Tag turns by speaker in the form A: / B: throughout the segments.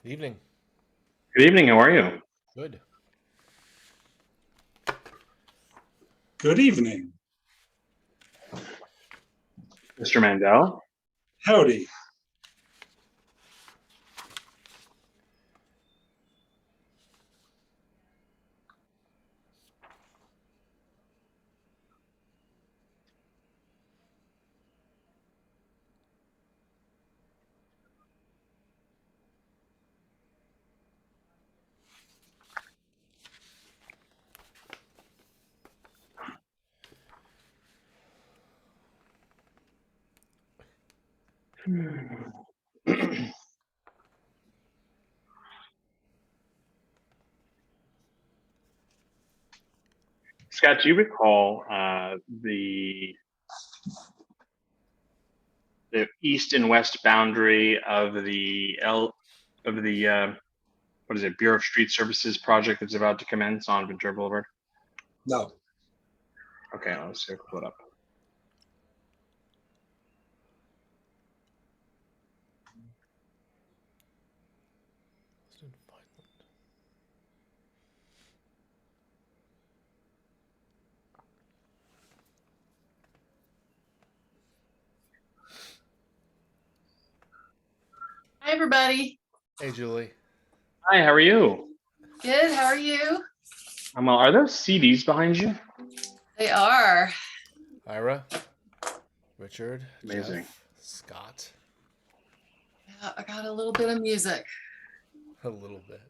A: Good evening.
B: Good evening. How are you?
A: Good.
C: Good evening.
B: Mr. Mandel?
C: Howdy.
B: Scott, do you recall the east and west boundary of the what is it, Bureau of Street Services project that's about to commence on Ventura Boulevard?
C: No.
B: Okay, let's see, pull it up.
D: Hi, everybody.
A: Hey, Julie.
B: Hi, how are you?
D: Good. How are you?
B: I'm well. Are those CDs behind you?
D: They are.
A: Ira, Richard,
B: Amazing.
A: Jeff, Scott.
D: Yeah, I got a little bit of music.
A: A little bit.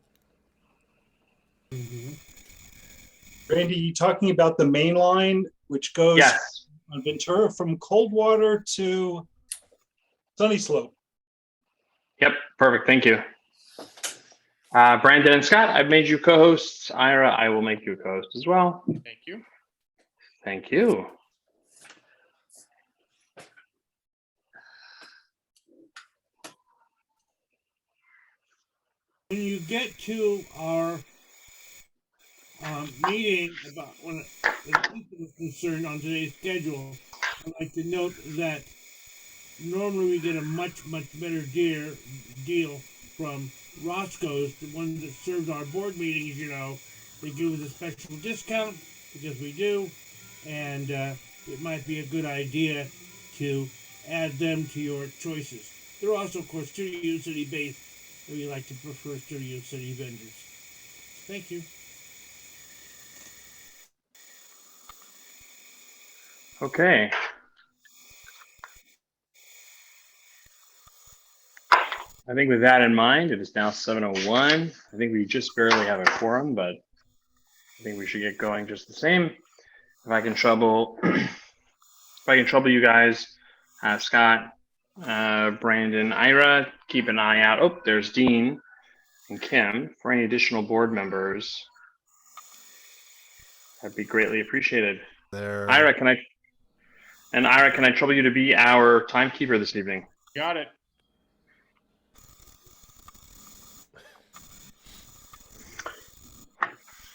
C: Randy, you talking about the main line, which goes
B: Yes.
C: on Ventura from Coldwater to Sunny Slope?
B: Yep, perfect. Thank you. Brandon and Scott, I've made you co-hosts. Ira, I will make you a co-host as well.
A: Thank you.
B: Thank you.
E: When you get to our meeting about when the is concerned on today's schedule, I'd like to note that normally we get a much better deal from Roscoe's, the one that serves our board meetings. You know, they give us a special discount because we do, and it might be a good idea to add them to your choices. They're also, of course, Studio City based. We like to prefer Studio City vendors. Thank you.
B: Okay. I think with that in mind, it is now 7:01. I think we just barely have a quorum, but I think we should get going just the same. If I can trouble you guys, Scott, Brandon, Ira, keep an eye out. Oh, there's Dean and Kim for any additional board members. That'd be greatly appreciated.
A: There.
B: Ira, can I trouble you to be our timekeeper this evening?
A: Got it.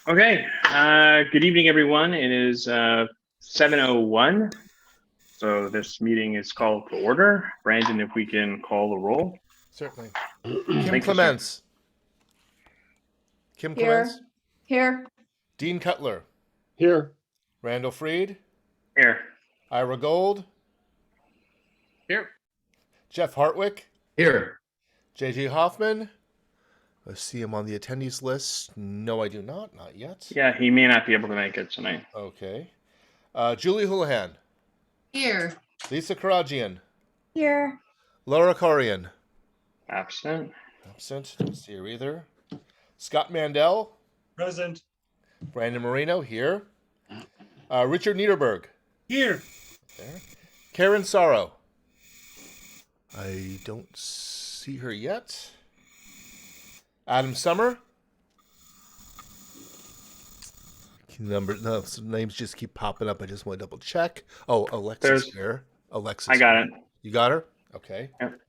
B: Okay. Good evening, everyone. It is 7:01. So this meeting is called to order. Brandon, if we can call the roll.
A: Certainly. Kim
B: Thank you,
A: Clements. Kim
D: Here.
A: Clements.
D: Here.
A: Dean Cutler.
F: Here.
A: Randall Freed.
B: Here.
A: Ira Gold.
B: Here.
A: Jeff Hartwick.
F: Here.
A: JJ Hoffman. I see him on the attendees list. No, I do not. Not yet.
B: Yeah, he may not be able to make it tonight.
A: Okay. Julie Houlihan.
D: Here.
A: Lisa Karajian.
D: Here.
A: Laura Corian.
B: Absent.
A: Absent. Don't see her either. Scott Mandel.
C: Present.
A: Brandon Marino here. Richard Niederberg.
E: Here.
A: There. Karen Sorrow. I don't see her yet. Adam Summer. Names just keep popping up. I just want to double check. Oh, Alexa's here. Alexa's
B: I got
A: here.
B: it.
A: You got her? Okay.
B: Yep.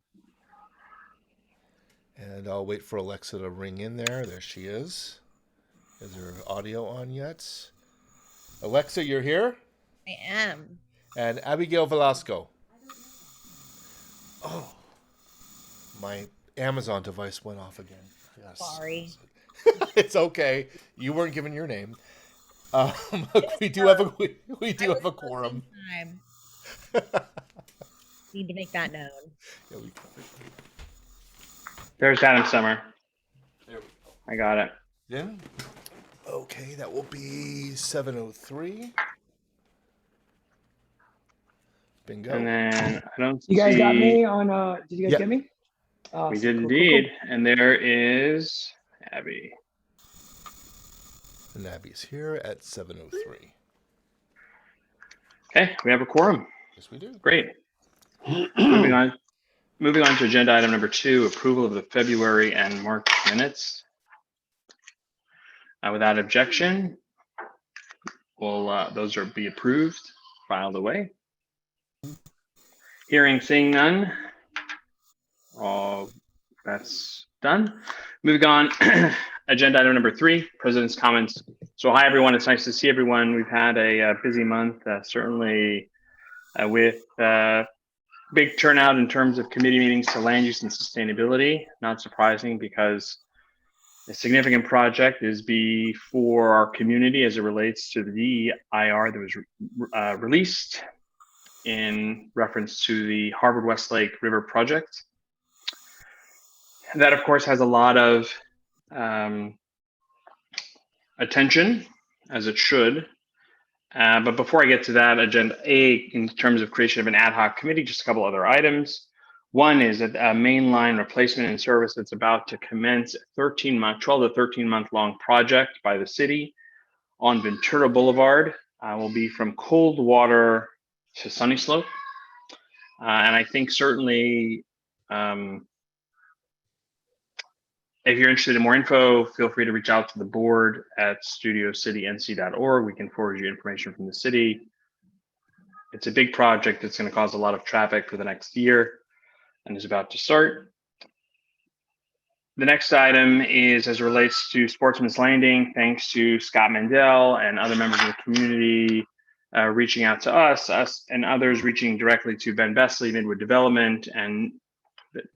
A: And I'll wait for Alexa to ring in there. There she is. Is her audio on yet? Alexa, you're here?
G: I am.
A: And Abigail Velasco. Oh, my Amazon device went off again. Yes.
F: Sorry.
A: It's okay. You weren't given your name. Um, we do
F: her.
A: have a we do
F: I
A: have a
F: was
A: quorum.
F: closing time. Need to make that known.
A: Yeah,
B: There's Adam Summer.
A: there we go.
B: I got it.
A: Yeah. Okay, that will be 7:03. Bingo.
B: And then I don't
G: You guys got
B: see.
G: me on, did you guys
A: Yeah.
G: get me?
B: We
G: Awesome.
B: did
G: Cool, cool,
B: indeed. And there is Abby.
A: And Abby's here at 7:03.
B: Okay, we have a quorum.
A: Yes, we do.
B: Great. Moving on. Moving on to agenda item number 2, approval of the February and March minutes. Without objection, those are be approved, filed away. Hearing, seeing none. All that's done. Moving on, agenda item number 3, President's comments. So hi everyone, it's nice to see everyone. We've had a busy month, certainly with big turnout in terms of committee meetings to land use and sustainability. Not surprising because a significant project is before our community as it relates to the DEIR that was released in reference to the Harvard Westlake River project. That, of course, has a lot of attention, as it should. But before I get to that, agenda A, in terms of creation of an ad hoc committee, just a couple other items. One is a mainline replacement and service that's about to commence a 12 to 13 month long project by the city on Ventura Boulevard. Will be from Coldwater to Sunny Slope. And I think certainly, if you're interested in more info, feel free to reach out to the board at studiocitync.org. We can forward you information from the city. It's a big project that's going to cause a lot of traffic for the next year and is about to start. The next item is as it relates to Sportsman's Landing. Thanks to Scott Mandel and other members of the community reaching out to us and others reaching directly to Ben Besley, Midwood Development. And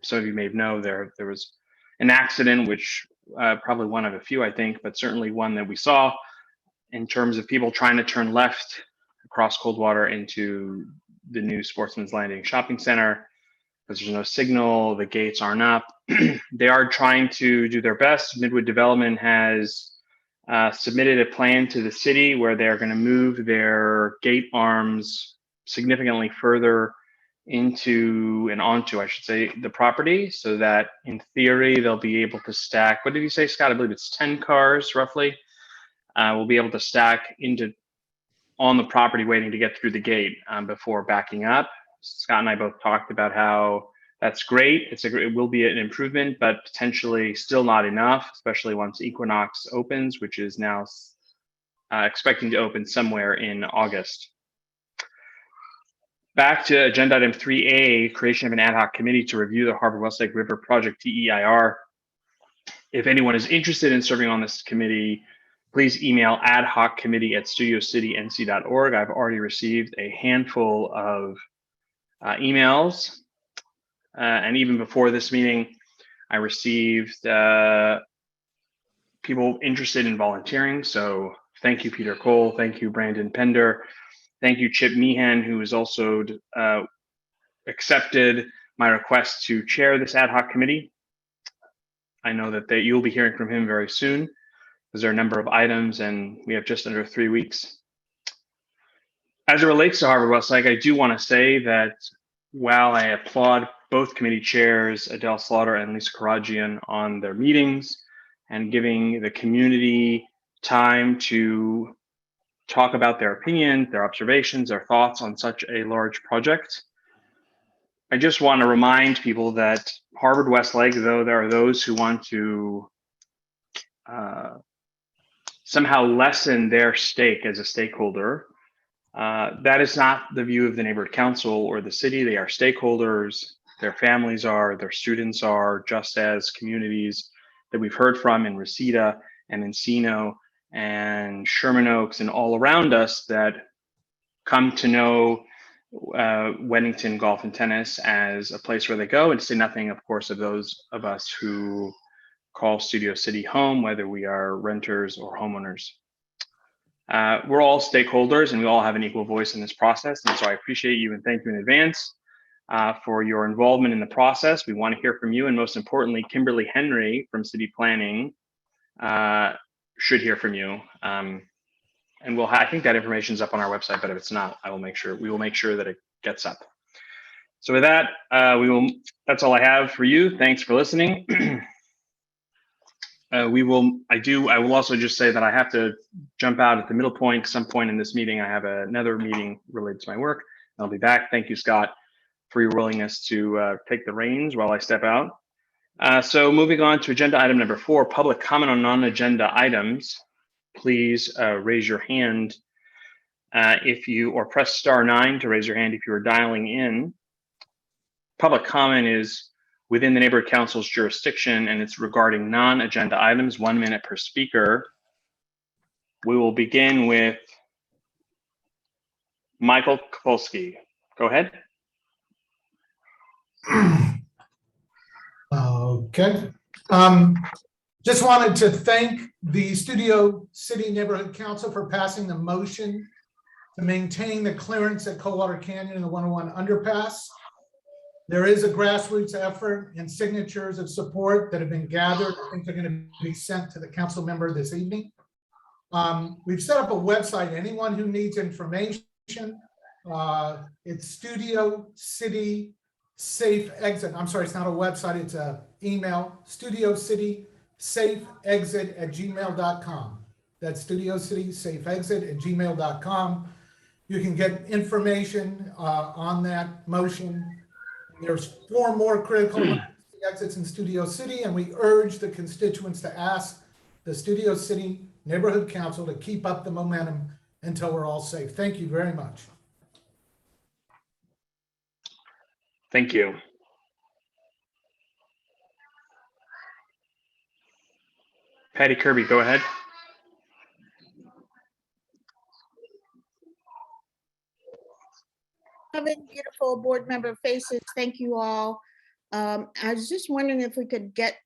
B: some of you may know there was an accident, which probably one of a few, I think, but certainly one that we saw in terms of people trying to turn left across Coldwater into the new Sportsman's Landing shopping center because there's no signal, the gates aren't up. They are trying to do their best. Midwood Development has submitted a plan to the city where they're going to move their gate arms significantly further into and onto, I should say, the property, so that in theory they'll be able to stack. What did you say, Scott? I believe it's 10 cars roughly. We'll be able to stack on the property, waiting to get through the gate before backing up. Scott and I both talked about how that's great. It will be an improvement, but potentially still not enough, especially once Equinox opens, which is now expecting to open somewhere in August. Back to agenda item 3A, creation of an ad hoc committee to review the Harvard Westlake River Project DEIR. If anyone is interested in serving on this committee, please email adhoccommittee@studiocitync.org. I've already received a handful of emails. And even before this meeting, I received people interested in volunteering. So thank you, Peter Cole. Thank you, Brandon Pender. Thank you, Chip Meehan, who has also accepted my request to chair this ad hoc committee. I know that you'll be hearing from him very soon, because there are a number of items and we have just under 3 weeks. As it relates to Harvard Westlake, I do want to say that while I applaud both committee chairs, Adele Slaughter and Lisa Karagian, on their meetings and giving the community time to talk about their opinions, their observations, their thoughts on such a large project, I just want to remind people that Harvard Westlake, though there are those who want to somehow lessen their stake as a stakeholder, that is not the view of the neighborhood council or the city. They are stakeholders, their families are, their students are, just as communities that we've heard from in Reseda and Encino and Sherman Oaks and all around us that come to know Weddington Golf and Tennis as a place where they go, and to say nothing, of course, of those of us who call Studio City home, whether we are renters or homeowners. We're all stakeholders and we all have an equal voice in this process. And so I appreciate you and thank you in advance for your involvement in the process. We want to hear from you. And most importantly, Kimberly Henry from City Planning should hear from you. And I think that information is up on our website, but if it's not, we will make sure that it gets up. So with that, that's all I have for you. Thanks for listening. I will also just say that I have to jump out at the middle point. Some point in this meeting, I have another meeting related to my work. I'll be back. Thank you, Scott, for your willingness to take the reins while I step out. So moving on to agenda item number 4, public comment on non-agenda items. Please raise your hand or press *9 to raise your hand if you are dialing in. Public comment is within the neighborhood council's jurisdiction and it's regarding non-agenda items, 1 minute per speaker. We will begin with Michael Kapolsky. Go ahead.
G: Okay. Just wanted to thank the Studio City Neighborhood Council for passing the motion to maintain the clearance at Coldwater Canyon and the 101 underpass. There is a grassroots effort and signatures of support that have been gathered. I think they're going to be sent to the council member this evening. We've set up a website. Anyone who needs information, it's Studio City Safe Exit. I'm sorry, it's not a website, it's an email, studiocitysafeexit@gmail.com. That's studiocitysafeexit@gmail.com. You can get information on that motion. There's 4 more critical exits in Studio City, and we urge the constituents to ask the Studio City Neighborhood Council to keep up the momentum until we're all safe. Thank you very much.
B: Thank you. Patty Kirby, go ahead.
F: Having beautiful board member faces. Thank you all. I was just wondering if we could get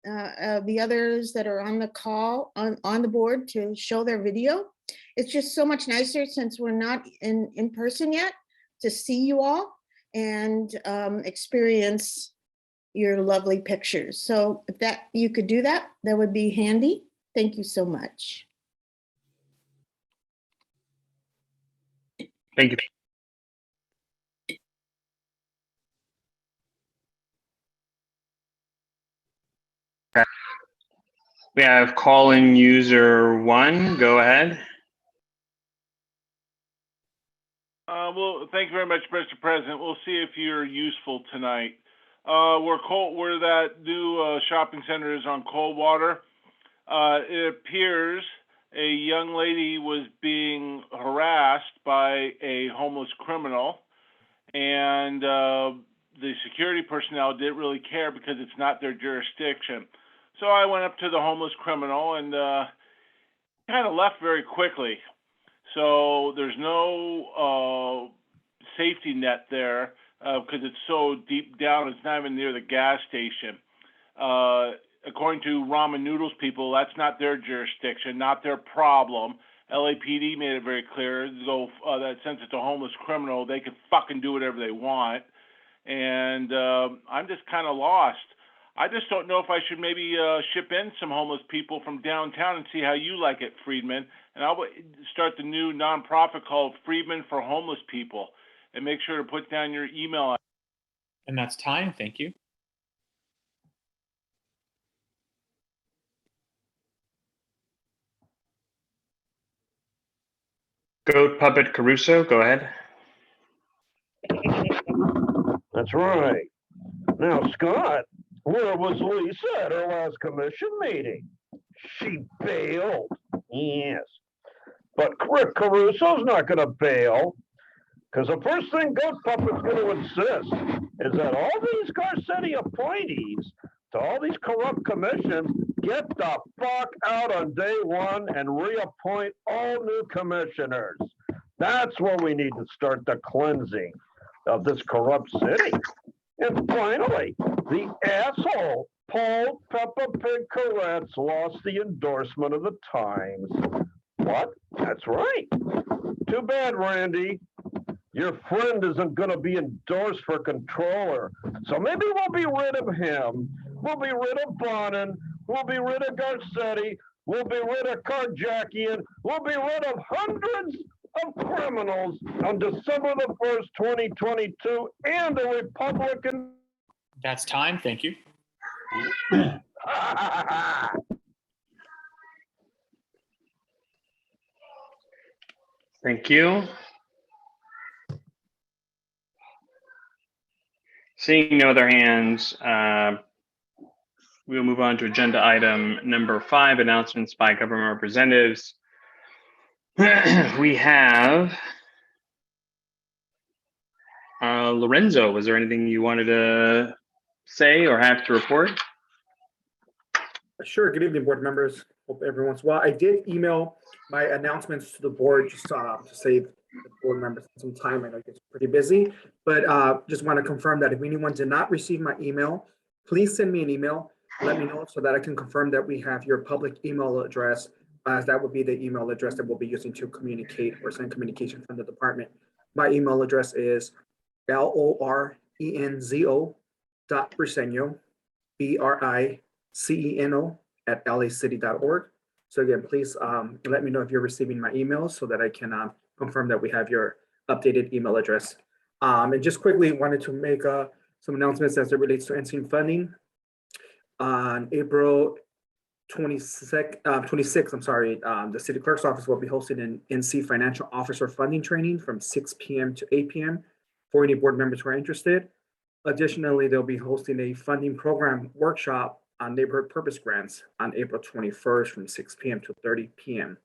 F: the others that are on the call on the board to show their video. It's just so much nicer since we're not in person yet to see you all and experience your lovely pictures. So if you could do that, that would be handy. Thank you so much.
B: Thank you. We have call-in user 1. Go ahead.
H: Well, thank you very much, Mr. President. We'll see if you're useful tonight. Where that new shopping center is on Coldwater, it appears a young lady was being harassed by a homeless criminal, and the security personnel didn't really care because it's not their jurisdiction. So I went up to the homeless criminal and kind of left very quickly. So there's no safety net there because it's so deep down, it's not even near the gas station. According to ramen noodles people, that's not their jurisdiction, not their problem. LAPD made it very clear, that since it's a homeless criminal, they can fucking do whatever they want. And I'm just kind of lost. I just don't know if I should maybe ship in some homeless people from downtown and see how you like it, Friedman. And I'll start the new nonprofit called Friedman for Homeless People. And make sure to put down your email.
I: And that's time. Thank you.
B: Goat Puppet Caruso, go ahead.
J: That's right. Now, Scott, where was Lisa at her last commission meeting? She bailed. Yes. But Rick Caruso's not going to bail, because the first thing Goat Puppet's going to insist is that all these Garcetti appointees to all these corrupt commissions get the fuck out on day 1 and reappoint all new commissioners. That's where we need to start the cleansing of this corrupt city. And finally, the asshole Paul Peppa Pig Koretz lost the endorsement of the Times. What? That's right. Too bad, Randy. Your friend isn't going to be endorsed for controller. So maybe we'll be rid of him. We'll be rid of Bonin. We'll be rid of Garcetti. We'll be rid of Karjakian. We'll be rid of hundreds of criminals on December the 1st, 2022, and a Republican.
I: That's time. Thank you.
B: Thank you. Seeing no other hands, we'll move on to agenda item number 5, announcements by government representatives. We have Lorenzo. Was there anything you wanted to say or have to report?
K: Sure. Good evening, board members. Hope everyone's well. I did email my announcements to the board just to save the board members some time. I know it's pretty busy, but just want to confirm that if anyone did not receive my email, please send me an email. Let me know so that I can confirm that we have your public email address, as that would be the email address that we'll be using to communicate or send communication from the department. My email address is lorenzo.briceño, BRICENO @lacity.org. So again, please let me know if you're receiving my emails so that I can confirm that we have your updated email address. And just quickly wanted to make some announcements as it relates to NC funding. On April 26th, the city clerk's office will be hosting an NC financial officer funding training from 6 p.m. to 8 p.m. for any board members who are interested. Additionally, they'll be hosting a funding program workshop on neighborhood purpose grants on April 21st from 6 p.m. to 7:30 p.m.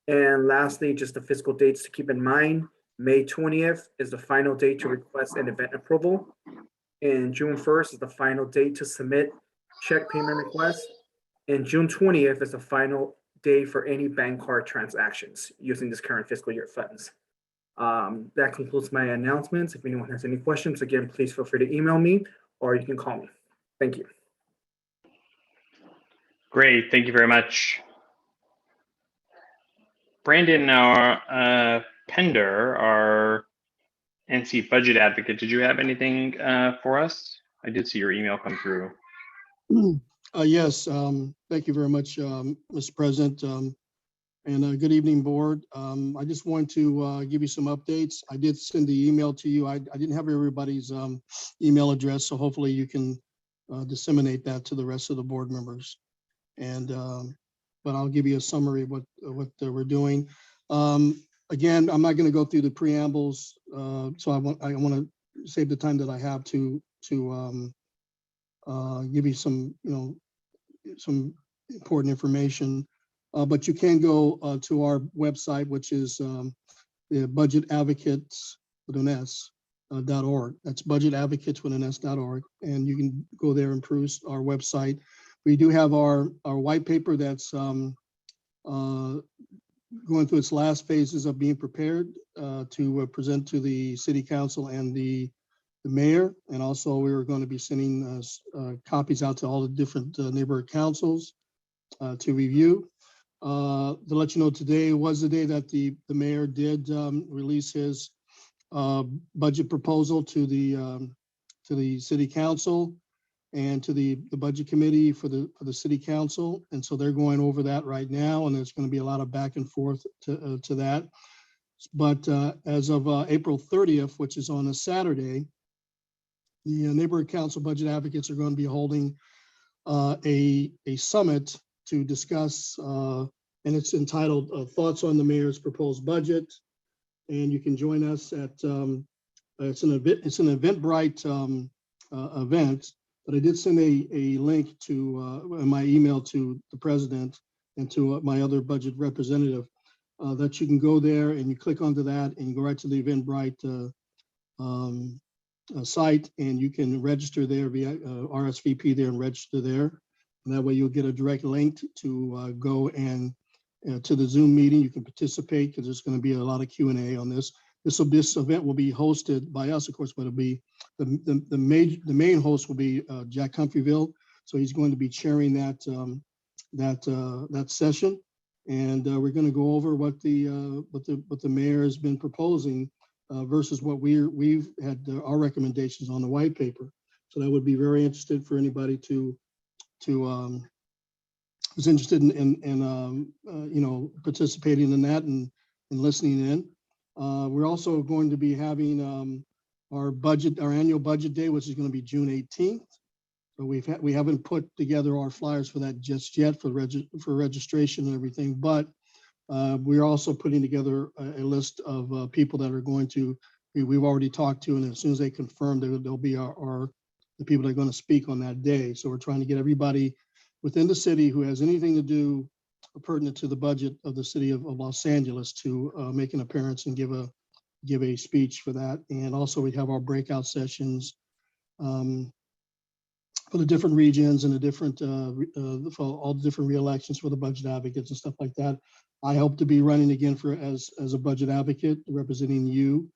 K: And lastly, just the fiscal dates to keep in mind. May 20th is the final date to request an event approval. And June 1st is the final date to submit check payment requests. And June 20th is the final day for any bank card transactions using this current fiscal year funds. That concludes my announcements. If anyone has any questions, again, please feel free to email me or you can call me. Thank you.
B: Great, thank you very much. Brandon, our Pender, our NC budget advocate, did you have anything for us? I did see your email come through.
L: Yes, thank you very much, Mr. President, and good evening, board. I just want to give you some updates. I did send the email to you. I didn't have everybody's email address, so hopefully you can disseminate that to the rest of the board members. And but I'll give you a summary of what we're doing. Again, I'm not going to go through the preambles, so I want to save the time that I have to give you some some important information. But you can go to our website, which is the Budget Advocates with an S.org. That's Budget Advocates with an S.org, and you can go there and peruse our website. We do have our white paper that's going through its last phases of being prepared to present to the city council and the mayor. And also we're going to be sending copies out to all the different neighborhood councils to review. To let you know, today was the day that the mayor did release his budget proposal to the city council and to the budget committee for the city council. And so they're going over that right now, and there's going to be a lot of back and forth to that. But as of April 30th, which is on a Saturday, the neighborhood council budget advocates are going to be holding a summit to discuss, and it's entitled Thoughts on the Mayor's Proposed Budget. And you can join us at, it's an Eventbrite event. But I did send a link to my email to the president and to my other budget representative that you can go there and you click onto that and you go right to the Eventbrite site and you can register there via RSVP there and register there. And that way you'll get a direct link to go and to the Zoom meeting. You can participate because there's going to be a lot of Q&A on this. This event will be hosted by us, of course, but it'll be the main host will be Jack Humphreyville. So he's going to be chairing that session. And we're going to go over what the mayor has been proposing versus what we've had our recommendations on the white paper. So that would be very interested for anybody who's interested in participating in that and listening in. We're also going to be having our annual budget day, which is going to be June 18th. So we haven't put together our flyers for that just yet for registration and everything, but we're also putting together a list of people that are going to we've already talked to, and as soon as they confirm, they'll be the people that are going to speak on that day. So we're trying to get everybody within the city who has anything to do pertinent to the budget of the city of Los Angeles to make an appearance and give a speech for that. And also we have our breakout sessions for the different regions and the different for all the different re-elections for the budget advocates and stuff like that. I hope to be running again as a budget advocate representing you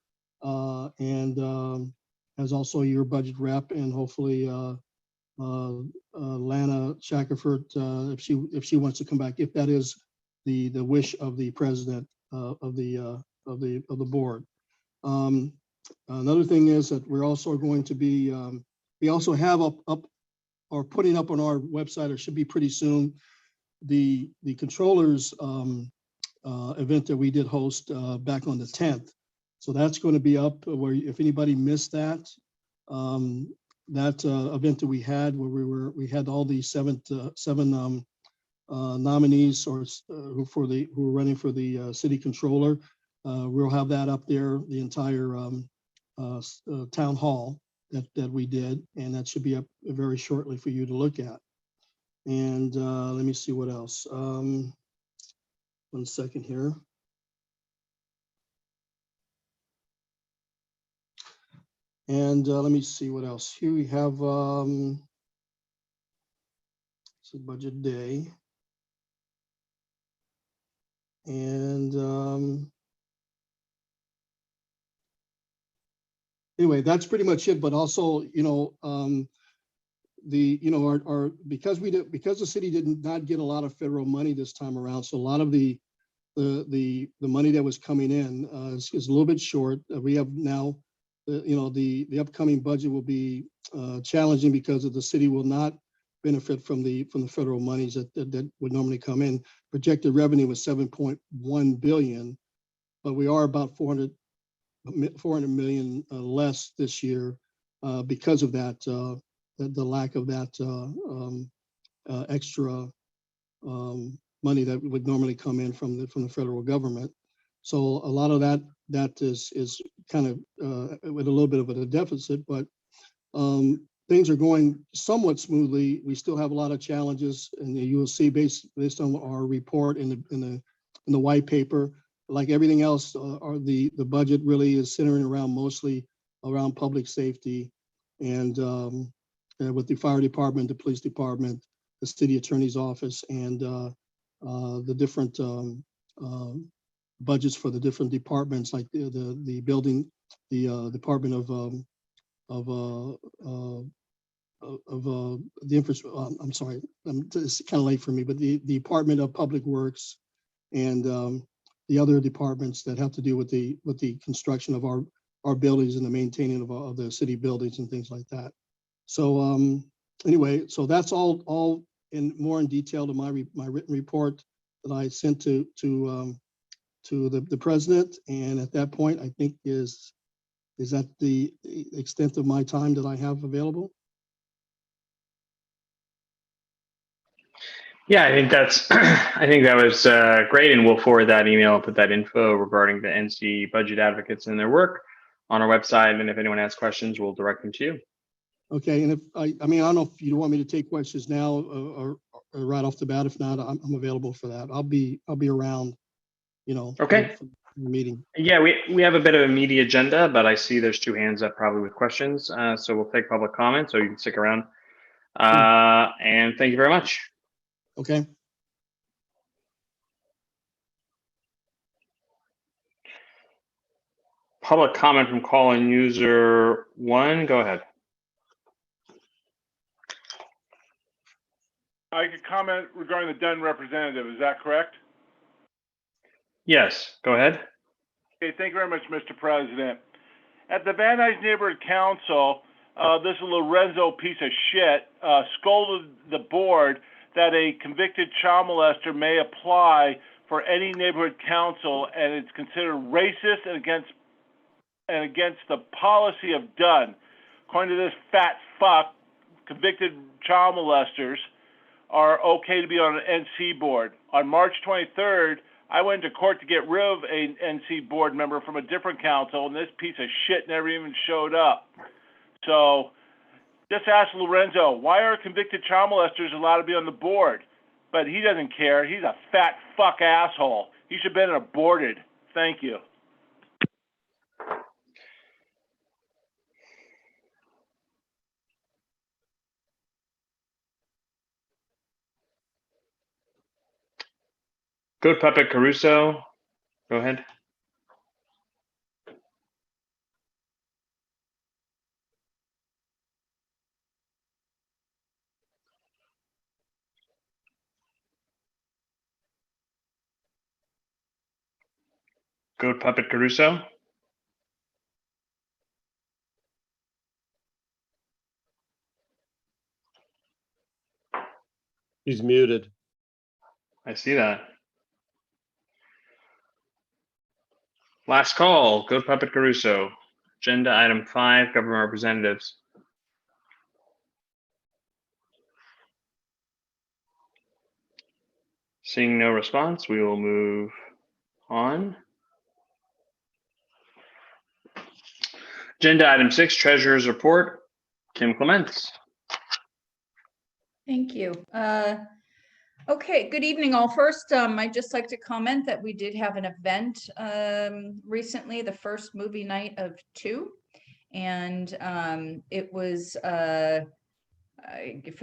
L: and as also your budget rep, and hopefully Lana Shackelford, if she wants to come back, if that is the wish of the president of the board. Another thing is that we're also going to be we also have up or putting up on our website, or should be pretty soon, the controllers event that we did host back on the 10th. So that's going to be up where if anybody missed that, that event that we had where we had all the seven nominees or who were running for the city controller. We'll have that up there, the entire town hall that we did, and that should be up very shortly for you to look at. And let me see what else. 1 second here. And let me see what else. Here we have it's a budget day. And anyway, that's pretty much it. But also, because the city did not get a lot of federal money this time around, so a lot of the money that was coming in is a little bit short. We have now, the upcoming budget will be challenging because of the city will not benefit from the federal monies that would normally come in. Projected revenue was 7.1 billion, but we are about 400 million less this year because of that, the lack of that extra money that would normally come in from the federal government. So a lot of that is kind of with a little bit of a deficit, but things are going somewhat smoothly. We still have a lot of challenges, and you will see based on our report in the white paper. Like everything else, the budget really is centering around mostly around public safety, and with the fire department, the police department, the city attorney's office, and the different budgets for the different departments, like the building, the department of the infrastructure. I'm sorry, it's kind of late for me, but the Department of Public Works and the other departments that have to do with the construction of our buildings and the maintaining of the city buildings and things like that. So anyway, so that's all in more in detail to my written report that I sent to the president. And at that point, I think is that the extent of my time that I have available?
B: Yeah, I think that was great, and we'll forward that email, put that info regarding the NC budget advocates and their work on our website. And if anyone has questions, we'll direct them to you.
L: Okay, and if I don't know if you want me to take questions now or right off the bat. If not, I'm available for that. I'll be around,
B: Okay.
L: for the meeting.
B: Yeah, we have a bit of a meaty agenda, but I see there's 2 hands up probably with questions. So we'll take public comment, so you can stick around. And thank you very much.
L: Okay.
B: Public comment from call-in user 1. Go ahead.
H: I could comment regarding the Dunn representative. Is that correct?
B: Yes, go ahead.
H: Okay, thank you very much, Mr. President. At the Van Nuys Neighborhood Council, this Lorenzo piece of shit scolded the board that a convicted child molester may apply for any neighborhood council, and it's considered racist and against the policy of Dunn. According to this fat fuck, convicted child molesters are okay to be on an NC board. On March 23rd, I went to court to get rid of an NC board member from a different council, and this piece of shit never even showed up. So just ask Lorenzo, why are convicted child molesters allowed to be on the board? But he doesn't care. He's a fat fuck asshole. He should have been aborted. Thank you.
B: Good Puppet Caruso. Go ahead. Good Puppet Caruso.
M: He's muted.
B: I see that. Last call, Good Puppet Caruso. Agenda item 5, government representatives. Seeing no response, we will move on. Agenda item 6, treasurer's report. Kim Clements.
N: Thank you. Okay, good evening all. First, I'd just like to comment that we did have an event recently, the first movie night of 2. And it was, for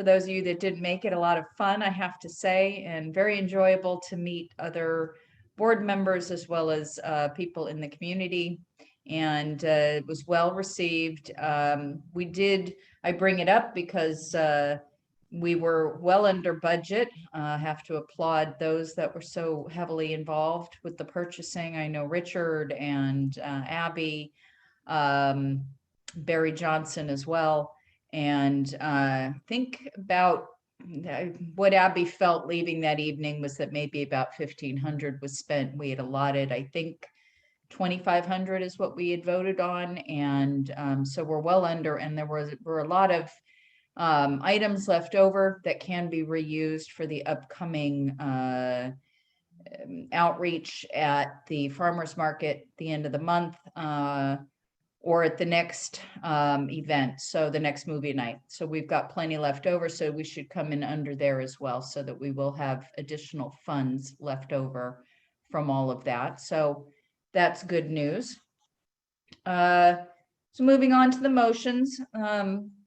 N: those of you that didn't make it, a lot of fun, I have to say, and very enjoyable to meet other board members as well as people in the community. And it was well received. I bring it up because we were well under budget. Have to applaud those that were so heavily involved with the purchasing. I know Richard and Abby, Barry Johnson as well. And think about what Abby felt leaving that evening was that maybe about $1,500 was spent. We had allotted, I think, $2,500 is what we had voted on. And so we're well under, and there were a lot of items left over that can be reused for the upcoming outreach at the farmers market at the end of the month or at the next event, so the next movie night. So we've got plenty left over, so we should come in under there as well, so that we will have additional funds left over from all of that. So that's good news. So moving on to the motions,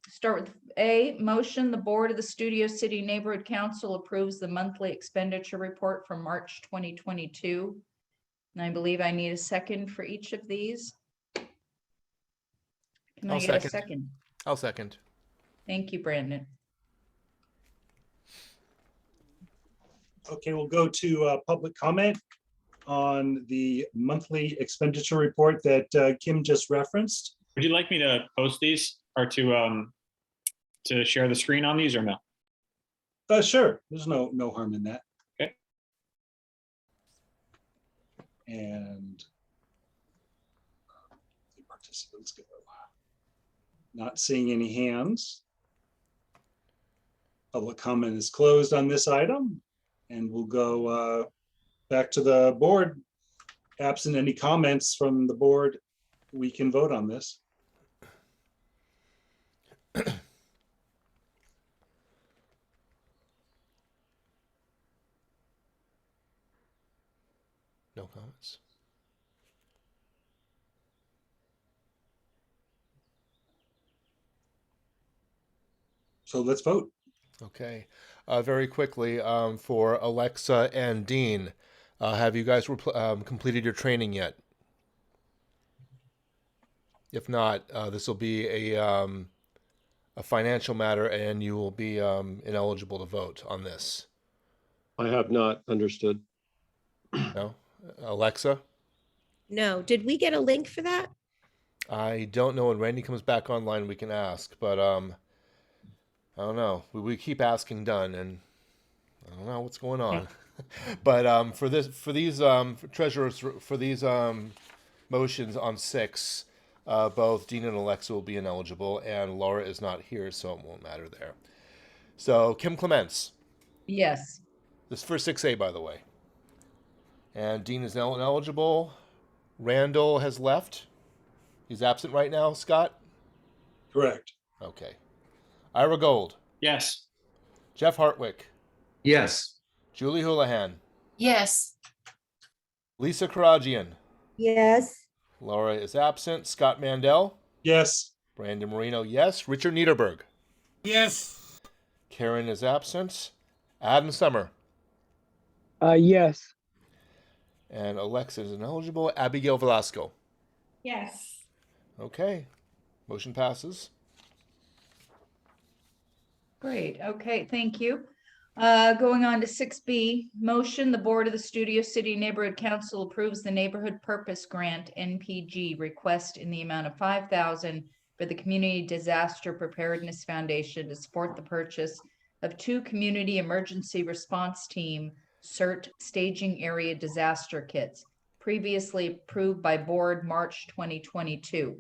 N: start with A, motion, the board of the Studio City Neighborhood Council approves the monthly expenditure report for March 2022. And I believe I need a second for each of these. Can I get a second?
A: I'll second.
N: Thank you, Brandon.
C: Okay, we'll go to public comment on the monthly expenditure report that Kim just referenced.
I: Would you like me to post these or to share the screen on these or no?
C: Sure, there's no harm in that.
I: Okay.
C: And the participants go. Not seeing any hands. Public comment is closed on this item, and we'll go back to the board. Absent any comments from the board, we can vote on this.
A: No comments.
C: So let's vote.
A: Okay. Very quickly, for Alexa and Dean, have you guys completed your training yet? If not, this will be a financial matter, and you will be ineligible to vote on this.
M: I have not understood.
A: No, Alexa.
O: No, did we get a link for that?
A: I don't know. When Randy comes back online, we can ask, but I don't know. We keep asking Dunn, and I don't know what's going on. But for these treasurers, for these motions on 6, both Dean and Alexa will be ineligible, and Laura is not here, so it won't matter there. So Kim Clements.
N: Yes.
A: This is for 6A, by the way. And Dean is now ineligible. Randall has left. He's absent right now, Scott?
C: Correct.
A: Okay. Ira Gold.
I: Yes.
A: Jeff Hartwick.
P: Yes.
A: Julie Houlihan.
D: Yes.
A: Lisa Karagian.
O: Yes.
A: Laura is absent. Scott Mandel.
C: Yes.
A: Brandon Marino, yes. Richard Niederberg.
E: Yes.
A: Karen is absent. Adam Summer.
Q: Yes.
A: And Alexa is ineligible. Abigail Velasco.
O: Yes.
A: Okay. Motion passes.
N: Great. Okay, thank you. Going on to 6B, motion, the Board of the Studio City Neighborhood Council approves the Neighborhood Purpose Grant NPG request in the amount of $5,000 for the Community Disaster Preparedness Foundation to support the purchase of 2 Community Emergency Response Team CERT Staging Area Disaster Kits, previously approved by Board March 2022.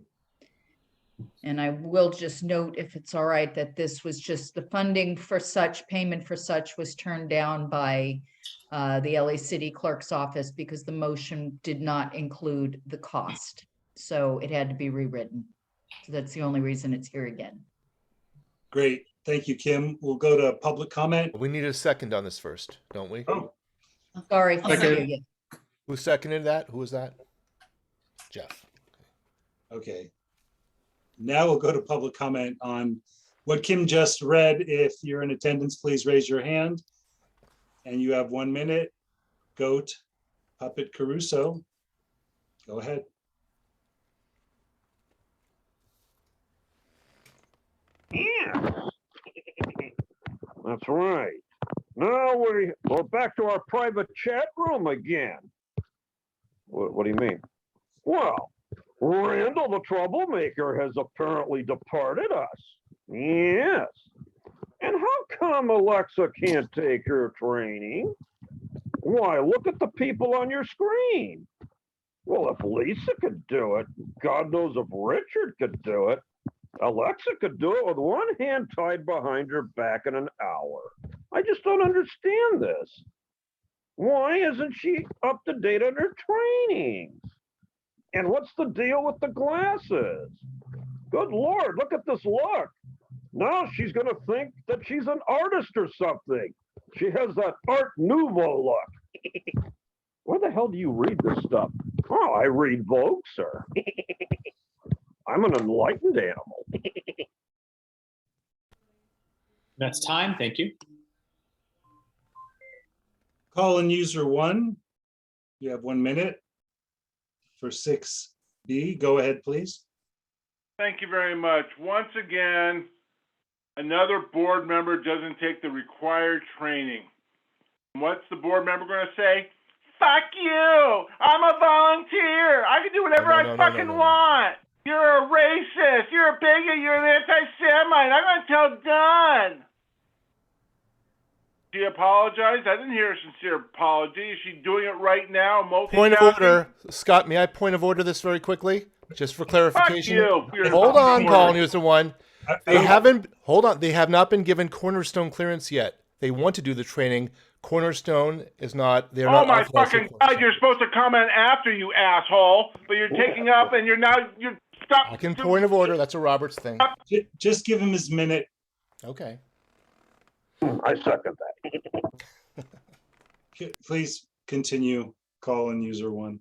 N: And I will just note, if it's all right, that this was just the funding for such, payment for such was turned down by the LA City Clerk's office because the motion did not include the cost. So it had to be rewritten. So that's the only reason it's here again.
C: Great. Thank you, Kim. We'll go to public comment.
A: We need a second on this first, don't we?
C: Oh,
N: Sorry.
C: Second.
A: Who seconded that? Who was that? Jeff.
C: okay. Now we'll go to public comment on what Kim just read. If you're in attendance, please raise your hand. And you have 1 minute. Goat, Puppet Caruso. Go ahead.
J: Yeah. That's right. Now we're back to our private chat room again. What do you mean? Well, Randall the troublemaker has apparently departed us. Yes. And how come Alexa can't take her training? Why, look at the people on your screen. Well, if Lisa could do it, God knows if Richard could do it. Alexa could do it with one hand tied behind her back in an hour. I just don't understand this. Why isn't she up to date on her trainings? And what's the deal with the glasses? Good Lord, look at this look. Now she's going to think that she's an artist or something. She has that Art Nouveau look. Where the hell do you read this stuff? Oh, I read Vogue, sir. I'm an enlightened animal.
I: That's time. Thank you.
C: Call in user 1. You have 1 minute for 6B. Go ahead, please.
H: Thank you very much. Once again, another board member doesn't take the required training. What's the board member going to say? Fuck you! I'm a volunteer! I can do whatever I fucking want! You're a racist! You're a bigot! You're an anti-Semite! I'm going to tell Dunn! She apologized? I didn't hear a sincere apology. Is she doing it right now?
A: Point of order. Scott, may I point of order this very quickly? Just for clarification.
H: Fuck you.
A: Hold on, Colin User 1. They haven't, hold on, they have not been given Cornerstone clearance yet. They want to do the training. Cornerstone is not, they're not.
H: Oh my fucking God, you're supposed to comment after, you asshole. But you're taking up and you're stop.
A: I can point of order. That's a Roberts thing.
C: Just give him his minute.
A: Okay.
J: I second that.
C: Please continue, call in user 1.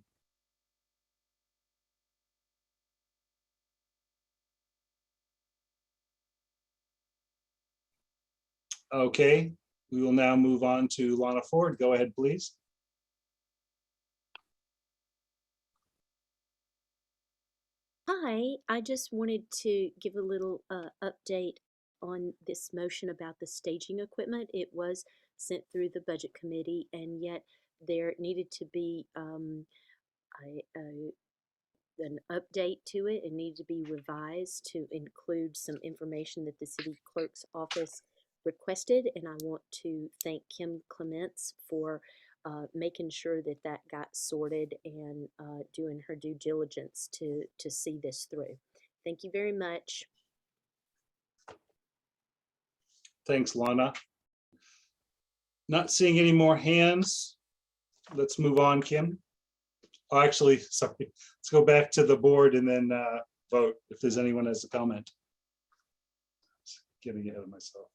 C: Okay, we will now move on to Lana Ford. Go ahead, please.
O: Hi,
P: Hi, I just wanted to give a little update on this motion about the staging equipment. It was sent through the budget committee, and yet there needed to be a an update to it. It needed to be revised to include some information that the city clerk's office requested, and I want to thank Kim Clements for making sure that that got sorted and doing her due diligence to see this through. Thank you very much.
C: Thanks, Lana. Not seeing any more hands. Let's move on, Kim. Oh, actually, sorry. Let's go back to the board and then vote if there's anyone has a comment. Getting ahead of myself.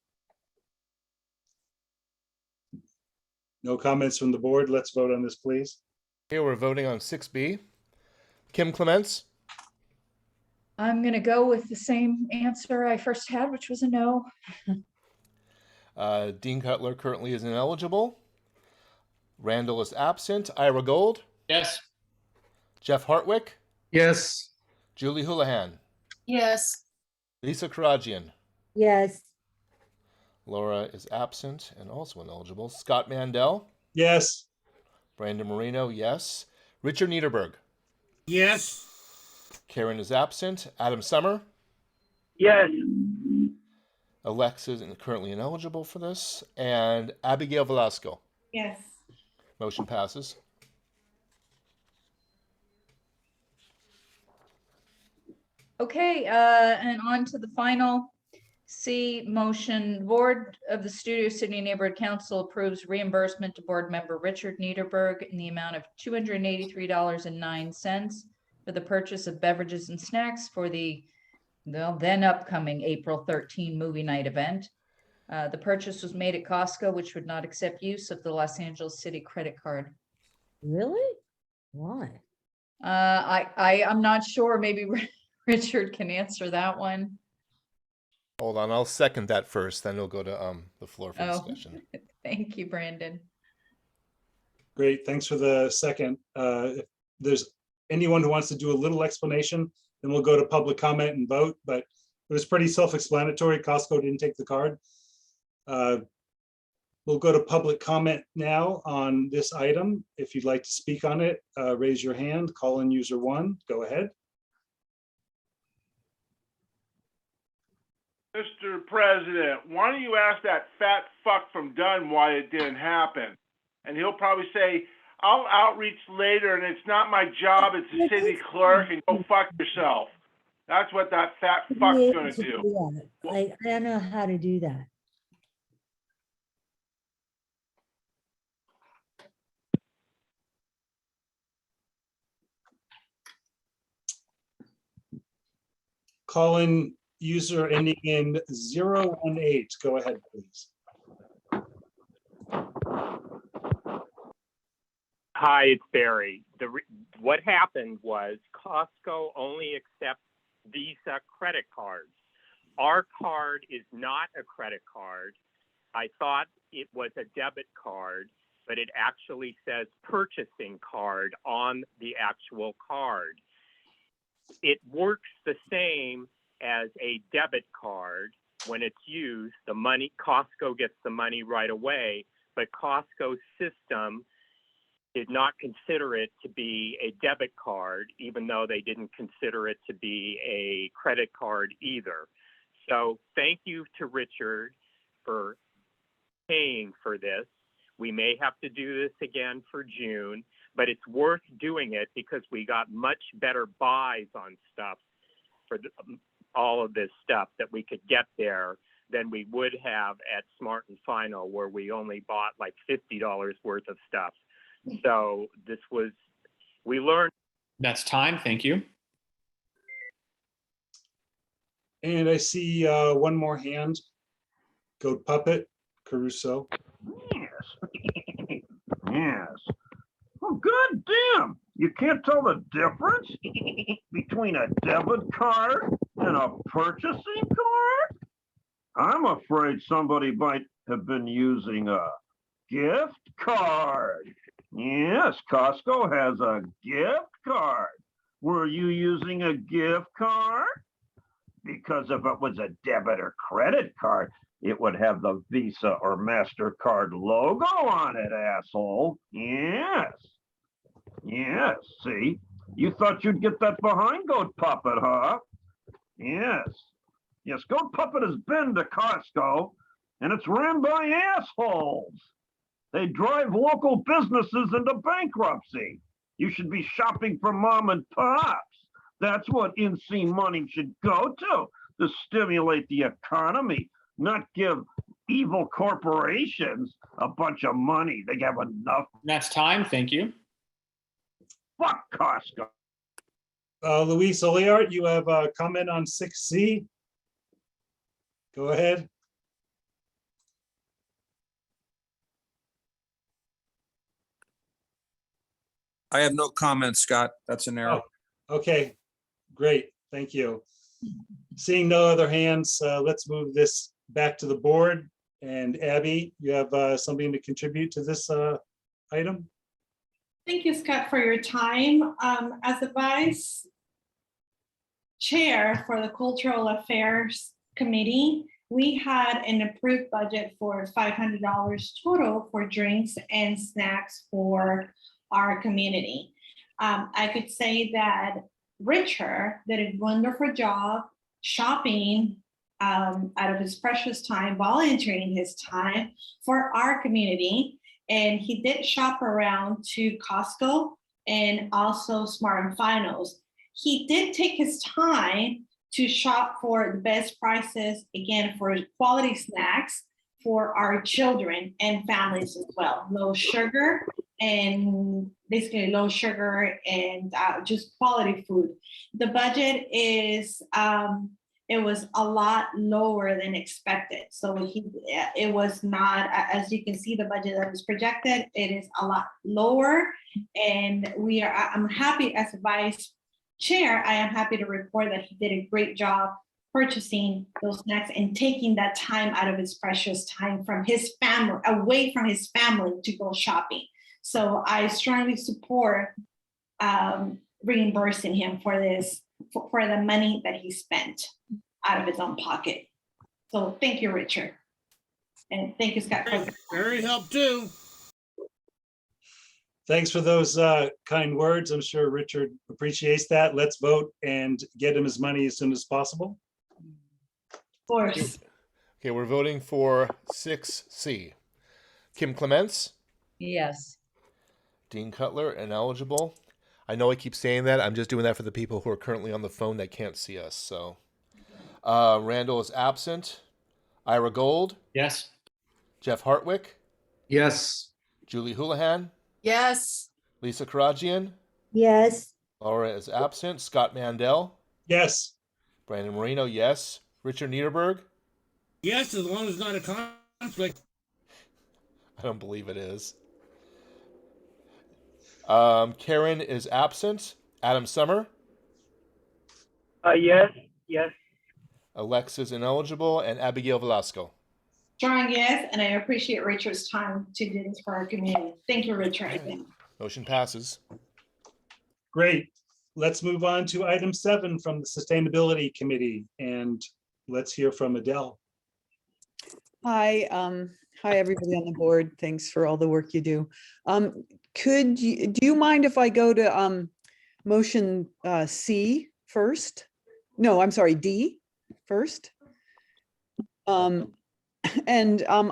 C: No comments from the board. Let's vote on this, please.
A: Okay, we're voting on 6B. Kim Clements?
N: I'm gonna go with the same answer I first had, which was a no.
A: Dean Cutler currently is ineligible. Randall is absent. Ira Gold?
I: Yes.
A: Jeff Hartwick?
C: Yes.
A: Julie Houlihan?
D: Yes.
A: Lisa Karagian?
O: Yes.
A: Laura is absent and also ineligible. Scott Mandel?
C: Yes.
A: Brandon Marino, yes. Richard Niederberg?
E: Yes.
A: Karen is absent. Adam Summer?
J: Yes.
A: Alexis is currently ineligible for this. And Abigail Velasco?
O: Yes.
A: Motion passes.
N: Okay, and on to the final C motion. Board of the Studio City Neighborhood Council approves reimbursement to board member Richard Niederberg in the amount of $283.09 for the purchase of beverages and snacks for the then upcoming April 13 movie night event. The purchase was made at Costco, which would not accept use of the Los Angeles City credit card.
O: Really? Why?
N: I'm not sure. Maybe Richard can answer that one.
A: Hold on, I'll second that first, then we'll go to the floor for
N: Oh,
A: discussion.
N: thank you, Brandon.
C: Great, thanks for the second. If there's anyone who wants to do a little explanation, then we'll go to public comment and vote, but it was pretty self-explanatory. Costco didn't take the card. We'll go to public comment now on this item. If you'd like to speak on it, raise your hand, call in user 1, go ahead.
H: Mr. President, why don't you ask that fat fuck from Dunn why it didn't happen? And he'll probably say, I'll outreach later and it's not my job, it's the city clerk, and go fuck yourself. That's what that fat fuck's gonna do.
O: I don't know how to do that.
C: Call in user ending in 018. Go ahead, please.
R: Hi, it's Barry. What happened was Costco only accepts Visa credit cards. Our card is not a credit card. I thought it was a debit card, but it actually says purchasing card on the actual card. It works the same as a debit card. When it's used, the money, Costco gets the money right away, but Costco's system did not consider it to be a debit card, even though they didn't consider it to be a credit card either. So thank you to Richard for paying for this. We may have to do this again for June, but it's worth doing it because we got much better buys on stuff for all of this stuff that we could get there than we would have at Smart and Final, where we only bought like $50 worth of stuff. So this was, we learned.
I: That's time. Thank you.
C: And I see one more hand. Goat Puppet, Caruso.
J: Yes. Yes. Oh, god damn. You can't tell the difference between a debit card and a purchasing card? I'm afraid somebody might have been using a gift card. Yes, Costco has a gift card. Were you using a gift card? Because if it was a debit or credit card, it would have the Visa or MasterCard logo on it, asshole. Yes. Yes, see? You thought you'd get that behind Goat Puppet, huh? Yes. Yes, Goat Puppet has been to Costco, and it's ran by assholes. They drive local businesses into bankruptcy. You should be shopping for mom and pops. That's what NC money should go to stimulate the economy, not give evil corporations a bunch of money. They have enough.
I: That's time. Thank you.
J: Fuck Costco.
C: Luis Oliart, you have a comment on 6C? Go ahead.
S: I have no comment, Scott. That's an error.
C: Oh, okay, great, thank you. Seeing no other hands, let's move this back to the board. And Abby, you have something to contribute to this item?
T: Thank you, Scott, for your time. As the vice chair for the Cultural Affairs Committee, we had an approved budget for $500 total for drinks and snacks for our community. I could say that Richard did a wonderful job shopping out of his precious time, volunteering his time for our community. And he did shop around to Costco and also Smart and Finals. He did take his time to shop for the best prices, again, for quality snacks for our children and families as well. Low sugar and basically low sugar and just quality food. The budget is, it was a lot lower than expected. So it was not, as you can see, the budget that was projected, it is a lot lower. And I'm happy as a vice chair, I am happy to report that he did a great job purchasing those snacks and taking that time out of his precious time from his family, away from his family to go shopping. So I strongly support reimbursing him for this, for the money that he spent out of his own pocket. So thank you, Richard. And thank you, Scott.
E: Very help too.
C: Thanks for those kind words. I'm sure Richard appreciates that. Let's vote and get him his money as soon as possible.
T: Of course.
A: Okay, we're voting for 6C. Kim Clements,
N: Yes.
A: Dean Cutler, ineligible. I know I keep saying that. I'm just doing that for the people who are currently on the phone that can't see us. So Randall is absent. Ira Gold.
I: Yes.
A: Jeff Hartwick.
M: Yes.
A: Julie Houlihan.
D: Yes.
A: Lisa Karagian.
O: Yes.
A: Laura is absent. Scott Mandel.
C: Yes.
A: Brandon Marino, yes. Richard Niederberg.
E: Yes, as long as it's not a conflict.
A: I don't believe it is. Karen is absent. Adam Summer.
R: Yes.
A: Alexis ineligible, and Abigail Velasco.
T: Strong yes, and I appreciate Richard's time to do this for our community. Thank you, Richard.
A: Motion passes.
C: Great. Let's move on to item 7 from the Sustainability Committee, and let's hear from Adele.
U: Hi, hi, everybody on the board. Thanks for all the work you do. Do you mind if I go to motion C first? No, I'm sorry, D first. I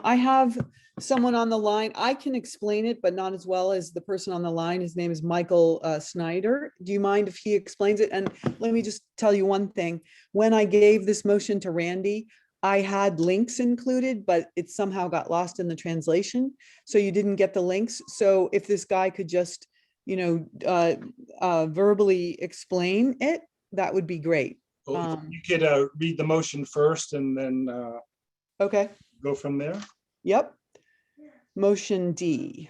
U: have someone on the line. I can explain it, but not as well as the person on the line. His name is Michael Snyder. Do you mind if he explains it? And let me just tell you one thing. When I gave this motion to Randy, I had links included, but it somehow got lost in the translation. So you didn't get the links. So if this guy could just, verbally explain it, that would be great.
C: You could read the motion first and then
U: okay,
C: go from there.
U: Yep. Motion D.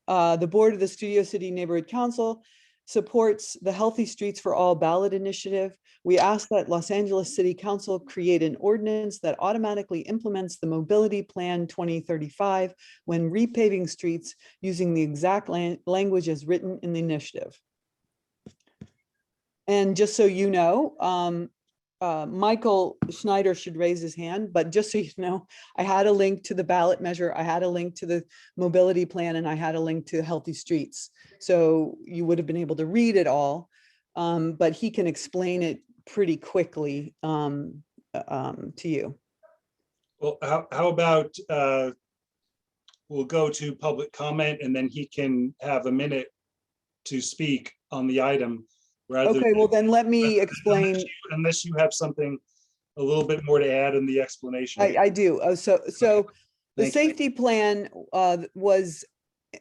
U: The board of the Studio City Neighborhood Council supports the Healthy Streets for All ballot initiative. We ask that Los Angeles City Council create an ordinance that automatically implements the Mobility Plan 2035 when repaving streets using the exact language as written in the initiative. And just so you know, Michael Schneider should raise his hand, but just so you know, I had a link to the ballot measure, I had a link to the mobility plan, and I had a link to Healthy Streets. So you would have been able to read it all, but he can explain it pretty quickly to you.
C: Well, how about, we'll go to public comment and then he can have a minute to speak on the item. Rather
U: Okay, well then let me explain.
C: unless you have something a little bit more to add in the explanation.
U: I do. So the
C: Thank you.
U: safety plan was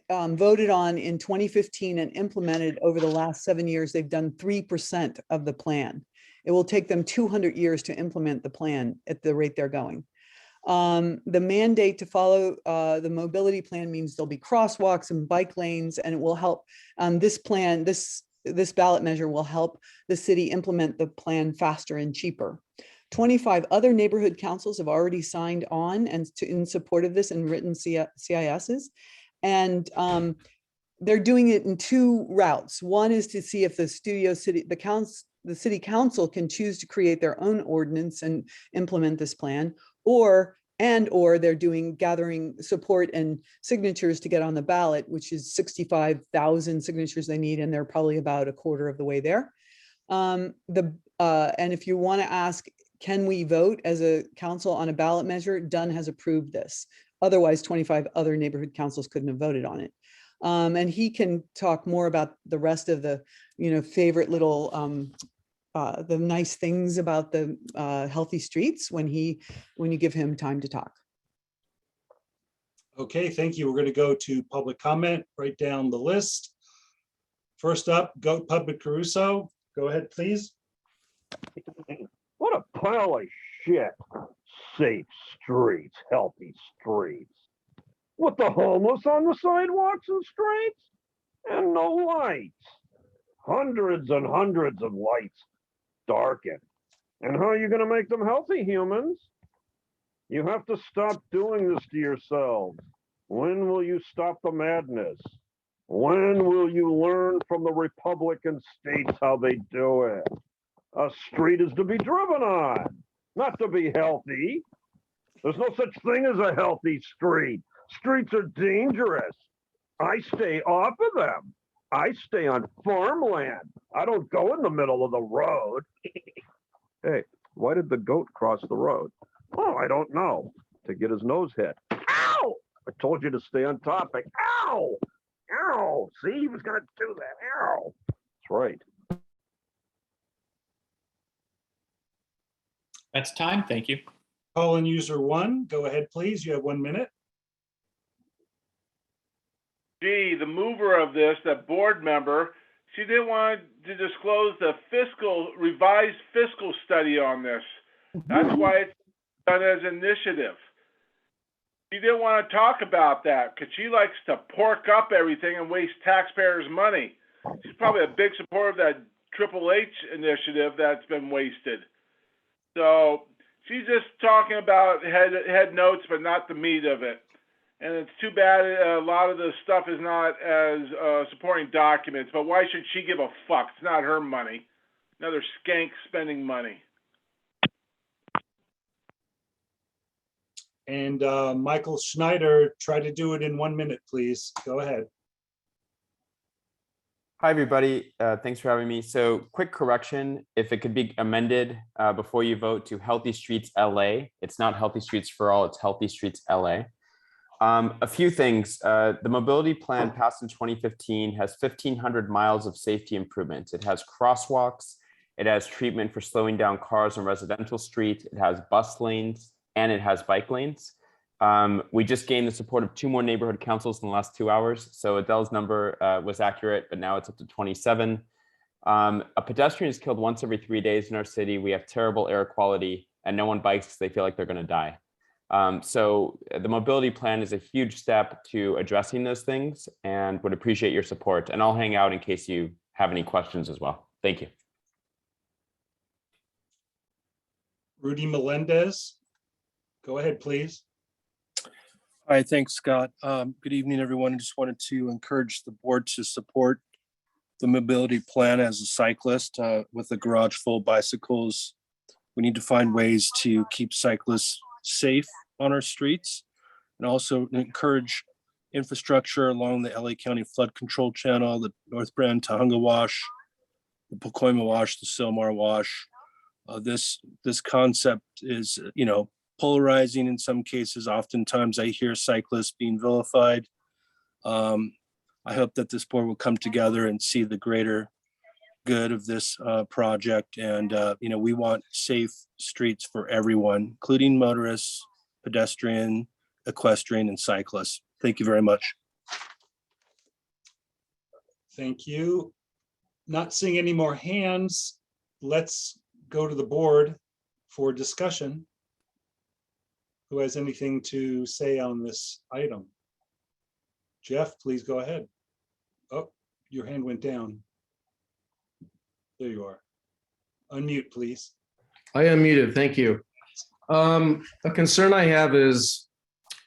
U: voted on in 2015 and implemented over the last 7 years. They've done 3% of the plan. It will take them 200 years to implement the plan at the rate they're going. The mandate to follow the mobility plan means there'll be crosswalks and bike lanes, and it will help. This plan, this ballot measure will help the city implement the plan faster and cheaper. 25 other neighborhood councils have already signed on and in support of this and written CISs. And they're doing it in two routes. One is to see if the city council can choose to create their own ordinance and implement this plan, or they're gathering support and signatures to get on the ballot, which is 65,000 signatures they need, and they're probably about a quarter of the way there. And if you want to ask, can we vote as a council on a ballot measure? Dunn has approved this. Otherwise, 25 other neighborhood councils couldn't have voted on it. And he can talk more about the rest of the, favorite little, the nice things about the healthy streets when you give him time to talk.
C: Okay, thank you. We're going to go to public comment right down the list. First up, Goat Public Caruso. Go ahead, please.
J: What a pile of shit. Safe streets, healthy streets. With the homeless on the sidewalks and streets, and no lights. Hundreds and hundreds of lights darken. And how are you going to make them healthy, humans? You have to stop doing this to yourselves. When will you stop the madness? When will you learn from the Republican states how they do it? A street is to be driven on, not to be healthy. There's no such thing as a healthy street. Streets are dangerous. I stay off of them. I stay on farmland. I don't go in the middle of the road. Hey, why did the goat cross the road? Oh, I don't know. To get his nose hit. Ow! I told you to stay on topic. Ow! Ow! See, he was going to do that. Ow! That's right.
I: That's time. Thank you.
C: Call-in user 1, go ahead, please. You have 1 minute.
H: Gee, the mover of this, that board member, she didn't want to disclose the revised fiscal study on this. That's why it's done as initiative. She didn't want to talk about that because she likes to pork up everything and waste taxpayers' money. She's probably a big supporter of that Triple H initiative that's been wasted. So she's just talking about head notes, but not the meat of it. And it's too bad a lot of the stuff is not as supporting documents. But why should she give a fuck? It's not her money. Another skank spending money.
C: And Michael Schneider, try to do it in 1 minute, please. Go ahead.
G: Hi, everybody. Thanks for having me. So quick correction, if it could be amended before you vote to Healthy Streets LA. It's not Healthy Streets for All, it's Healthy Streets LA. A few things. The mobility plan passed in 2015 has 1,500 miles of safety improvements. It has crosswalks. It has treatment for slowing down cars on residential streets. It has bus lanes and it has bike lanes. We just gained the support of 2 more neighborhood councils in the last 2 hours. So Adele's number was accurate, but now it's up to 27. A pedestrian is killed once every 3 days in our city. We have terrible air quality and no one bikes because they feel like they're going to die. So the mobility plan is a huge step to addressing those things and would appreciate your support. And I'll hang out in case you have any questions as well. Thank you.
C: Rudy Melendez, go ahead, please.
V: Hi, thanks, Scott. Good evening, everyone. I just wanted to encourage the board to support
F: the mobility plan as a cyclist with a garage full of bicycles. We need to find ways to keep cyclists safe on our streets and also encourage infrastructure along the LA County flood control channel, the North Brand Tahunga Wash, the Pacoima Wash, the Silmar Wash. This concept is, polarizing in some cases. Oftentimes I hear cyclists being vilified. I hope that this board will come together and see the greater good of this project. And, we want safe streets for everyone, including motorists, pedestrian, equestrian, and cyclists. Thank you very much.
C: Thank you. Not seeing any more hands. Let's go to the board for discussion. Who has anything to say on this item? Jeff, please go ahead. Oh, your hand went down. There you are. Unmute, please.
V: I unmuted, thank you. A concern I have is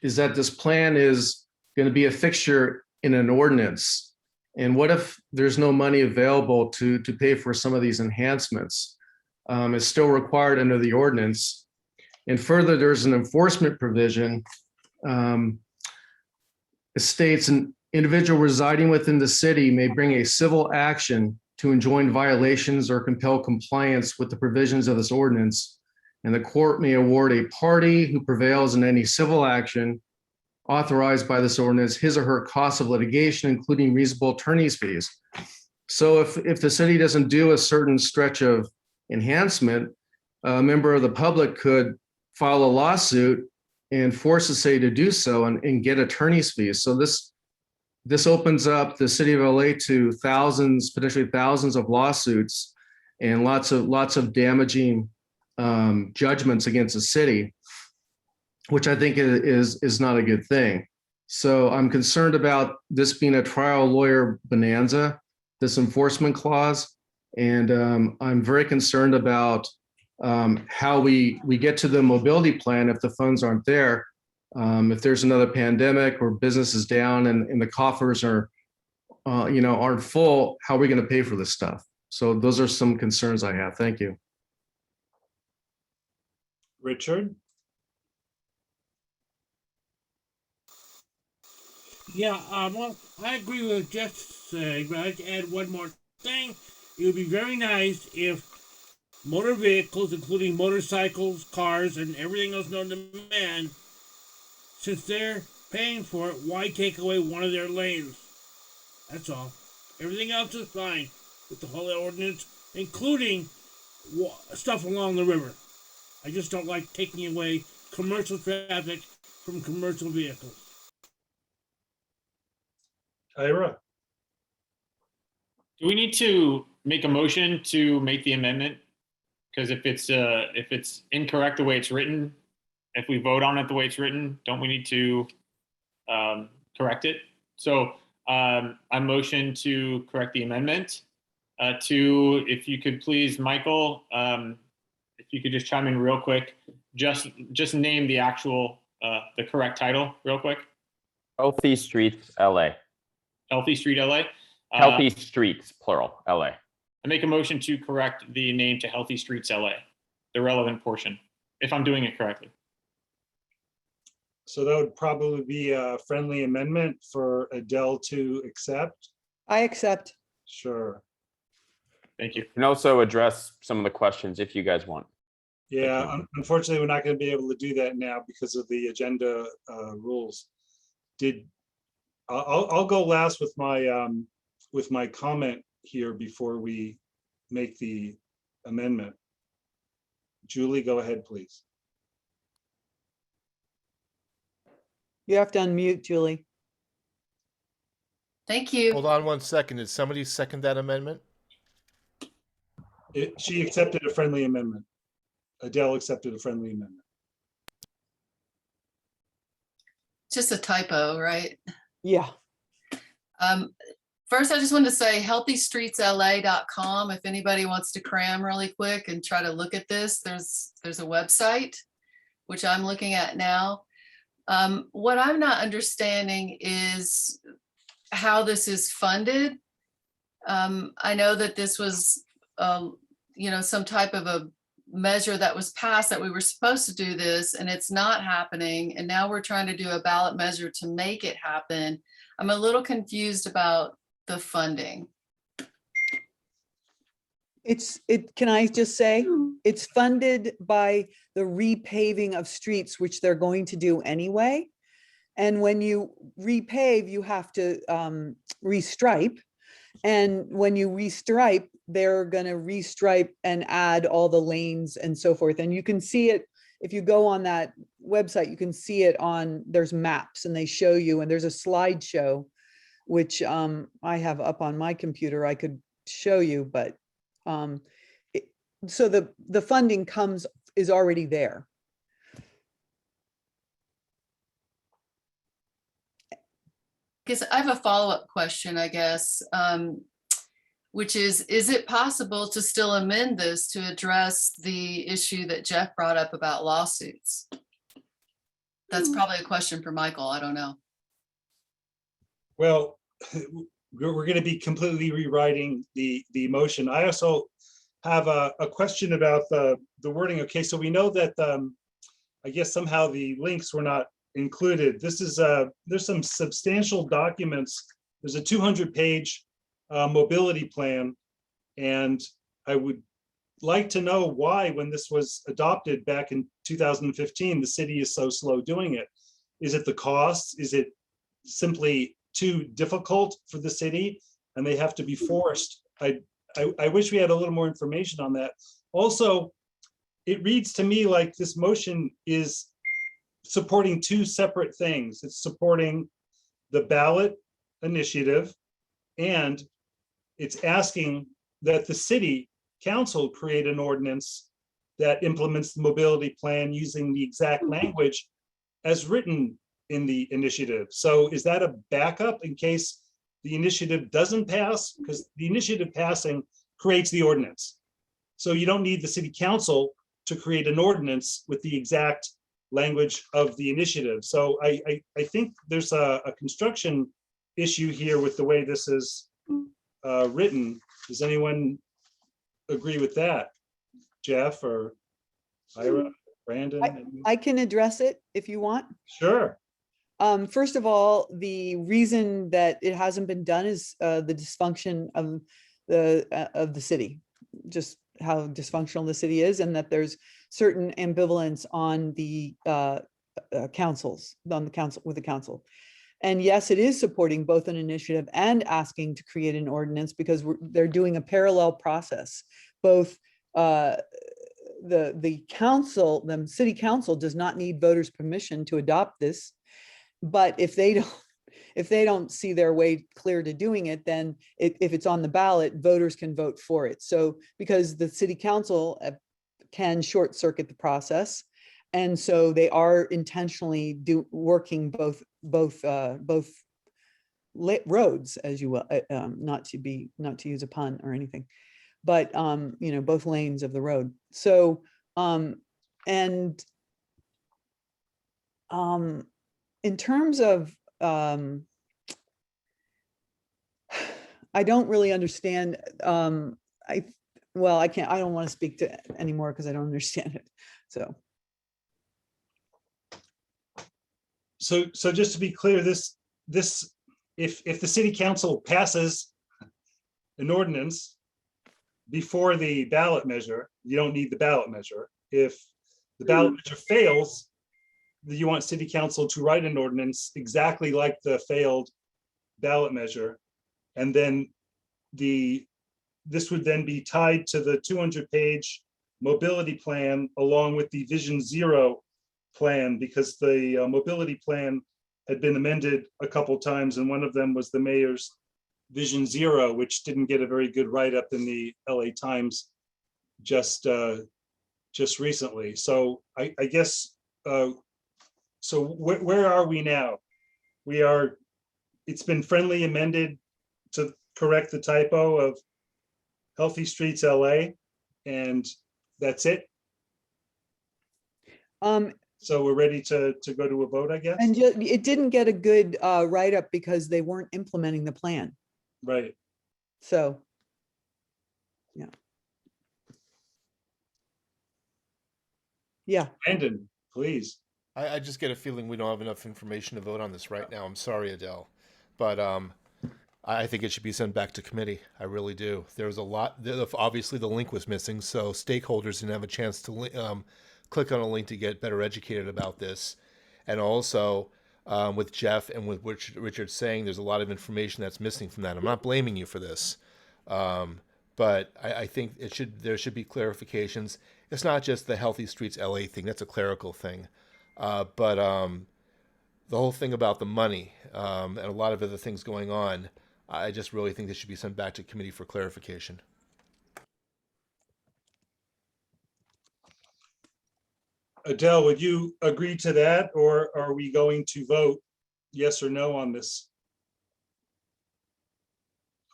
V: that this plan is going to be a fixture in an ordinance. And what if there's no money available to pay for some of these enhancements? It's still required under the ordinance. And further, there's an enforcement provision. It states an individual residing within the city may bring a civil action to enjoin violations or compel compliance with the provisions of this ordinance. And the court may award a party who prevails in any civil action authorized by this ordinance his or her cost of litigation, including reasonable attorney's fees. So if the city doesn't do a certain stretch of enhancement, a member of the public could file a lawsuit and force the city to do so and get attorney's fees. So this opens up the city of LA to thousands, potentially thousands of lawsuits and lots of damaging judgments against the city, which I think is not a good thing. So I'm concerned about this being a trial lawyer bonanza, this enforcement clause. And I'm very concerned about how we get to the mobility plan if the funds aren't there. If there's another pandemic or business is down and the coffers are, aren't full, how are we going to pay for this stuff? So those are some concerns I have. Thank you.
C: Richard?
E: Yeah, well, I agree with Jeff saying, but I'd like to add one more thing. It would be very nice if motor vehicles, including motorcycles, cars, and everything else known to man, since they're paying for it, why take away one of their lanes? That's all. Everything else is fine with the whole ordinance, including stuff along the river. I just don't like taking away commercial traffic from commercial vehicles.
C: Ira?
I: Do we need to make a motion to make the amendment? Because if it's incorrect the way it's written, if we vote on it the way it's written, don't we need to correct it? So I motion to correct the amendment to, if you could please, Michael, if you could just chime in real quick, just name the actual, the correct title real quick.
G: Healthy Streets, LA.
I: Healthy Street, LA.
G: Healthy Streets, plural, LA.
I: I make a motion to correct the name to Healthy Streets, LA, the relevant portion, if I'm doing it correctly.
C: So that would probably be a friendly amendment for Adele to accept.
U: I accept.
C: Sure.
I: Thank you.
G: You can also address some of the questions if you guys want.
C: Yeah, unfortunately, we're not going to be able to do that now because of the agenda rules. I'll go last with my comment here before we make the amendment. Julie, go ahead, please.
U: You have to unmute, Julie.
D: Thank you.
A: Hold on 1 second. Did somebody second that amendment?
C: She accepted a friendly amendment. Adele accepted a friendly amendment.
D: Just a typo, right?
U: Yeah.
D: First, I just wanted to say healthystreetsla.com. If anybody wants to cram really quick and try to look at this, there's a website, which I'm looking at now. What I'm not understanding is how this is funded. I know that this was, some type of a measure that was passed that we were supposed to do this and it's not happening. And now we're trying to do a ballot measure to make it happen. I'm a little confused about the funding.
U: Can I just say, it's funded by the repaving of streets, which they're going to do anyway. And when you repave, you have to restripe. And when you restripe, they're gonna restripe and add all the lanes and so forth. And you can see it, if you go on that website, you can see it on, there's maps and they show you, and there's a slideshow, which I have up on my computer, I could show you, but so the funding is already there.
D: Because I have a follow-up question, I guess, which is it possible to still amend this to address the issue that Jeff brought up about lawsuits? That's probably a question for Michael. I don't know.
C: Well, we're going to be completely rewriting the motion. I also have a question about the wording. Okay, so we know that I guess somehow the links were not included. This is there's some substantial documents. There's a 200-page mobility plan, and I would like to know why, when this was adopted back in 2015, the city is so slow doing it. Is it the cost? Is it simply too difficult for the city and they have to be forced? I wish we had a little more information on that. Also, it reads to me like this motion is supporting two separate things. It's supporting the ballot initiative, and it's asking that the city council create an ordinance that implements the mobility plan using the exact language as written in the initiative. So is that a backup in case the initiative doesn't pass? Because the initiative passing creates the ordinance. So you don't need the city council to create an ordinance with the exact language of the initiative. So I think there's a construction issue here with the way this is written. Does anyone agree with that? Jeff or Ira, Brandon?
U: I can address it if you want.
C: Sure.
U: First of all, the reason that it hasn't been done is the dysfunction of the city, just how dysfunctional the city is, and that there's certain ambivalence on the councils, with the council. And yes, it is supporting both an initiative and asking to create an ordinance, because they're doing a parallel process. Both the council, the city council does not need voters' permission to adopt this. But if they don't see their way clear to doing it, then if it's on the ballot, voters can vote for it. So because the city council can short circuit the process, and so they are intentionally working both roads, as you will, not to use a pun or anything, but both lanes of the road. So in terms of, I don't really understand. I don't want to speak to anymore because I don't understand it.
C: So just to be clear, this if the city council passes an ordinance before the ballot measure, you don't need the ballot measure. If the ballot measure fails, you want city council to write an ordinance exactly like the failed ballot measure. And then this would then be tied to the 200-page mobility plan along with the Vision Zero plan, because the mobility plan had been amended a couple times, and one of them was the mayor's Vision Zero, which didn't get a very good write-up in the LA Times just recently. So I guess, so where are we now? It's been friendly amended to correct the typo of Healthy Streets LA, and that's it. So we're ready to go to a vote, I guess?
U: And it didn't get a good write-up because they weren't implementing the plan.
C: Right.
U: So. Yeah. Yeah.
C: Brandon, please.
A: I just get a feeling we don't have enough information to vote on this right now. I'm sorry, Adele, but I think it should be sent back to committee. I really do. There's a lot. Obviously, the link was missing, so stakeholders didn't have a chance to click on a link to get better educated about this. And also, with Jeff and with Richard saying, there's a lot of information that's missing from that. I'm not blaming you for this, but I think there should be clarifications. It's not just the Healthy Streets LA thing. That's a clerical thing. But the whole thing about the money and a lot of other things going on, I just really think this should be sent back to committee for clarification.
C: Adele, would you agree to that, or are we going to vote yes or no on this?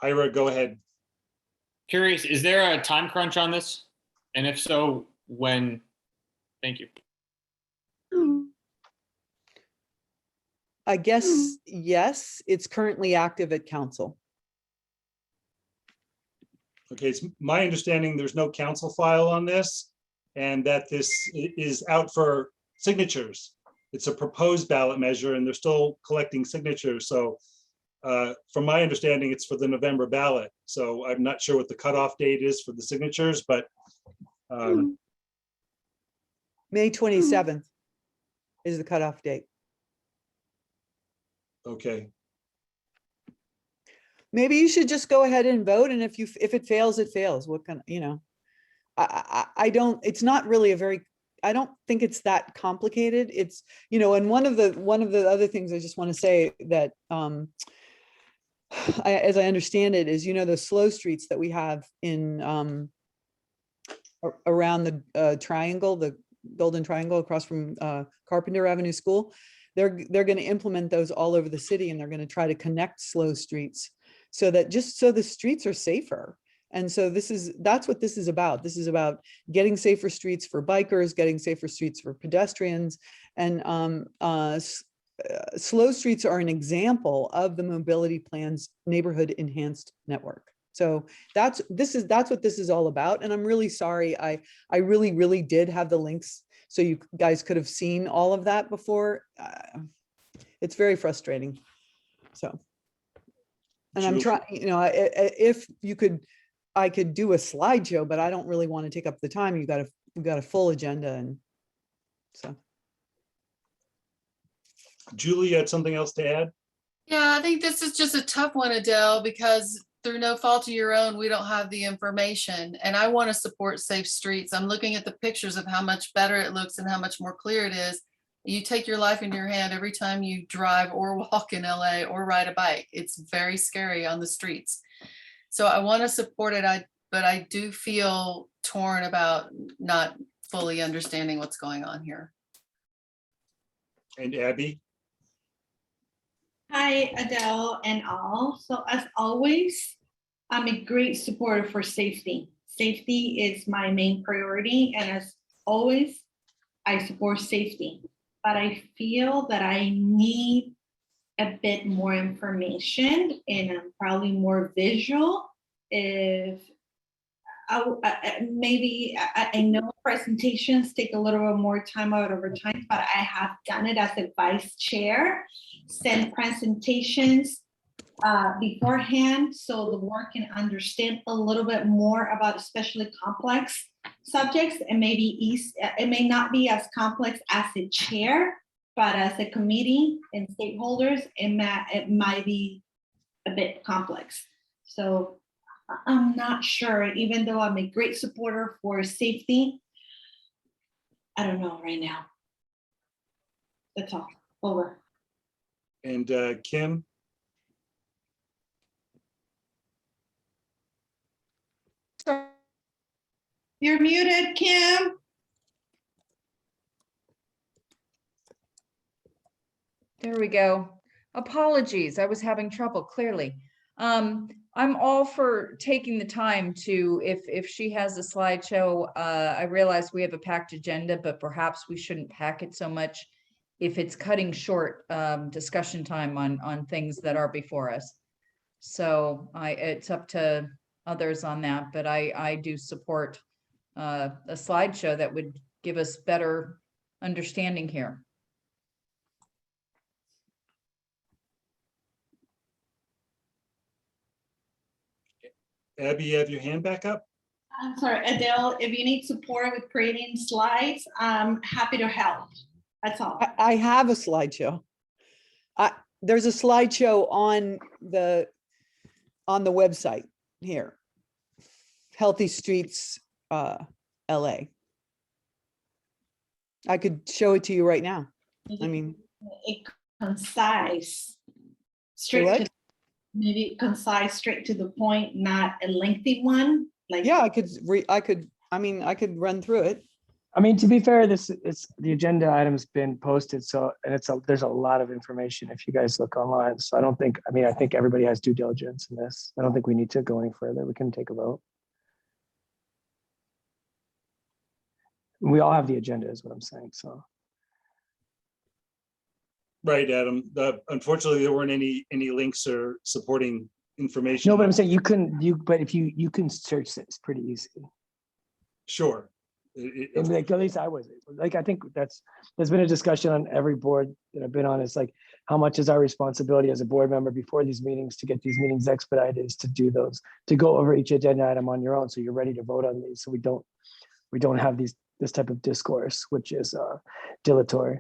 C: Ira, go ahead.
I: Curious, is there a time crunch on this? And if so, when? Thank you.
U: I guess, yes, it's currently active at council.
C: Okay, it's my understanding there's no council file on this and that this is out for signatures. It's a proposed ballot measure and they're still collecting signatures. So from my understanding, it's for the November ballot. So I'm not sure what the cutoff date is for the signatures, but
U: May 27th is the cutoff date.
C: okay.
U: Maybe you should just go ahead and vote, and if it fails, it fails. What kind of, I don't, it's not really I don't think it's that complicated. It's, and one of the other things I just want to say that, as I understand it, is, the slow streets that we have in, around the triangle, the Golden Triangle across from Carpenter Avenue School, they're going to implement those all over the city, and they're going to try to connect slow streets so that the streets are safer. And so that's what this is about. This is about getting safer streets for bikers, getting safer streets for pedestrians, and slow streets are an example of the mobility plan's neighborhood enhanced network. So that's what this is all about. And I'm really sorry. I really, really did have the links so you guys could have seen all of that before. It's very frustrating. So, and I'm trying, if you could, I could do a slideshow, but I don't really want to take up the time. We've got a full agenda, and so.
C: Julie, you had something else to add?
D: Yeah, I think this is just a tough one, Adele, because through no fault of your own, we don't have the information. And I want to support safe streets. I'm looking at the pictures of how much better it looks and how much more clear it is. You take your life into your hand every time you drive or walk in LA or ride a bike. It's very scary on the streets. So I want to support it, but I do feel torn about not fully understanding what's going on here.
C: And Abby?
T: Hi, Adele and all. So as always, I'm a great supporter for safety. Safety is my main priority. And as always, I support safety. But I feel that I need a bit more information and probably more visual. If I know presentations take a little bit more time out over time, but I have done it as a vice chair, send presentations beforehand so the board can understand a little bit more about especially complex subjects, and maybe it may not be as complex as a chair, but as a committee and stakeholders, it might be a bit complex. So I'm not sure, even though I'm a great supporter for safety, I don't know right now. That's all. Over.
C: And Kim?
T: You're muted, Kim.
N: There we go. Apologies, I was having trouble, clearly. I'm all for taking the time to, if she has a slideshow, I realize we have a packed agenda, but perhaps we shouldn't pack it so much if it's cutting short discussion time on things that are before us. So it's up to others on that, but I do support a slideshow that would give us better understanding here.
C: Abby, you have your hand back up?
T: I'm sorry, Adele, if you need support with creating slides, I'm happy to help. That's all.
U: I have a slideshow. There's a slideshow on the website here. Healthy Streets, LA. I could show it to you right now. I mean,
T: Concise, straight
U: what?
T: to, maybe concise, straight to the point, not a lengthy one. Like,
U: Yeah, I could run through it.
Q: I mean, to be fair, the agenda item's been posted, so, and there's a lot of information if you guys look online. So I think everybody has due diligence in this. I don't think we need to go any further. We can take a vote. We all have the agenda is what I'm saying, so.
C: Right, Adam. Unfortunately, there weren't any links or supporting information.
Q: No, but I'm saying but if you can search this pretty easy.
C: Sure.
Q: And like, at least I was like, I think there's been a discussion on every board that I've been on. It's like, how much is our responsibility as a board member before these meetings to get these meetings expedited, is to do those, to go over each agenda item on your own, so you're ready to vote on these, so we don't have this type of discourse, which is dilatory.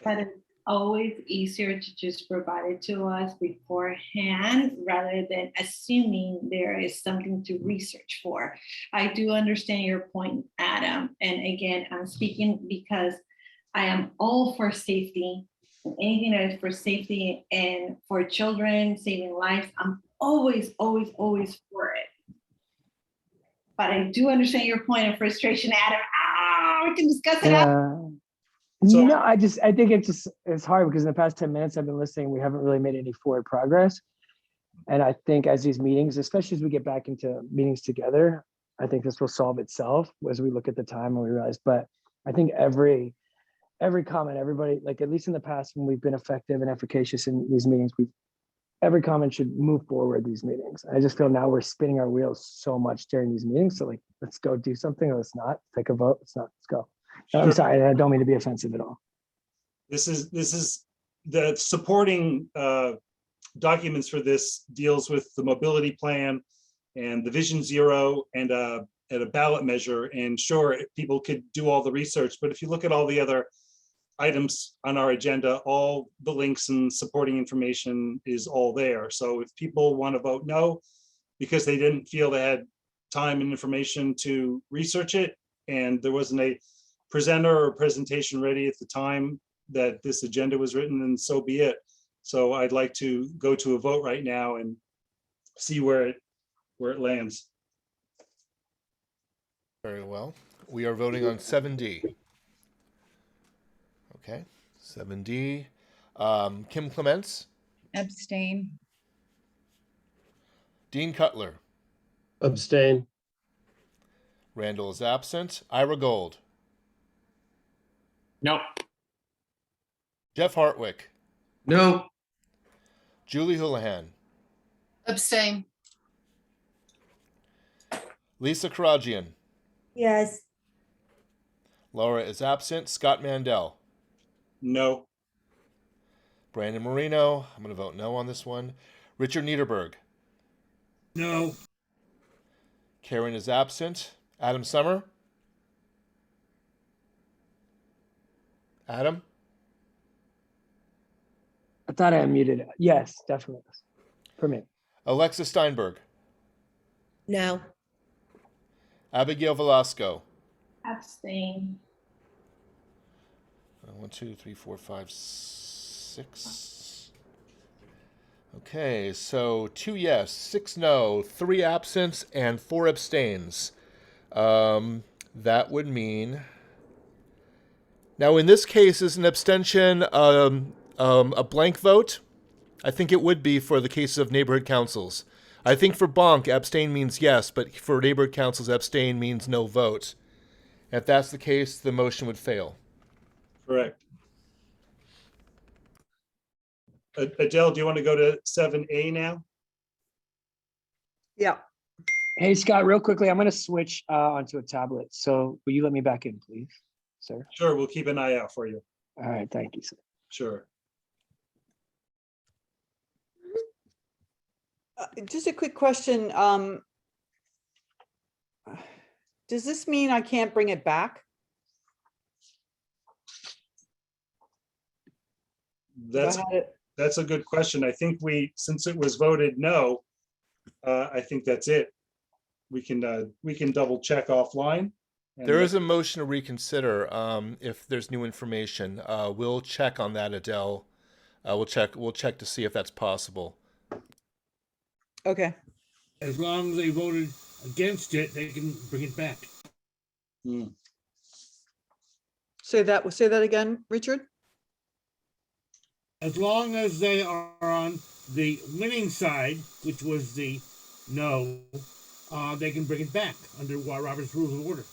T: but it's always easier to just provide it to us beforehand rather than assuming there is something to research for. I do understand your point, Adam. And again, I'm speaking because I am all for safety. Anything that is for safety and for children, saving lives, I'm always, always, always for it. But I do understand your point of frustration, Adam. We can discuss it after.
Q: No, I think it's hard because in the past 10 minutes I've been listening, we haven't really made any forward progress. And I think as these meetings, especially as we get back into meetings together, I think this will solve itself as we look at the time and we realize, but I think every comment, everybody, like at least in the past when we've been effective and efficacious in these meetings, every comment should move forward these meetings. I just feel now we're spinning our wheels so much during these meetings. So like, let's go do something or let's not take a vote. Let's go. I'm sorry, I don't mean to be offensive at all.
C: This is the supporting documents for this deals with the mobility plan and the Vision Zero and a ballot measure. And sure, people could do all the research, but if you look at all the other items on our agenda, all the links and supporting information is all there. So if people want to vote no because they didn't feel they had time and information to research it, and there wasn't a presenter or presentation ready at the time that this agenda was written, and so be it. So I'd like to go to a vote right now and see where it lands.
A: Very well. We are voting on 7D. Okay, 7D. Kim Clements.
N: Abstain.
A: Dean Cutler.
M: Abstain.
A: Randall is absent. Ira Gold.
I: No.
A: Jeff Hartwick.
V: No.
A: Julie Houlihan.
D: Abstain.
A: Lisa Karagian.
O: Yes.
A: Laura is absent. Scott Mandel.
C: No.
A: Brandon Marino. I'm going to vote no on this one. Richard Niederberg.
E: No.
A: Karen is absent. Adam Summer. Adam.
Q: I thought I unmuted it. Yes, definitely. For me.
A: Alexa Steinberg.
O: No.
A: Abigail Velasco.
T: Abstain.
A: 1, 2, 3, 4, 5, 6. Okay, so 2 yes, 6 no, 3 absent, and 4 abstains. That would mean. Now, in this case, is an abstention a blank vote? I think it would be for the case of neighborhood councils. I think for Bonk, abstain means yes, but for neighborhood councils, abstain means no vote. If that's the case, the motion would fail.
C: Correct. Adele, do you want to go to 7A now?
U: Yeah.
Q: Hey, Scott, real quickly, I'm going to switch onto a tablet. So will you let me back in, please, sir?
C: Sure, we'll keep an eye out for you.
Q: All right, thank you, sir.
C: Sure.
U: Just a quick question. Does this mean I can't bring it back?
C: That's a good question. I think since it was voted no, I think that's it. We can double check offline.
A: There is a motion to reconsider if there's new information. We'll check on that, Adele. We'll check to see if that's possible.
U: Okay.
E: As long as they voted against it, they can bring it back.
U: Say that again, Richard.
E: As long as they are on the winning side, which was the no, they can bring it back under Robert's Rules of Order.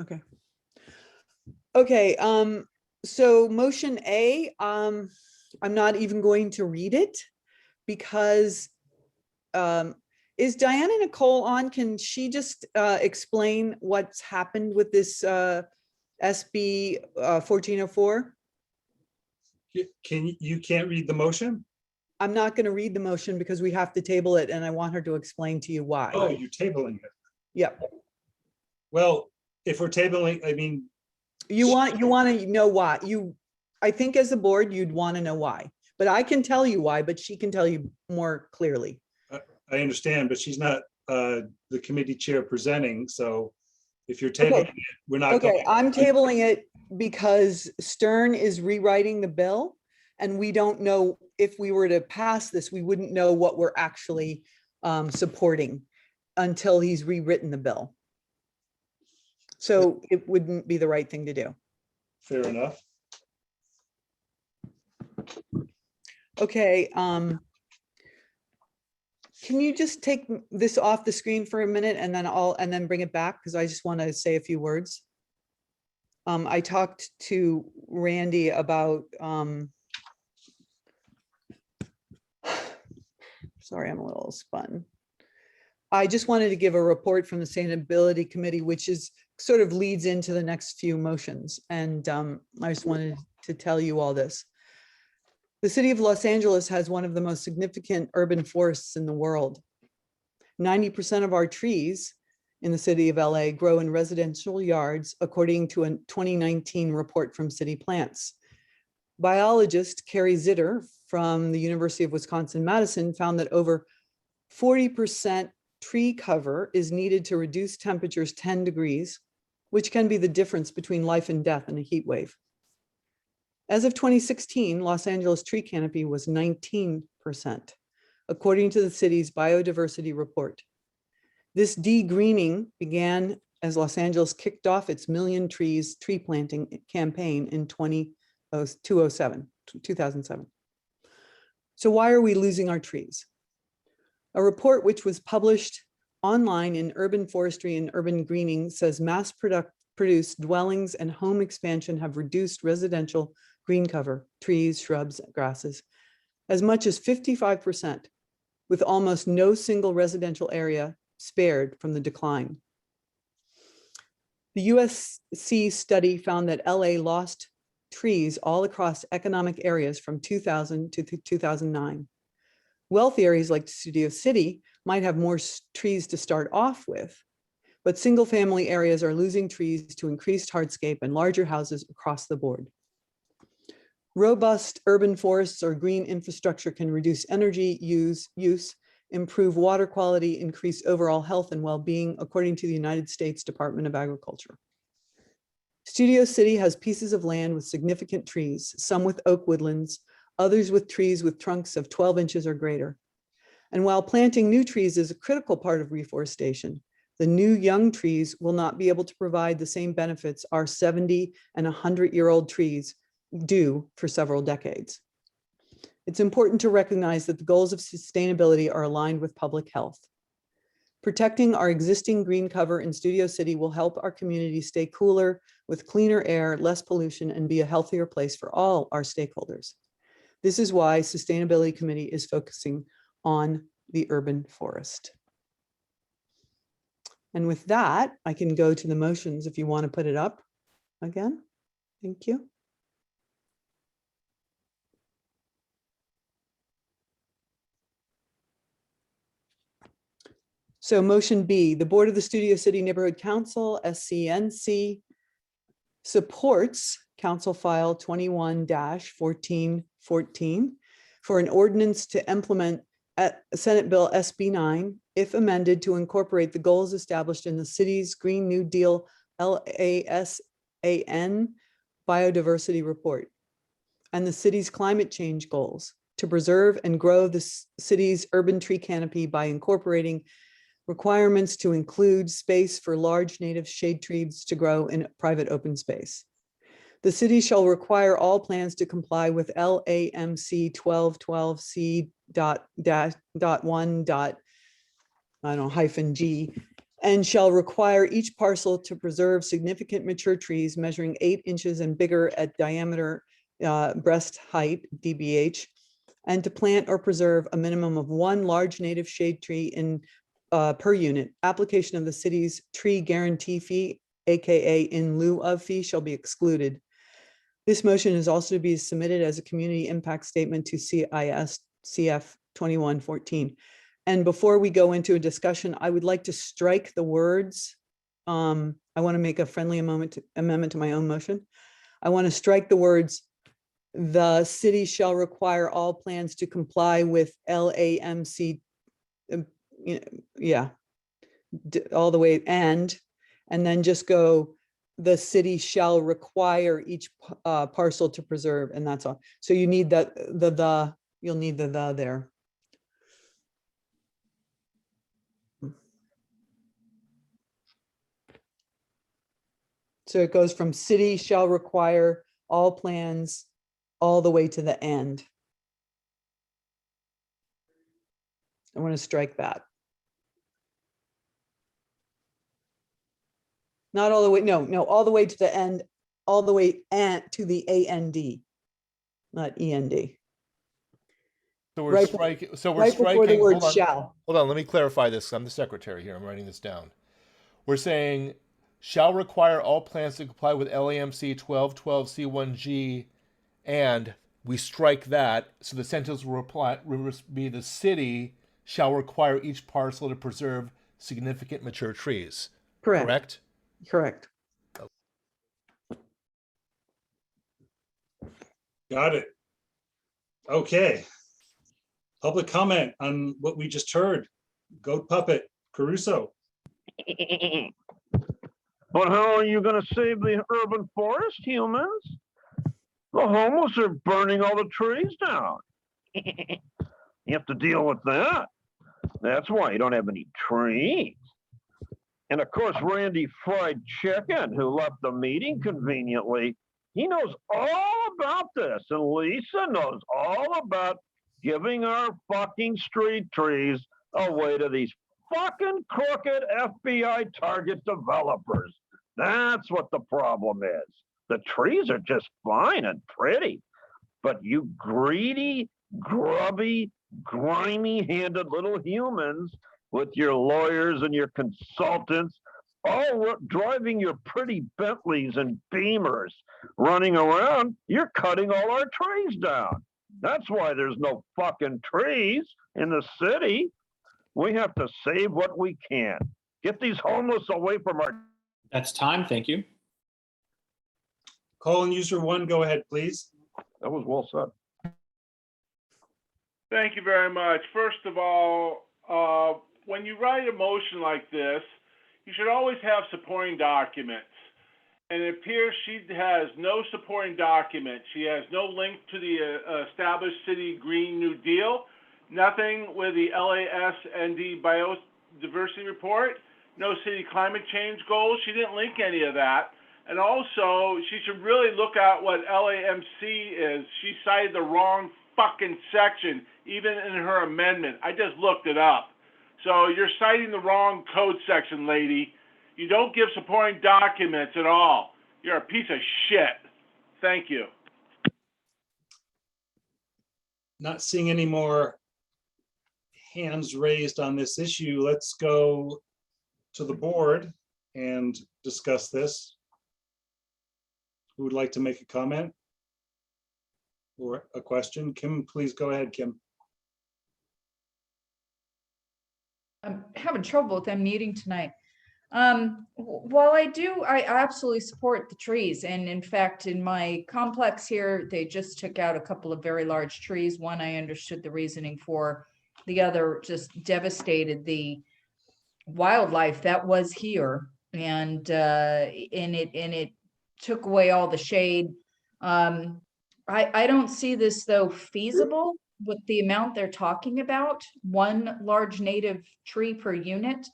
U: Okay. Okay, so motion A, I'm not even going to read it because is Diana Nicole on? Can she just explain what's happened with this SB 1404?
C: You can't read the motion?
U: I'm not going to read the motion because we have to table it and I want her to explain to you why.
C: Oh, you're tabling it.
U: Yep.
C: Well, if we're tabling, I mean,
U: You want to know why. I think as a board, you'd want to know why, but I can tell you why, but she can tell you more clearly.
C: I understand, but she's not the committee chair presenting, so if you're tabling it, we're not.
U: Okay, I'm tabling it because Stern is rewriting the bill and we don't know if we were to pass this, we wouldn't know what we're actually supporting until he's rewritten the bill. So it wouldn't be the right thing to do.
C: Fair enough.
U: Okay, can you just take this off the screen for a minute and then bring it back? Because I just want to say a few words. I talked to Randy about, sorry, I'm a little spun. I just wanted to give a report from the Sustainability Committee, which is sort of leads into the next few motions. And I just wanted to tell you all this. The city of Los Angeles has one of the most significant urban forests in the world. 90% of our trees in the city of LA grow in residential yards, according to a 2019 report from City Plants. Biologist Carrie Zitter from the University of Wisconsin-Madison found that over 40% tree cover is needed to reduce temperatures 10 degrees, which can be the difference between life and death in a heat wave. As of 2016, Los Angeles tree canopy was 19%, according to the city's biodiversity report. This de-greening began as Los Angeles kicked off its Million Trees tree planting campaign in 2007. So why are we losing our trees? A report which was published online in Urban Forestry and Urban Greening says mass-produced dwellings and home expansion have reduced residential green cover, trees, shrubs, grasses, as much as 55%, with almost no single residential area spared from the decline. The USC study found that LA lost trees all across economic areas from 2000 to 2009. Wealthy areas like Studio City might have more trees to start off with, but single family areas are losing trees to increased hardscape and larger houses across the board. Robust urban forests or green infrastructure can reduce energy use, improve water quality, increase overall health and well-being, according to the United States Department of Agriculture. Studio City has pieces of land with significant trees, some with oak woodlands, others with trees with trunks of 12 inches or greater. And while planting new trees is a critical part of reforestation, the new young trees will not be able to provide the same benefits our 70 and 100-year-old trees do for several decades. It's important to recognize that the goals of sustainability are aligned with public health. Protecting our existing green cover in Studio City will help our community stay cooler with cleaner air, less pollution, and be a healthier place for all our stakeholders. This is why Sustainability Committee is focusing on the urban forest. And with that, I can go to the motions if you want to put it up again. Thank you. So motion B, the Board of the Studio City Neighborhood Council, SCNC, supports Council File 21-1414 for an ordinance to implement Senate Bill SB 9, if amended to incorporate the goals established in the city's Green New Deal LASAN biodiversity report and the city's climate change goals to preserve and grow the city's urban tree canopy by incorporating requirements to include space for large native shade trees to grow in private open space. The city shall require all plans to comply with LAMC 1212C.1.G and shall require each parcel to preserve significant mature trees measuring 8 inches and bigger at diameter breast height, DBH, and to plant or preserve a minimum of 1 large native shade tree in per unit. Application of the city's tree guarantee fee, AKA in lieu of fee, shall be excluded. This motion is also to be submitted as a community impact statement to CIS CF 2114. And before we go into a discussion, I would like to strike the words. I want to make a friendly amendment to my own motion. I want to strike the words, the city shall require all plans to comply with LAMC, all the way, and then just go, the city shall require each parcel to preserve, and that's all. So you need that, you'll need the there. So it goes from city shall require all plans all the way to the end. I want to strike that. Not all the way, no, all the way to the end, all the way to the AND, not END.
A: So we're
U: Right,
A: striking. So we're
U: right before the
A: striking.
U: word
A: Hold on.
U: shall.
A: Hold on. Let me clarify this. I'm the secretary here. I'm writing this down. We're saying shall require all plans to comply with LAMC 1212C1G, and we strike that. So the sentence will be the city shall require each parcel to preserve significant mature trees.
U: Correct. Correct.
C: Got it. Okay. Public comment on what we just heard. Goat Puppet, Caruso.
J: But how are you going to save the urban forest, humans? The homeless are burning all the trees down. You have to deal with that. That's why you don't have any trees. And of course, Randy Fried Chicken, who left the meeting conveniently, he knows all about this. And Lisa knows all about giving our fucking street trees away to these fucking crooked FBI target developers. That's what the problem is. The trees are just fine and pretty, but you greedy, grubby, grimy-handed little humans with your lawyers and your consultants all driving your pretty Bentleys and Beamers running around, you're cutting all our trees down. That's why there's no fucking trees in the city. We have to save what we can. Get these homeless away from our...
I: That's time. Thank you.
C: Call in user 1, go ahead, please.
J: That was well said.
H: Thank you very much. First of all, when you write a motion like this, you should always have supporting documents. And it appears she has no supporting document. She has no link to the established city Green New Deal, nothing with the LASND biodiversity report, no city climate change goals. She didn't link any of that. And also, she should really look at what LAMC is. She cited the wrong fucking section, even in her amendment. I just looked it up. So you're citing the wrong code section, lady. You don't give supporting documents at all. You're a piece of shit. Thank you.
C: Not seeing any more hands raised on this issue. Let's go to the board and discuss this. Who would like to make a comment or a question? Kim, please go ahead, Kim.
N: I'm having trouble with them meeting tonight. While I absolutely support the trees. And in fact, in my complex here, they just took out a couple of very large trees. One I understood the reasoning for, the other just devastated the wildlife that was here. And it took away all the shade. I don't see this though feasible with the amount they're talking about, one large native tree per unit.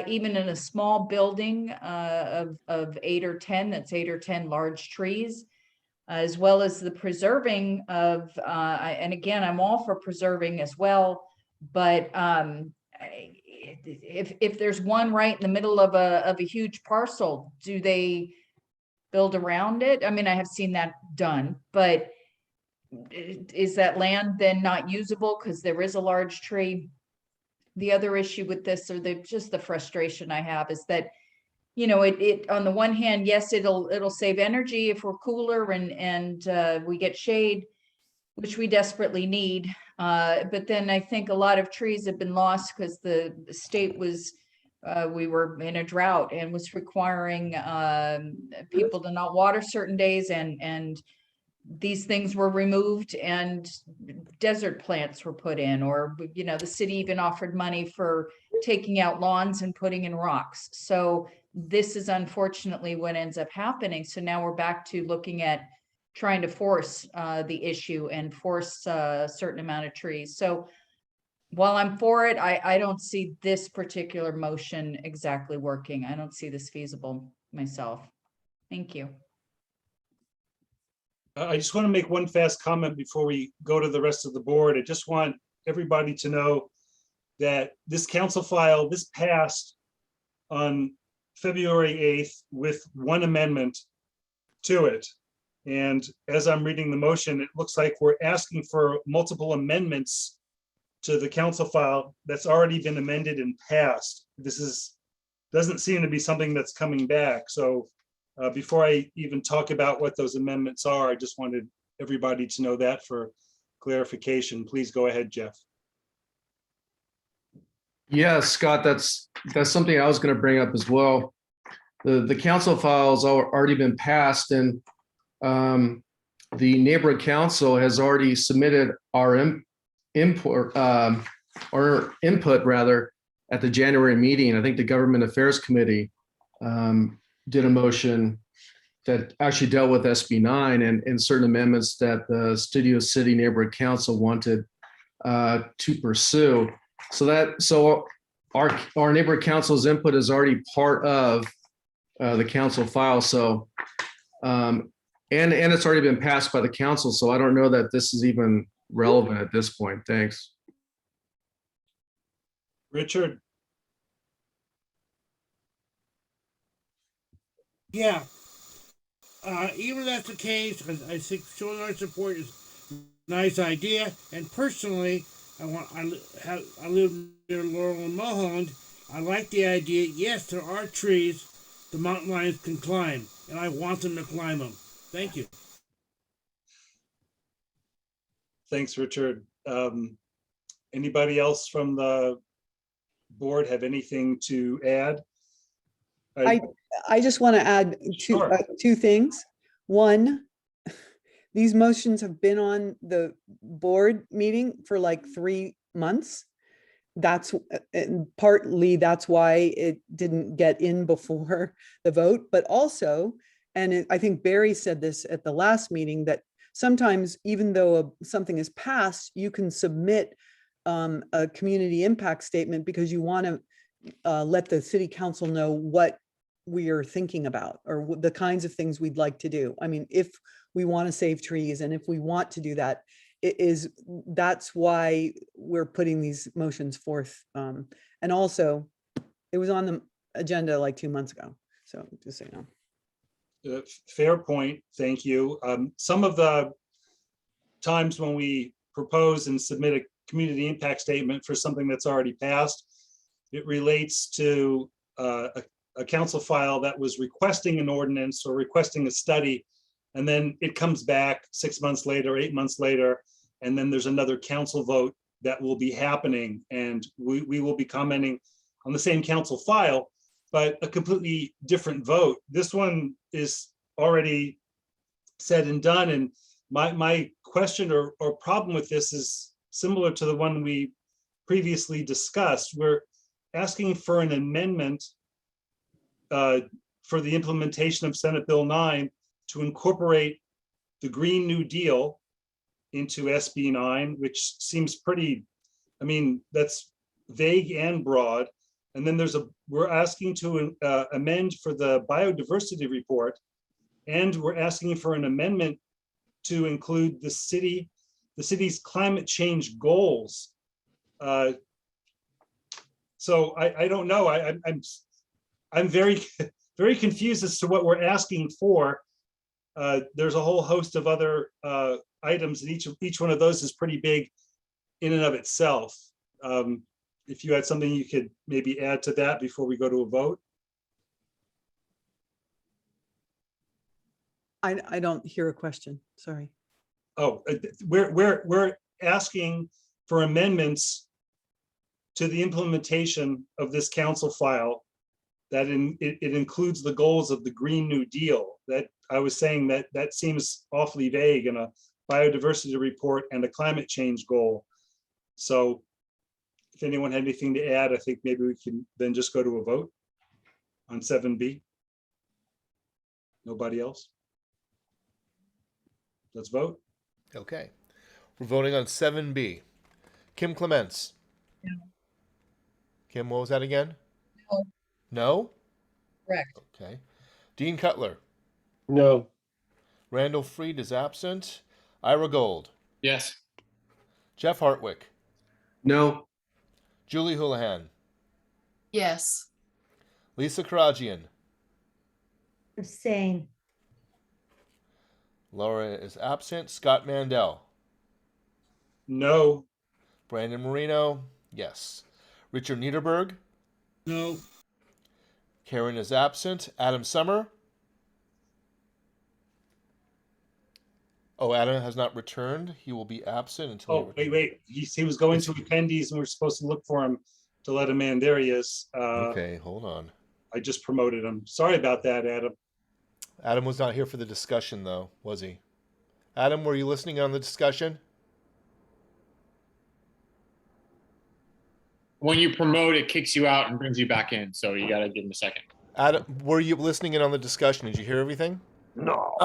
N: Even in a small building of 8 or 10, that's 8 or 10 large trees, as well as the preserving of, and again, I'm all for preserving as well, but if there's one right in the middle of a huge parcel, do they build around it? I mean, I have seen that done, but is that land then not usable because there is a large tree? The other issue with this, or just the frustration I have, is that, you know, it on the one hand, yes, it'll save energy if we're cooler and we get shade, which we desperately need. But then I think a lot of trees have been lost because the state was, we were in a drought and was requiring people to not water certain days, and these things were removed and desert plants were put in, or, you know, the city even offered money for taking out lawns and putting in rocks. So this is unfortunately what ends up happening. So now we're back to looking at trying to force the issue and force a certain amount of trees. So while I'm for it, I don't see this particular motion exactly working. I don't see this feasible myself. Thank you.
C: I just want to make one fast comment before we go to the rest of the board. I just want everybody to know that this council file, this passed on February 8th with one amendment to it. And as I'm reading the motion, it looks like we're asking for multiple amendments to the council file that's already been amended and passed. Doesn't seem to be something that's coming back. So before I even talk about what those amendments are, I just wanted everybody to know that for clarification. Please go ahead, Jeff.
V: Yeah, Scott, that's something I was going to bring up as well. The council file's already been passed, and the neighborhood council has already submitted our input rather at the January meeting. I think the Government Affairs Committee did a motion that actually dealt with SB 9 and certain amendments that the Studio City Neighborhood Council wanted to pursue. So our neighborhood council's input is already part of the council file. So and it's already been passed by the council. So I don't know that this is even relevant at this point. Thanks.
C: Richard.
E: Yeah. Even if that's the case, I think showing our support is a nice idea. And personally, I live near Laurel and Mulholland. I like the idea. Yes, there are trees the mountain lions can climb, and I want them to climb them. Thank you.
C: Thanks, Richard. Anybody else from the board have anything to add?
U: I just want to add two things. One, these motions have been on the board meeting for like 3 months. That's partly that's why it didn't get in before the vote, but also, and I think Barry said this at the last meeting, that sometimes even though something is passed, you can submit a community impact statement because you want to let the city council know what we are thinking about or the kinds of things we'd like to do. I mean, if we want to save trees and if we want to do that, that's why we're putting these motions forth. And also, it was on the agenda like 2 months ago. So just so you know.
C: Fair point. Thank you. Some of the times when we propose and submit a community impact statement for something that's already passed, it relates to a council file that was requesting an ordinance or requesting a study, and then it comes back 6 months later, 8 months later, and then there's another council vote that will be happening, and we will be commenting on the same council file, but a completely different vote. This one is already said and done, and my question or problem with this is similar to the one we previously discussed. We're asking for an amendment for the implementation of Senate Bill 9 to incorporate the Green New Deal into SB 9, which seems pretty, I mean, that's vague and broad. And then we're asking to amend for the biodiversity report, and we're asking for an amendment to include the city's climate change goals. So I don't know. I'm very very confused as to what we're asking for. There's a whole host of other items, and each one of those is pretty big in and of itself. If you had something you could maybe add to that before we go to a vote.
U: I don't hear a question. Sorry.
C: Oh, we're asking for amendments to the implementation of this council file that it includes the goals of the Green New Deal. That I was saying that seems awfully vague, in a biodiversity report and a climate change goal. So if anyone had anything to add, I think maybe we can then just go to a vote on 7B. Nobody else? Let's vote.
A: Okay. We're voting on 7B. Kim Clements.
N: No.
A: Kim, what was that again?
N: No.
A: No?
N: Correct.
A: Okay. Dean Cutler.
M: No.
A: Randall Freed is absent. Ira Gold.
I: Yes.
A: Jeff Hartwick.
V: No.
A: Julie Houlihan.
D: Yes.
A: Lisa Karagian.
O: Abstain.
A: Laura is absent. Scott Mandel.
C: No.
A: Brandon Marino. Yes. Richard Niederberg.
E: No.
A: Karen is absent. Adam Summer. Oh, Adam has not returned. He will be absent until.
C: Oh, wait. He was going to attendees, and we're supposed to look for him to let him in. There he is.
A: Okay, hold on.
C: I just promoted him. Sorry about that, Adam.
A: Adam was not here for the discussion, though, was he? Adam, were you listening on the discussion?
I: When you promote, it kicks you out and brings you back in. So you got to give him a second.
A: Adam, were you listening in on the discussion? Did you hear everything?
J: No.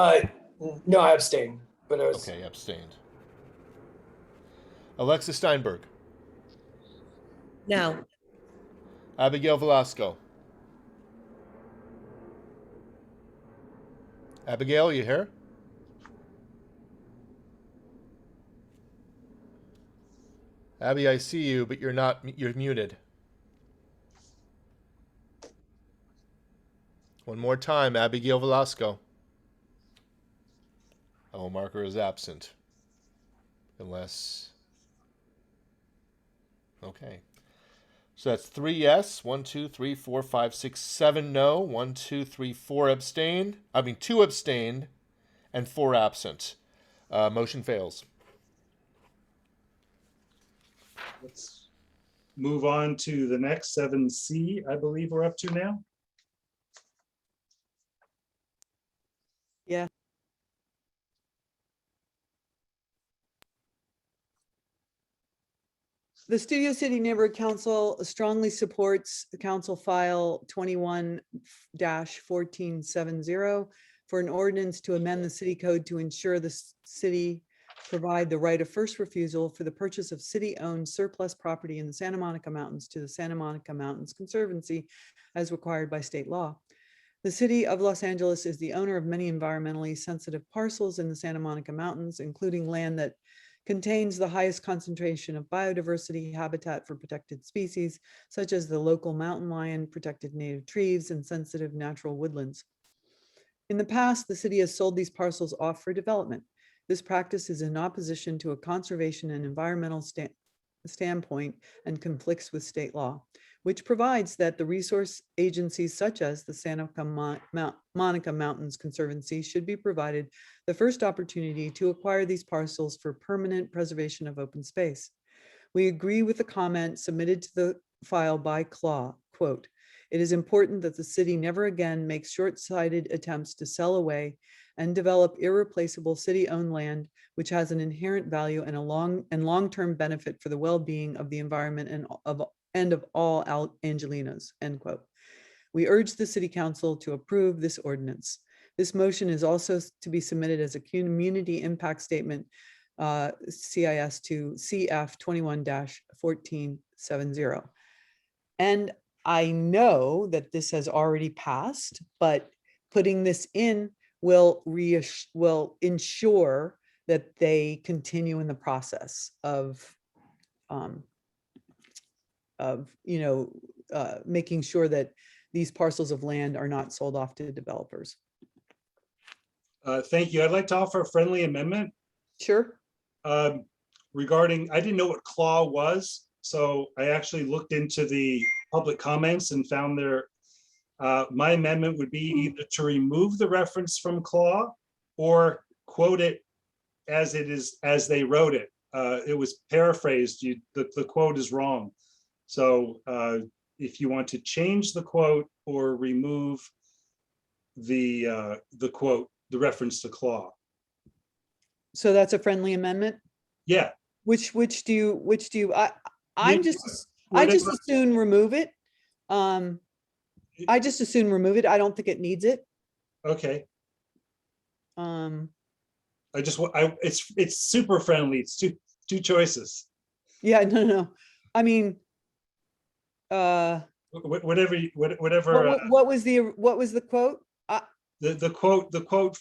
K: No, I abstained, but I was.
A: Okay, abstained. Alexis Steinberg.
O: No.
A: Abigail Velasco. Abigail, you here? Abby, I see you, but you're muted. One more time, Abigail Velasco. I will mark her as absent. Unless... Okay. So that's 3 yes, 1, 2, 3, 4, 5, 6, 7 no, 1, 2, 3, 4 abstained. 2 abstained, and 4 absent. Motion fails.
C: Let's move on to the next 7C, I believe we're up to now.
U: Yeah. The Studio City Neighborhood Council strongly supports the Council File 21-1470 for an ordinance to amend the city code to ensure the city provide the right of first refusal for the purchase of city-owned surplus property in the Santa Monica Mountains to the Santa Monica Mountains Conservancy as required by state law. The city of Los Angeles is the owner of many environmentally sensitive parcels in the Santa Monica Mountains, including land that contains the highest concentration of biodiversity habitat for protected species, such as the local mountain lion, protected native trees, and sensitive natural woodlands. In the past, the city has sold these parcels off for development. This practice is in opposition to a conservation and environmental standpoint and conflicts with state law, which provides that the resource agencies such as the Santa Monica Mountains Conservancy should be provided the first opportunity to acquire these parcels for permanent preservation of open space. We agree with the comment submitted to the file by Claw, quote, "It is important that the city never again makes short-sighted attempts to sell away and develop irreplaceable city-owned land, which has an inherent value and a long-term benefit for the well-being of the environment and of all Angelinos," end quote. We urge the city council to approve this ordinance. This motion is also to be submitted as a community impact statement, CIS to CF 21-1470. And I know that this has already passed, but putting this in will ensure that they continue in the process of making sure that these parcels of land are not sold off to developers.
C: Thank you. I'd like to offer a friendly amendment.
U: Sure.
C: Regarding, I didn't know what claw was, so I actually looked into the public comments and found my amendment would be either to remove the reference from claw or quote it as it is, as they wrote it. It was paraphrased. The quote is wrong. So if you want to change the quote or remove the quote, the reference to claw.
U: So that's a friendly amendment?
C: Yeah.
U: Which do you, I just
C: Whatever.
U: as soon remove it. I just as soon remove it. I don't think it needs it.
C: Okay.
U: It's
C: it's super friendly. It's two choices.
U: Yeah, no. I mean,
C: whatever.
U: What was the quote?
C: The quote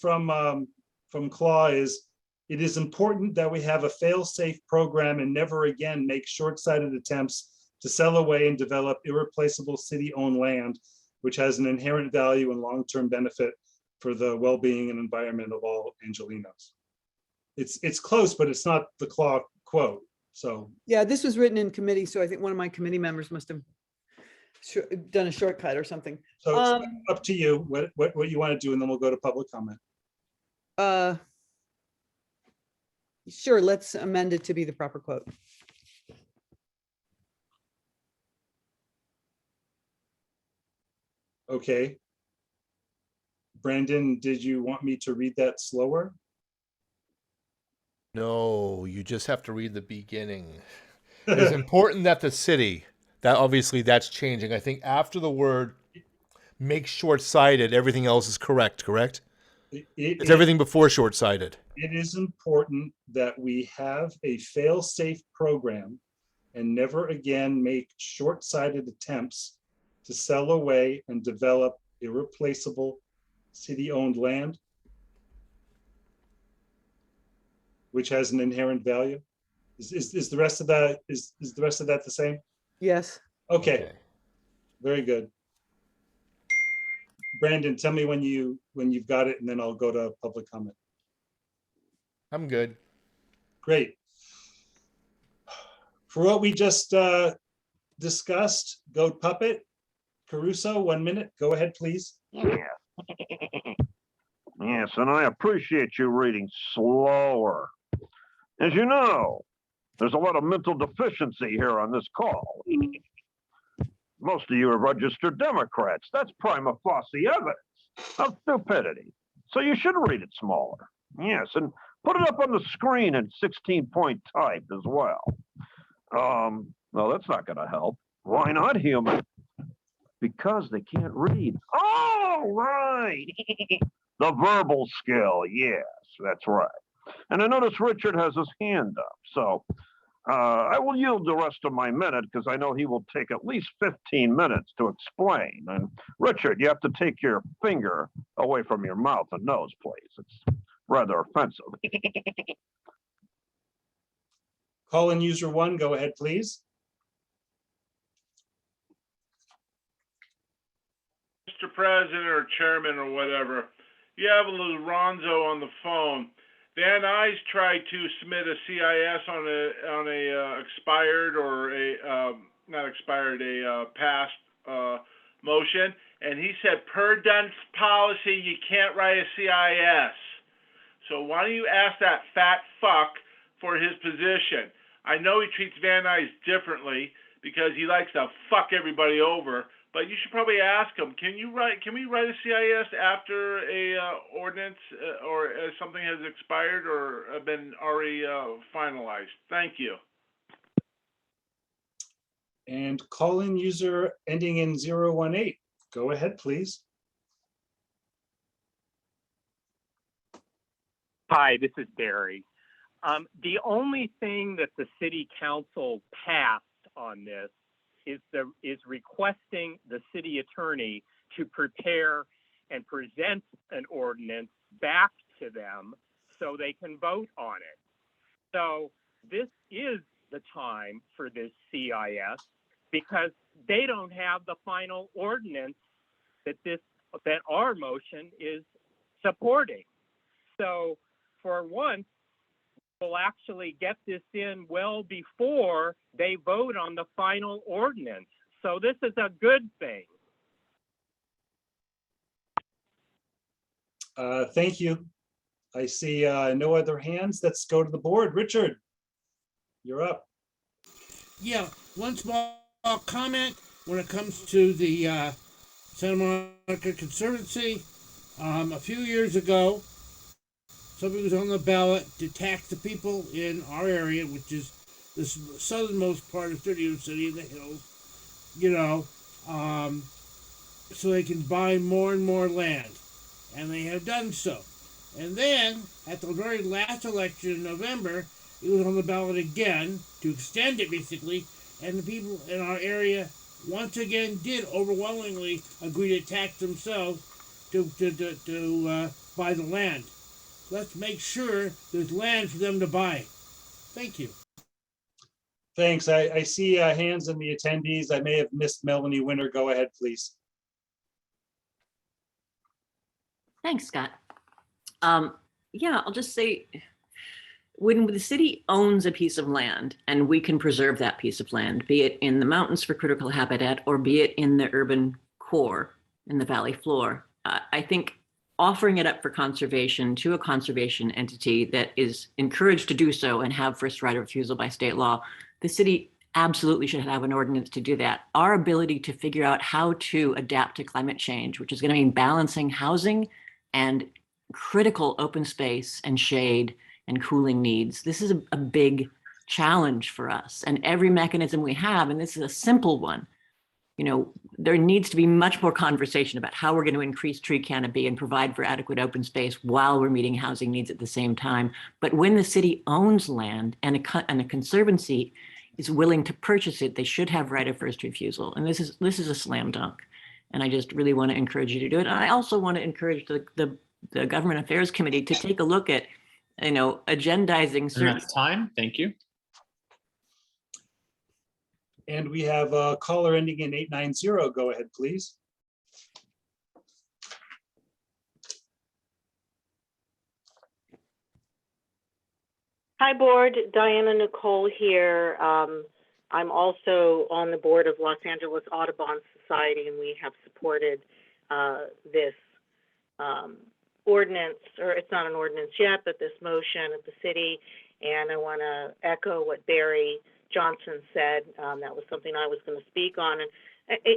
C: from Claw is, "It is important that we have a fail-safe program and never again make short-sighted attempts to sell away and develop irreplaceable city-owned land, which has an inherent value and long-term benefit for the well-being and environment of all Angelinos." It's close, but it's not the Claw quote. So
U: yeah, this was written in committee, so I think one of my committee members must have done a shortcut or something.
C: So it's up to you what you want to do, and then we'll go to public comment.
U: Sure, let's amend it to be the proper quote.
C: Okay. Brandon, did you want me to read that slower?
A: No, you just have to read the beginning. It's important that the city, that obviously that's changing. I think after the word make short-sighted, everything else is correct? It's everything before short-sighted.
C: It is important that we have a fail-safe program and never again make short-sighted attempts to sell away and develop irreplaceable city-owned land, which has an inherent value. Is the rest of that the same?
U: Yes.
C: Okay. Very good. Brandon, tell me when you've got it, and then I'll go to public comment.
A: I'm good.
C: Great. For what we just discussed, Goat Puppet, Caruso, 1 minute. Go ahead, please.
J: Yeah. Yes, and I appreciate you reading slower. As you know, there's a lot of mental deficiency here on this call. Most of you are registered Democrats. That's prima facie evidence of stupidity. So you should read it smaller. Yes, and put it up on the screen in 16-point type as well. No, that's not going to help. Why not, human? Because they can't read. Oh, right. The verbal skill. Yes, that's right. And I notice Richard has his hand up. So I will yield the rest of my minute because I know he will take at least 15 minutes to explain. And Richard, you have to take your finger away from your mouth and nose, please. It's rather offensive.
C: Call in user one, go ahead, please.
H: Mr. President or Chairman or whatever, you have a little Ronzo on the phone. Van Nuys tried to submit a CIS on a expired or a not expired, a past motion, and he said per Dunn's policy you can't write a CIS. So why don't you ask that fat fuck for his position? I know he treats Van Nuys differently because he likes to fuck everybody over. But you should probably ask him, can we write a CIS after a ordinance or something has expired or been already finalized? Thank you.
C: And call in user ending in 018. Go ahead, please.
R: Hi, this is Barry. The only thing that the city council passed on this is requesting the city attorney to prepare and present an ordinance back to them so they can vote on it. So this is the time for this CIS because they don't have the final ordinance that our motion is supporting. So for once, we'll actually get this in well before they vote on the final ordinance. So this is a good thing.
C: Thank you. I see no other hands. Let's go to the board. Richard, you're up.
E: Yeah, one small comment when it comes to the Santa Monica Conservancy. A few years ago, something was on the ballot to tax the people in our area, which is the southernmost part of Studio City, the hills, so they can buy more and more land. And they have done so. And then, at the very last election in November, it was on the ballot again to extend it, basically, and the people in our area once again did overwhelmingly agree to tax themselves to buy the land. Let's make sure there's land for them to buy. Thank you.
C: Thanks. I see hands in the attendees. I may have missed Melanie Winter. Go ahead, please.
B: Thanks, Scott. Yeah, I'll just say, when the city owns a piece of land and we can preserve that piece of land, be it in the mountains for critical habitat or be it in the urban core, in the valley floor, I think offering it up for conservation to a conservation entity that is encouraged to do so and have first right of refusal by state law, the city absolutely should have an ordinance to do that. Our ability to figure out how to adapt to climate change, which is going to mean balancing housing and critical open space and shade and cooling needs. This is a big challenge for us. And every mechanism we have, and this is a simple one, there needs to be much more conversation about how we're going to increase tree canopy and provide for adequate open space while we're meeting housing needs at the same time. But when the city owns land and a conservancy is willing to purchase it, they should have right of first refusal. And this is a slam dunk. And I just really want to encourage you to do it. And I also want to encourage the Government Affairs Committee to take a look at, agendizing certain.
I: And that's time. Thank you.
C: And we have a caller ending in 890. Go ahead, please.
L: Hi, board. Diana Nicole here. I'm also on the board of Los Angeles Audubon Society, and we have supported this ordinance, or it's not an ordinance yet, but this motion of the city. And I want to echo what Barry Johnson said. That was something I was going to speak on,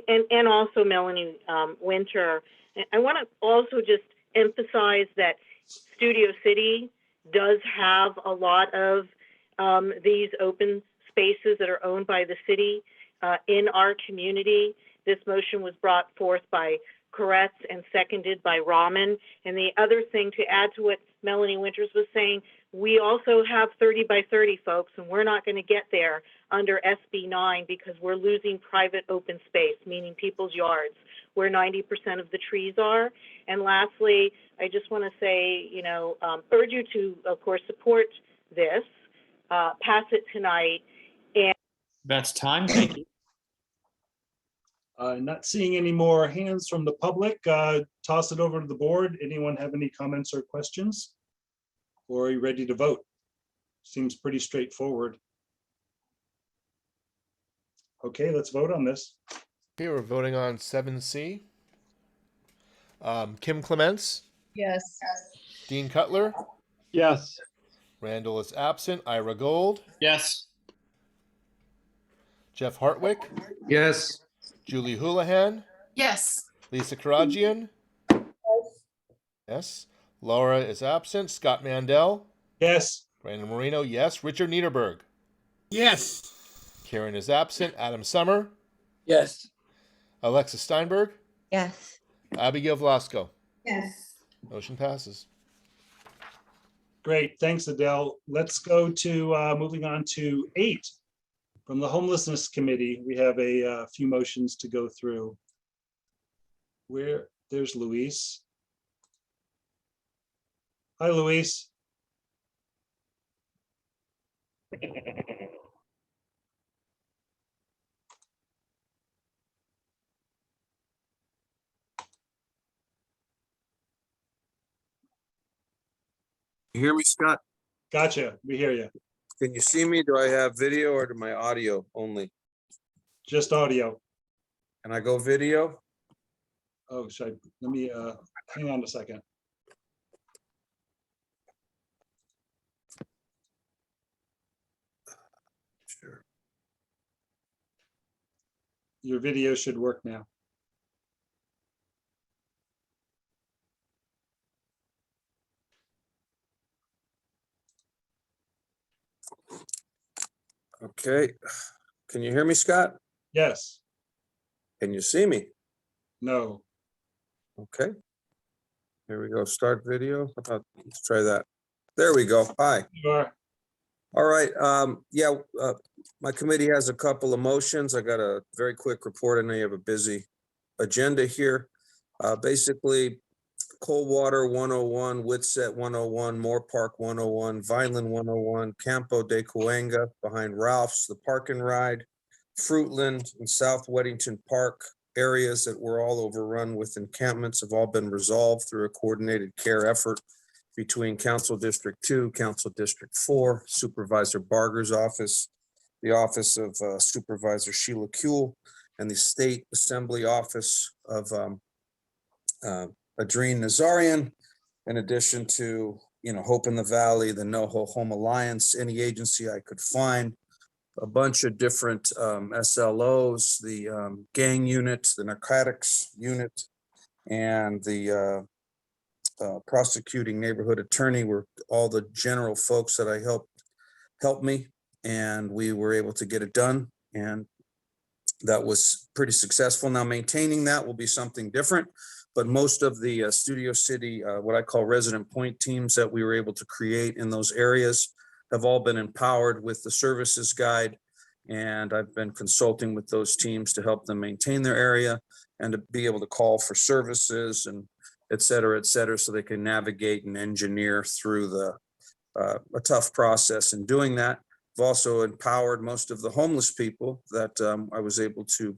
L: and also Melanie Winter. I want to also just emphasize that Studio City does have a lot of these open spaces that are owned by the city in our community. This motion was brought forth by Koretz and seconded by Rahman. And the other thing to add to what Melanie Winters was saying, we also have 30 by 30 folks, and we're not going to get there under SB 9 because we're losing private open space, meaning people's yards, where 90% of the trees are. And lastly, I just want to say, urge you to, of course, support this. pass it tonight.
I: That's time. Thank you.
C: Not seeing any more hands from the public. Toss it over to the board. Anyone have any comments or questions? Or are you ready to vote? Seems pretty straightforward. Okay, let's vote on this.
A: Okay, we're voting on 7C. Kim Clements,
N: Yes.
A: Dean Cutler,
M: Yes.
A: Randall is absent, Ira Gold,
I: Yes.
A: Jeff Hartwick,
V: Yes.
A: Julie Houlihan,
D: Yes.
A: Lisa Karagian. Yes. Laura is absent, Scott Mandel,
C: Yes.
A: Brandon Marino, yes. Richard Niederberg,
E: Yes.
A: Karen is absent, Adam Summer,
K: Yes.
A: Alexis Steinberg,
O: Yes.
A: Abigail Velasco.
T: Yes.
A: Motion passes.
C: Great, thanks, Adele. Let's go to moving on to 8. From the Homelessness Committee, we have a few motions to go through. There's Luis. Hi, Luis.
P: You hear me, Scott?
C: Gotcha, we hear you.
P: Can you see me? Do I have video or do my audio only?
C: Just audio.
P: Can I go video?
C: Oh, let me, hang on a second.
P: Sure.
C: Your video should work now.
P: Okay. Can you hear me, Scott?
C: Yes.
P: Can you see me?
C: No.
P: Okay. Here we go. Start video. Let's try that. There we go. Hi.
C: You are.
P: All right. My committee has a couple of motions. I got a very quick report. I know you have a busy agenda here. Basically, Coldwater 101, Whitsett 101, Moore Park 101, Vineland 101, Campo de Cuenga behind Ralph's, the Park and Ride, Fruitland and South Weddington Park areas that were all overrun with encampments have all been resolved through a coordinated care effort between Council District 2, Council District 4, Supervisor Barger's office, the office of Supervisor Sheila Kuehl, and the State Assembly office of Adrien Nazarian, in addition to, Hope in the Valley, the No Home Alliance, any agency I could find, a bunch of different SLOs, the gang unit, the narcotics unit, and the prosecuting neighborhood attorney were all the general folks that I helped me, and we were able to get it done. And that was pretty successful. Now maintaining that will be something different, but most of the Studio City, what I call resident point teams that we were able to create in those areas have all been empowered with the services guide. And I've been consulting with those teams to help them maintain their area and to be able to call for services and et cetera, so they can navigate and engineer through a tough process in doing that. I've also empowered most of the homeless people that I was able to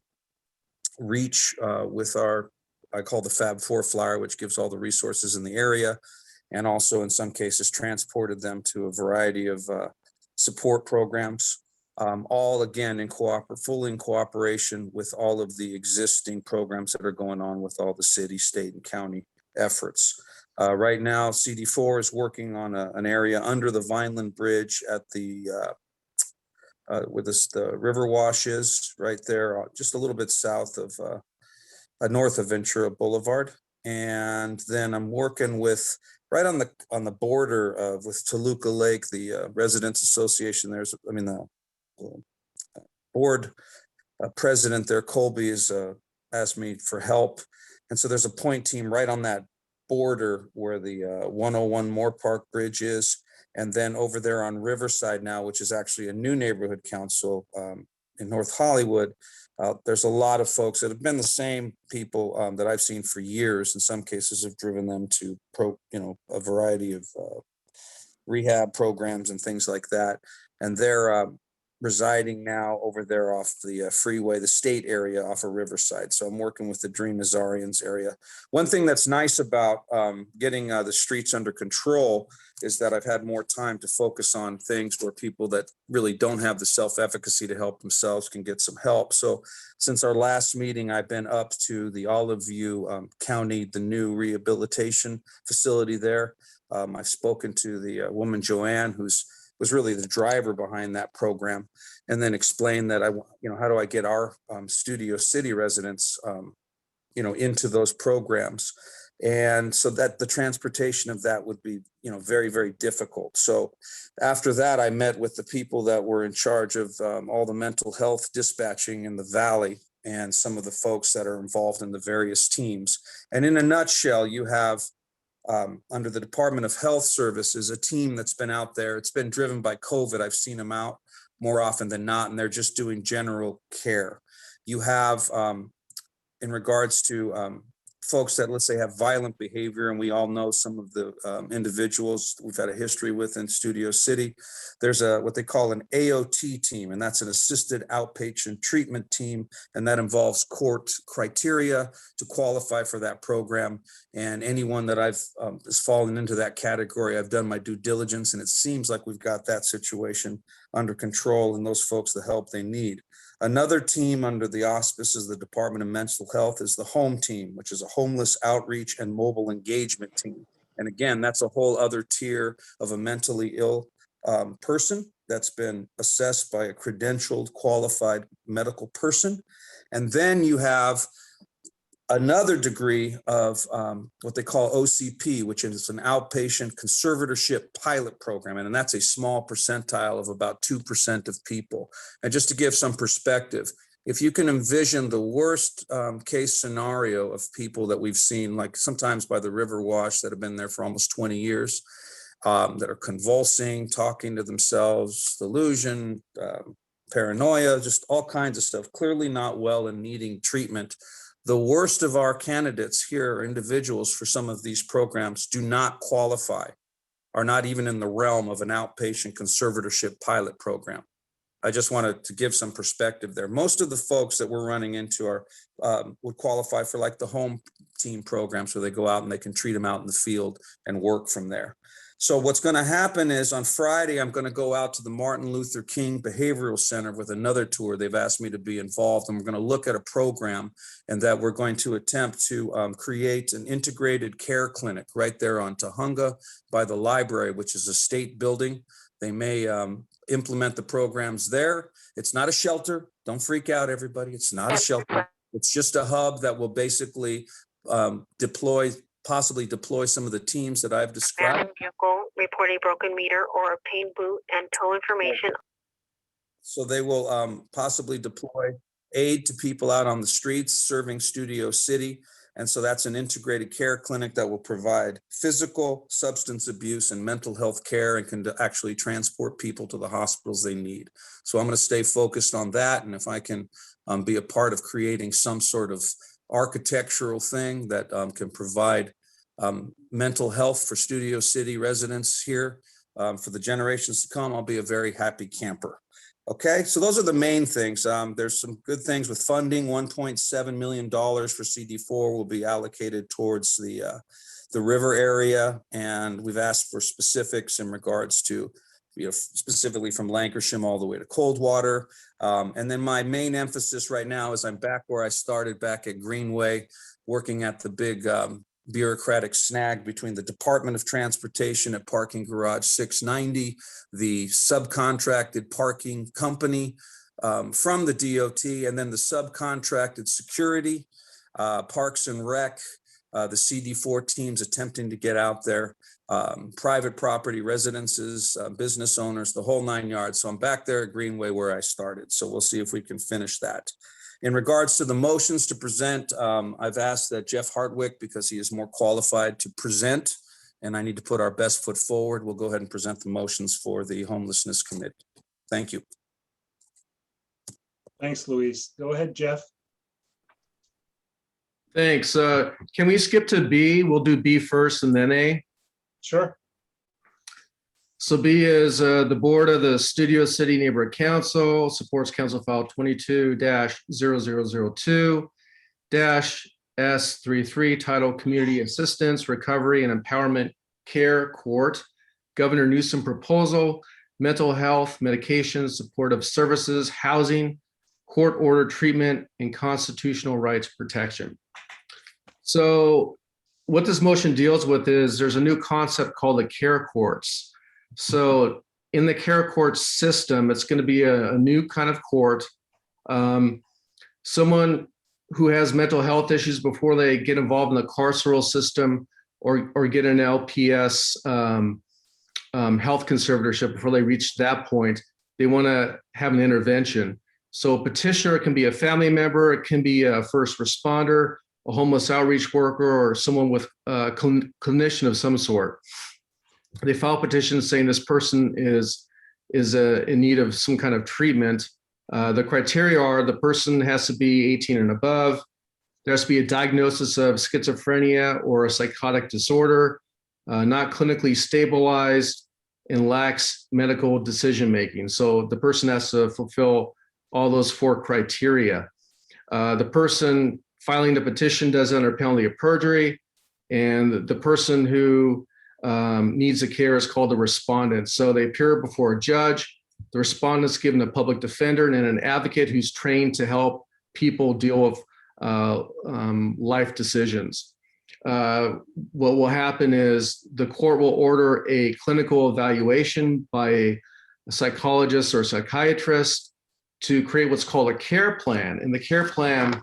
P: reach with I call the Fab 4 flyer, which gives all the resources in the area, and also in some cases transported them to a variety of support programs, all again fully in cooperation with all of the existing programs that are going on with all the city, state, and county efforts. Right now, CD4 is working on an area under the Vineland Bridge at the where the river wash is, right there, just a little bit south of north of Ventura Boulevard. And then I'm working with right on the border with Toluca Lake, the Residents Association. The board president there, Colby, has asked me for help. And so there's a point team right on that border where the 101 Moore Park Bridge is. And then over there on Riverside now, which is actually a new neighborhood council in North Hollywood, there's a lot of folks that have been the same people that I've seen for years. In some cases have driven them to a variety of rehab programs and things like that. and they're residing now over there off the freeway, the state area off of Riverside. So I'm working with the Dream Azarians area. One thing that's nice about getting the streets under control is that I've had more time to focus on things where people that really don't have the self-efficacy to help themselves can get some help. So since our last meeting, I've been up to the Olive View County, the new rehabilitation facility there. I've spoken to the woman, Joanne, was really the driver behind that program, and then explained that how do I get our Studio City residents, into those programs. And so that the transportation of that would be, very, very difficult. So after that, I met with the people that were in charge of all the mental health dispatching in the Valley and some of the folks that are involved in the various teams. And in a nutshell, you have under the Department of Health Services, a team that's been out there. It's been driven by COVID. I've seen them out more often than not, and they're just doing general care. You have, in regards to folks that, let's say, have violent behavior, and we all know some of the individuals we've had a history with in Studio City. There's what they call an AOT team, and that's an assisted outpatient treatment team, and that involves court criteria to qualify for that program. And anyone that I've has fallen into that category, I've done my due diligence, and it seems like we've got that situation under control and those folks the help they need. Another team under the auspices of the Department of Mental Health is the HOME team, which is a homeless outreach and mobile engagement team. And again, that's a whole other tier of a mentally ill person that's been assessed by a credentialed, qualified medical person. And then you have another degree of what they call OCP, which is an outpatient conservatorship pilot program. And that's a small percentile of about 2% of people. And just to give some perspective, if you can envision the worst case scenario of people that we've seen, like sometimes by the river wash that have been there for almost 20 years, that are convulsing, talking to themselves, delusion, paranoia, just all kinds of stuff, clearly not well and needing treatment. The worst of our candidates here, or individuals for some of these programs, do not qualify, are not even in the realm of an outpatient conservatorship pilot program. I just wanted to give some perspective there. Most of the folks that we're running into are would qualify for like the home team programs where they go out and they can treat them out in the field and work from there. So what's going to happen is on Friday, I'm going to go out to the Martin Luther King Behavioral Center with another tour. They've asked me to be involved, and we're going to look at a program and that we're going to attempt to create an integrated care clinic right there on Tahunga by the library, which is a state building. They may implement the programs there. It's not a shelter. Don't freak out, everybody. It's not a shelter. It's just a hub that will basically possibly deploy some of the teams that I've described.
L: Vehicle, report a broken meter or a pain boot and tow information.
P: So they will possibly deploy aid to people out on the streets serving Studio City. And so that's an integrated care clinic that will provide physical, substance abuse, and mental health care and can actually transport people to the hospitals they need. So I'm going to stay focused on that. And if I can be a part of creating some sort of architectural thing that can provide mental health for Studio City residents here for the generations to come, I'll be a very happy camper. Okay, so those are the main things. There's some good things with funding. $1.7 million for CD4 will be allocated towards the river area, and we've asked for specifics in regards to, specifically from Lancashire all the way to Coldwater. And then my main emphasis right now is I'm back where I started back at Greenway, working at the big bureaucratic snag between the Department of Transportation at Parking Garage 690, the subcontracted parking company from the DOT, and then the subcontracted security, Parks and Rec, the CD4 teams attempting to get out there, private property residences, business owners, the whole 9 yards. So I'm back there at Greenway where I started. So we'll see if we can finish that. In regards to the motions to present, I've asked that Jeff Hartwick, because he is more qualified to present, and I need to put our best foot forward, we'll go ahead and present the motions for the Homelessness Committee. Thank you.
C: Thanks, Luis. Go ahead, Jeff.
V: Thanks. Can we skip to B? We'll do B first and then A.
C: Sure.
V: So B is the board of the Studio City Neighborhood Council supports Council File 22-0002-S33 titled Community Assistance, Recovery and Empowerment Care Court, Governor Newsom proposal, mental health, medication, supportive services, housing, court order treatment, and constitutional rights protection. So what this motion deals with is there's a new concept called the care courts. So in the care court system, it's going to be a new kind of court. Someone who has mental health issues before they get involved in the carceral system or get an LPS health conservatorship before they reach that point, they want to have an intervention. So a petitioner can be a family member, it can be a first responder, a homeless outreach worker, or someone with a clinician of some sort. They file petitions saying this person is in need of some kind of treatment. The criteria are the person has to be 18 and above. There has to be a diagnosis of schizophrenia or a psychotic disorder, not clinically stabilized, and lacks medical decision-making. So the person has to fulfill all those 4 criteria. The person filing the petition does it under penalty of perjury, and the person who needs the care is called the respondent. So they appear before a judge. The respondent's given a public defender and an advocate who's trained to help people deal with life decisions. What will happen is the court will order a clinical evaluation by a psychologist or a psychiatrist to create what's called a care plan. And the care plan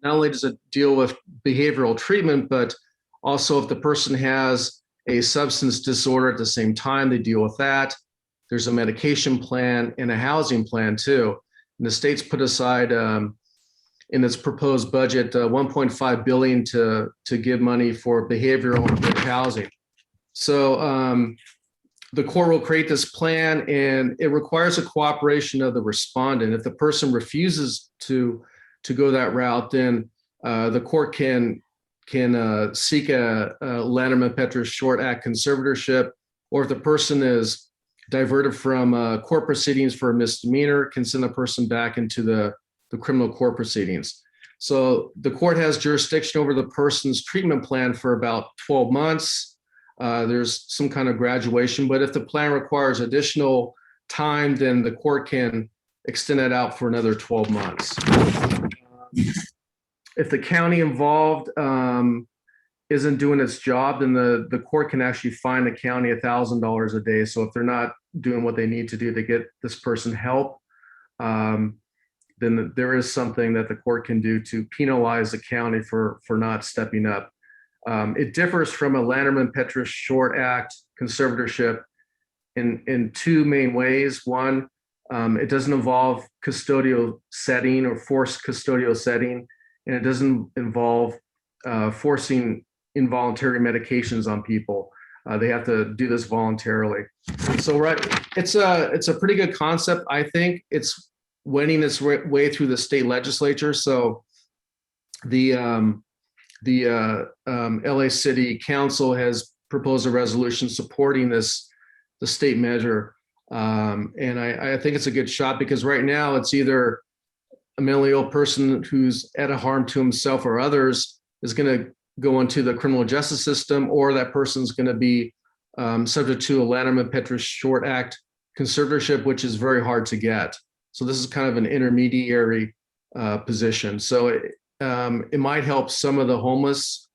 V: not only does it deal with behavioral treatment, but also if the person has a substance disorder at the same time, they deal with that. There's a medication plan and a housing plan too. And the state's put aside in its proposed budget, 1.5 billion to give money for behavioral and housing. So the court will create this plan, and it requires a cooperation of the respondent. If the person refuses to go that route, then the court can seek a Lanterman Petrus Short Act conservatorship, or if the person is diverted from court proceedings for a misdemeanor, can send the person back into the criminal court proceedings. So the court has jurisdiction over the person's treatment plan for about 12 months. There's some kind of graduation, but if the plan requires additional time, then the court can extend it out for another 12 months. If the county involved isn't doing its job, then the court can actually fine the county $1,000 a day. So if they're not doing what they need to do to get this person help, then there is something that the court can do to penalize the county for not stepping up. It differs from a Lanterman Petrus Short Act conservatorship in 2 main ways. One, it doesn't involve custodial setting or forced custodial setting, and it doesn't involve forcing involuntary medications on people. They have to do this voluntarily. So it's a pretty good concept. I think it's winning its way through the state legislature. So the LA City Council has proposed a resolution supporting the state measure. And I think it's a good shot, because right now it's either a mentally ill person who's at a harm to himself or others is going to go into the criminal justice system, or that person's going to be subject to a Lanterman Petrus Short Act conservatorship, which is very hard to get. So this is kind of an intermediary position. So it might help some of the homeless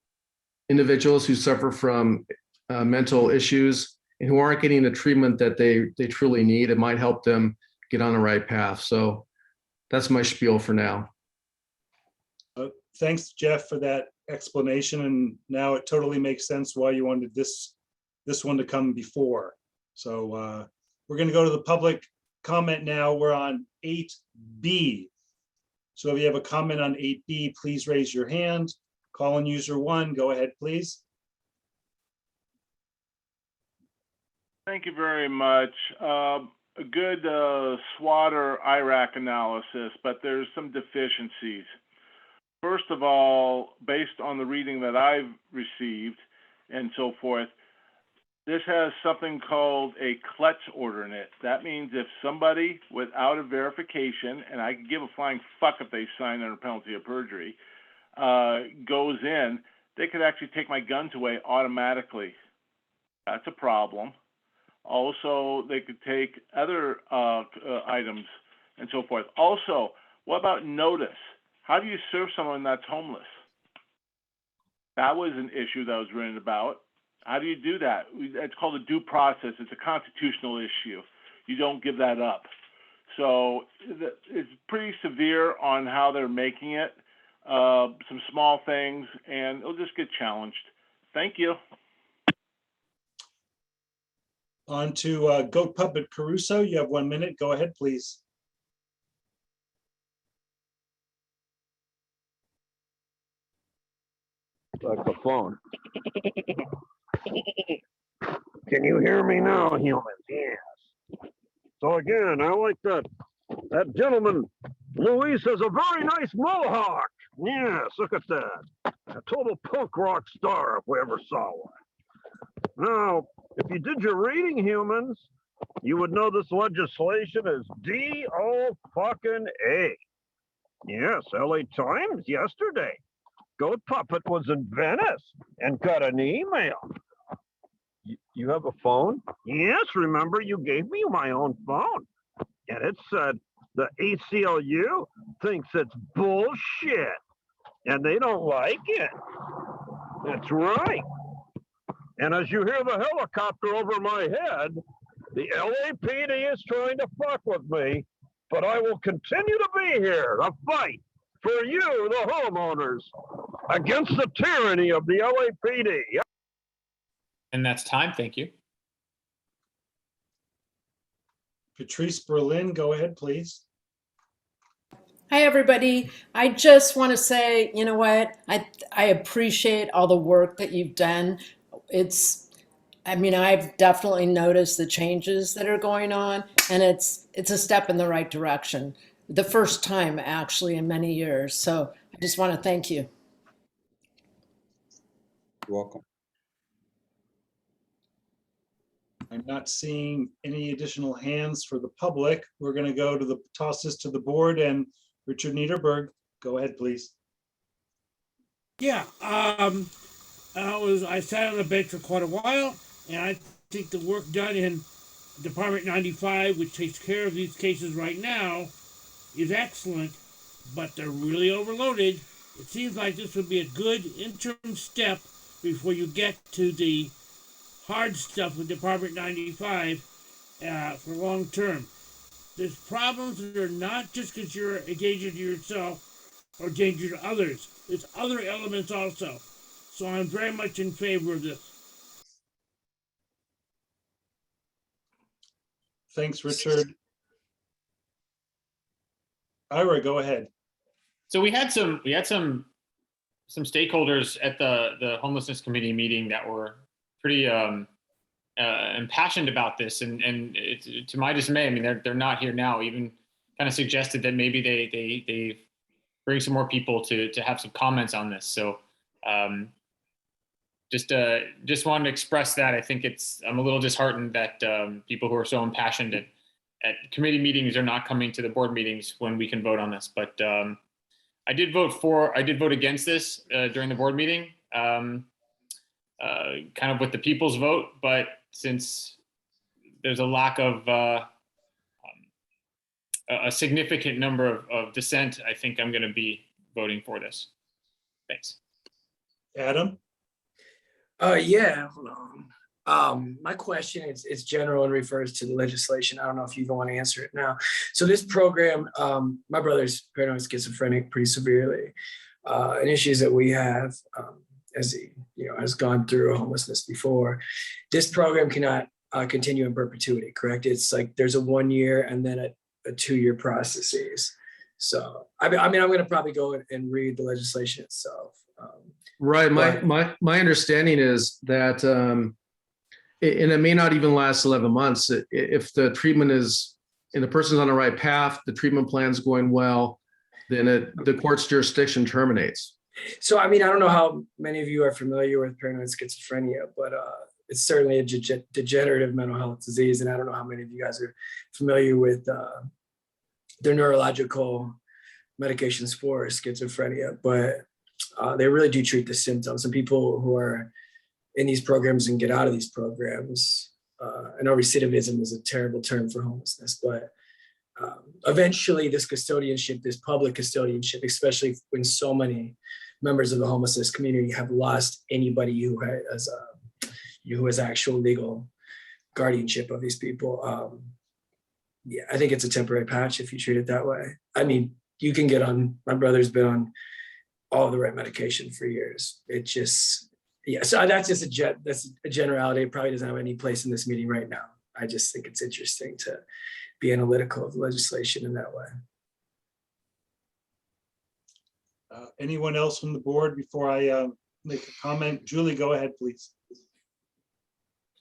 V: individuals who suffer from mental issues and who aren't getting the treatment that they truly need. It might help them get on the right path. So that's my spiel for now.
C: Thanks, Jeff, for that explanation. And now it totally makes sense why you wanted this one to come before. So we're going to go to the public comment now. We're on 8B. So if you have a comment on 8B, please raise your hand. Call in user 1. Go ahead, please.
H: Thank you very much. A good SWOT or IRAC analysis, but there's some deficiencies. First of all, based on the reading that I've received and so forth, this has something called a klutz order in it. That means if somebody without a verification, and I can give a flying fuck if they sign under penalty of perjury, goes in, they could actually take my guns away automatically. That's a problem. Also, they could take other items and so forth. Also, what about notice? How do you serve someone that's homeless? That was an issue that was written about. How do you do that? It's called a due process. It's a constitutional issue. You don't give that up. So it's pretty severe on how they're making it. Some small things, and it'll just get challenged. Thank you.
C: On to Goat Puppet Caruso. You have 1 minute. Go ahead, please.
J: Like the phone. Can you hear me now, humans? Yes. So again, I like that gentleman. Luis has a very nice mohawk. Yes, look at that. A total punk rock star if we ever saw one. Now, if you did your reading, humans, you would know this legislation is D-O-fucking-A. Yes, LA Times yesterday. Goat Puppet was in Venice and got an email. You have a phone? Yes, remember you gave me my own phone. And it said the ACLU thinks it's bullshit and they don't like it. That's right. And as you hear the helicopter over my head, the LAPD is trying to fuck with me, but I will continue to be here to fight for you, the homeowners, against the tyranny of the LAPD.
I: And that's time. Thank you.
C: Patrice Berlin, go ahead, please.
F: Hi, everybody. I just want to say, you know what? I appreciate all the work that you've done. I've definitely noticed the changes that are going on, and it's a step in the right direction. The first time, actually, in many years. So I just want to thank you.
P: You're welcome.
C: I'm not seeing any additional hands for the public. We're going to go to toss this to the board, and Richard Niederberg, go ahead, please.
E: Yeah, I sat on the bench for quite a while, and I think the work done in Department 95, which takes care of these cases right now, is excellent, but they're really overloaded. It seems like this would be a good interim step before you get to the hard stuff with Department 95 for long term. There's problems that are not just because you're a danger to yourself or danger to others. There's other elements also. So I'm very much in favor of this.
C: Thanks, Richard. Ira, go ahead.
I: So we had some stakeholders at the homelessness committee meeting that were pretty impassioned about this, and it's, to my dismay, I mean they're not here now. Even kind of suggested that maybe they bring some more people to have some comments on this. So just wanted to express that. I think I'm a little disheartened that people who are so impassioned at committee meetings are not coming to the board meetings when we can vote on this. But I did vote against this during the board meeting, kind of with the people's vote. But since there's a lack of a significant number of dissent, I think I'm going to be voting for this. Thanks.
C: Adam?
K: Yeah, hold on. My question is general and refers to the legislation. I don't know if you want to answer it now. So this program, my brother's paranoid schizophrenic pretty severely. An issues that we have, as he has gone through homelessness before. This program cannot continue in perpetuity, correct? It's like there's a 1 year and then a 2-year processes. So I'm going to probably go and read the legislation itself.
V: Right. My understanding is that, and it may not even last 11 months. If the treatment is, and the person's on the right path, the treatment plan's going well, then the court's jurisdiction terminates.
K: So, I mean, I don't know how many of you are familiar with paranoid schizophrenia, but it's certainly a degenerative mental health disease. And I don't know how many of you guys are familiar with their neurological medications for schizophrenia, but they really do treat the symptoms. And people who are in these programs and get out of these programs, I know recidivism is a terrible term for homelessness, but eventually this custodianship, this public custodianship, especially when so many members of the homelessness community have lost anybody who has actual legal guardianship of these people. Yeah, I think it's a temporary patch if you treat it that way. I mean, you can get on, my brother's been on all the right medication for years. It just, yeah, so that's just that's a generality. It probably doesn't have any place in this meeting right now. I just think it's interesting to be analytical of the legislation in that way.
C: Anyone else from the board before I make a comment? Julie, go ahead, please.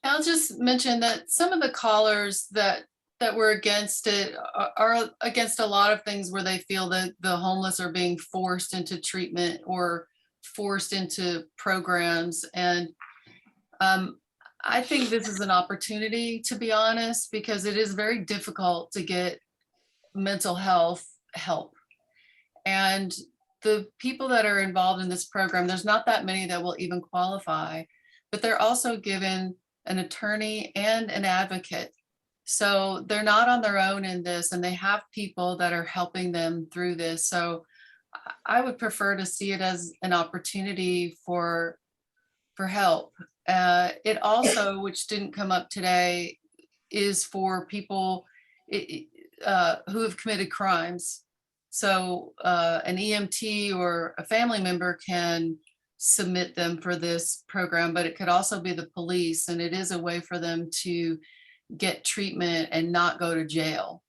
D: I'll just mention that some of the callers that were against it are against a lot of things where they feel that the homeless are being forced into treatment or forced into programs. And I think this is an opportunity, to be honest, because it is very difficult to get mental health help. And the people that are involved in this program, there's not that many that will even qualify, but they're also given an attorney and an advocate. So they're not on their own in this, and they have people that are helping them through this. So I would prefer to see it as an opportunity for help. It also, which didn't come up today, is for people who have committed crimes. So an EMT or a family member can submit them for this program, but it could also be the police, and it is a way for them to get treatment and not go to jail.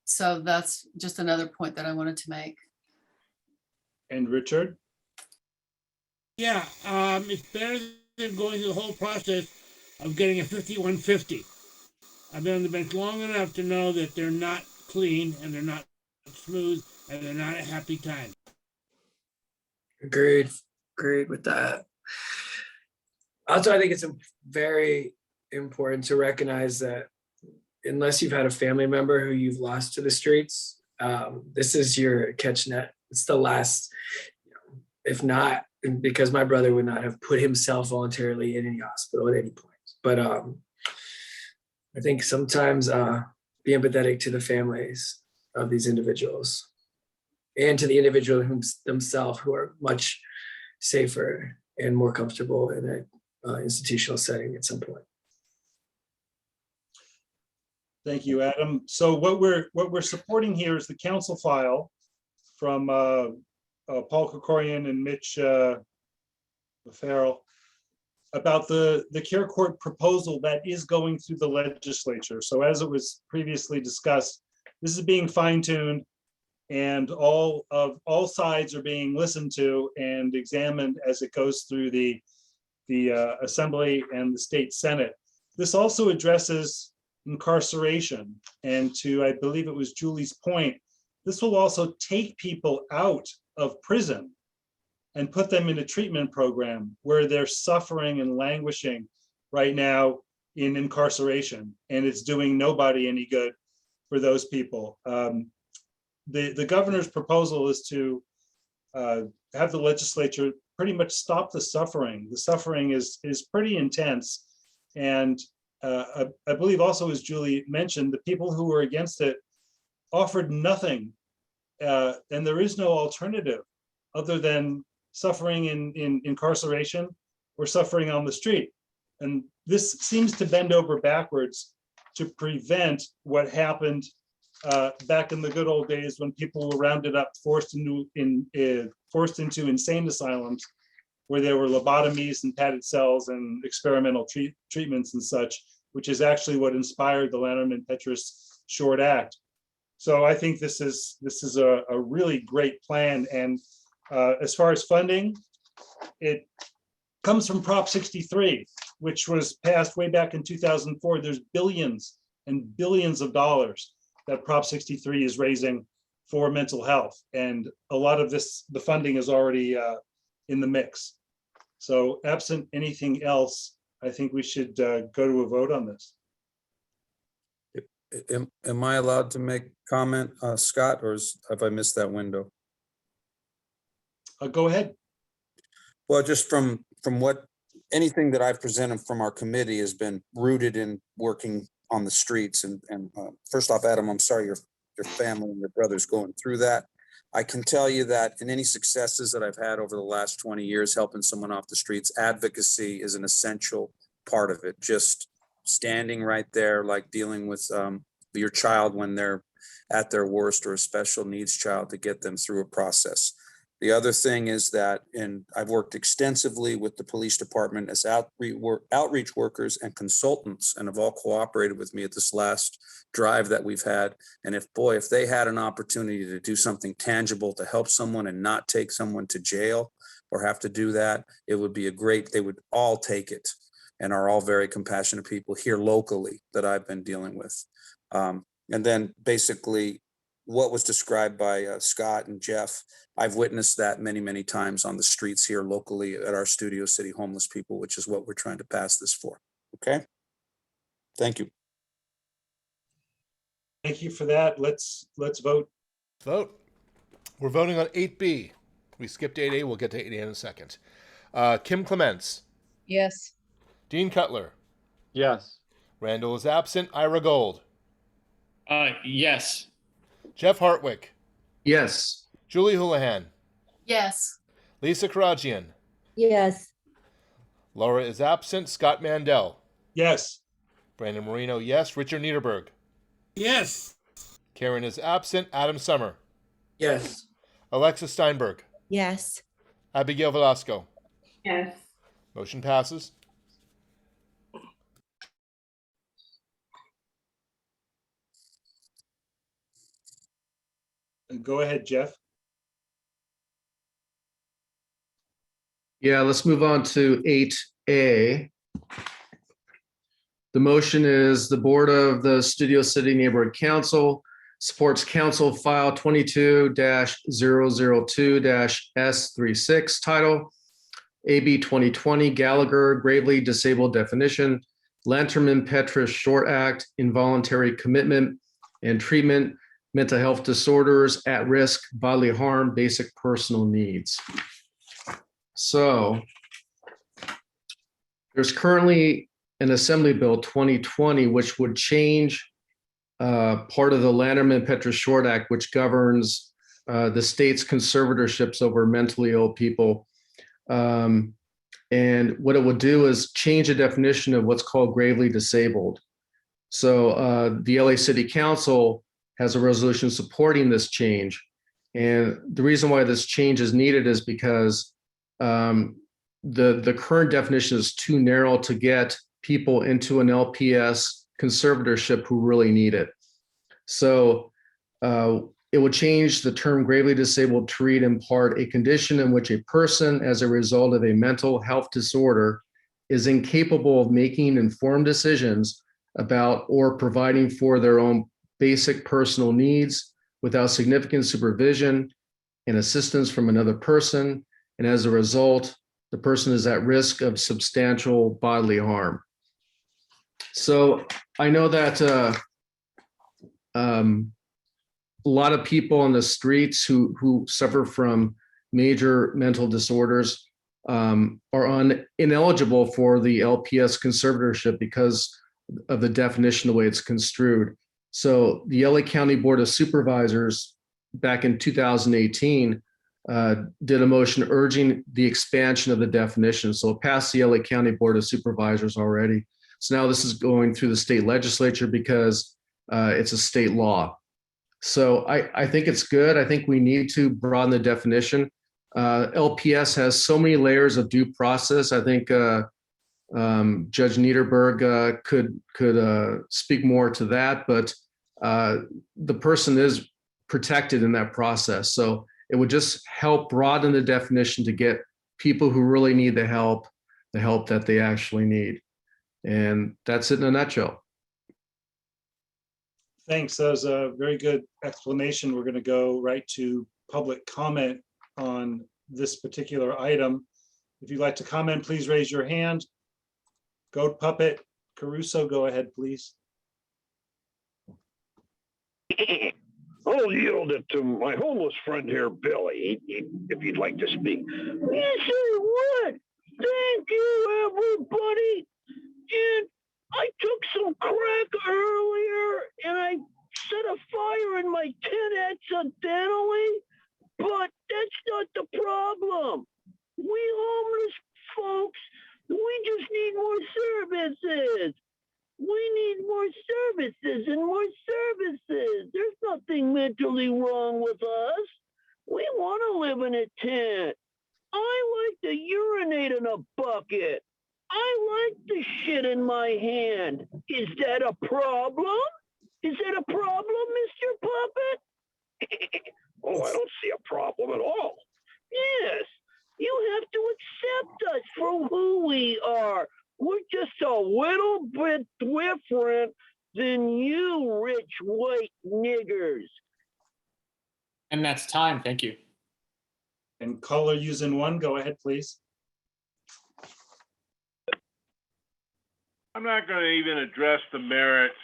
D: So that's just another point that I wanted to make.
C: And Richard?
E: Yeah, it's better than going through the whole process of getting a 5150. I've been on the bench long enough to know that they're not clean and they're not smooth and they're not a happy time.
K: Agreed with that. Also, I think it's very important to recognize that unless you've had a family member who you've lost to the streets, this is your catch net. It's the last, if not, because my brother would not have put himself voluntarily in any hospital at any point. But I think sometimes be empathetic to the families of these individuals and to the individual themselves who are much safer and more comfortable in an institutional setting at some point.
C: Thank you, Adam. So what we're supporting here is the council file from Paul Krikorian and Mitch Farrell about the care court proposal that is going through the legislature. So as it was previously discussed, this is being fine-tuned, and all sides are being listened to and examined as it goes through the Assembly and the State Senate. This also addresses incarceration, and to, I believe it was Julie's point, this will also take people out of prison and put them in a treatment program where they're suffering and languishing right now in incarceration, and it's doing nobody any good for those people. The governor's proposal is to have the legislature pretty much stop the suffering. The suffering is pretty intense, and I believe also, as Julie mentioned, the people who were against it offered nothing, and there is no alternative other than suffering in incarceration or suffering on the street. And this seems to bend over backwards to prevent what happened back in the good old days when people were rounded up, forced into insane asylums, where there were lobotomies and padded cells and experimental treatments and such, which is actually what inspired the Lanterman-Petrus Short Act. So I think this is a really great plan. And as far as funding, it comes from Prop 63, which was passed way back in 2004. There's billions and billions of dollars that Prop 63 is raising for mental health. And a lot of this, the funding is already in the mix. So absent anything else, I think we should go to a vote on this.
P: Am I allowed to make comment, Scott, or have I missed that window?
C: Go ahead.
P: Well, just from what, anything that I've presented from our committee has been rooted in working on the streets. And first off, Adam, I'm sorry your family and your brother's going through that. I can tell you that in any successes that I've had over the last 20 years, helping someone off the streets, advocacy is an essential part of it. Just standing right there, like dealing with your child when they're at their worst, or a special needs child, to get them through a process. The other thing is that, and I've worked extensively with the police department as outreach workers and consultants, and have all cooperated with me at this last drive that we've had. And if they had an opportunity to do something tangible to help someone and not take someone to jail or have to do that, it would be they would all take it, and are all very compassionate people here locally that I've been dealing with. And then basically what was described by Scott and Jeff, I've witnessed that many, many times on the streets here locally at our Studio City Homeless People, which is what we're trying to pass this for. Okay. Thank you.
C: Thank you for that. Let's vote.
A: Vote. We're voting on 8B. We skipped 8A. We'll get to 8A in a second. Kim Clements.
N: Yes.
A: Dean Cutler.
M: Yes.
A: Randall is absent. Ira Gold.
I: Yes.
A: Jeff Hartwick.
V: Yes.
A: Julie Houlihan.
D: Yes.
A: Lisa Karajian.
O: Yes.
A: Laura is absent. Scott Mandel.
C: Yes.
A: Brandon Marino, yes. Richard Niederberg.
E: Yes.
A: Karen is absent. Adam Summer.
K: Yes.
A: Alexa Steinberg.
O: Yes.
A: Abigail Velasco.
T: Yes.
A: Motion passes.
C: Go ahead, Jeff.
V: Yeah, let's move on to 8A. The motion is the Board of the Studio City Neighborhood Council supports Council File 22-002-S36 title, AB 2020 Gallagher Gravely Disabled Definition, Lanterman Petrus Short Act, Involuntary Commitment and Treatment, Mental Health Disorders, At Risk, Bodily Harm, Basic Personal Needs. So there's currently an Assembly Bill 2020, which would change part of the Lanterman Petrus Short Act, which governs the state's conservatorships over mentally ill people. And what it would do is change the definition of what's called gravely disabled. So the LA City Council has a resolution supporting this change. And the reason why this change is needed is because the current definition is too narrow to get people into an LPS conservatorship who really need it. So it would change the term gravely disabled to read in part a condition in which a person, as a result of a mental health disorder, is incapable of making informed decisions about or providing for their own basic personal needs without significant supervision and assistance from another person. And as a result, the person is at risk of substantial bodily harm. So I know that a lot of people on the streets who suffer from major mental disorders are ineligible for the LPS conservatorship because of the definition, the way it's construed. So the LA County Board of Supervisors back in 2018 did a motion urging the expansion of the definition. So it passed the LA County Board of Supervisors already. So now this is going through the state legislature because it's a state law. So I think it's good. I think we need to broaden the definition. LPS has so many layers of due process. I think Judge Niederberg could speak more to that, but the person is protected in that process. So it would just help broaden the definition to get people who really need the help that they actually need. And that's it in a nutshell.
C: Thanks. That was a very good explanation. We're going to go right to public comment on this particular item. If you'd like to comment, please raise your hand. Goat Puppet Caruso, go ahead, please.
J: I'll yield it to my homeless friend here, Billy, if you'd like to speak. Yes, sir, what? Thank you, everybody. And I took some crack earlier and I set a fire in my tent accidentally, but that's not the problem. We homeless folks, we just need more services. We need more services and more services. There's nothing mentally wrong with us. We want to live in a tent. I like to urinate in a bucket. I like the shit in my hand. Is that a problem? Is that a problem, Mr. Puppet? Oh, I don't see a problem at all. Yes, you have to accept us for who we are. We're just a little bit different than you rich white niggers.
I: And that's time. Thank you.
C: And caller using one, go ahead, please.
H: I'm not going to even address the merits.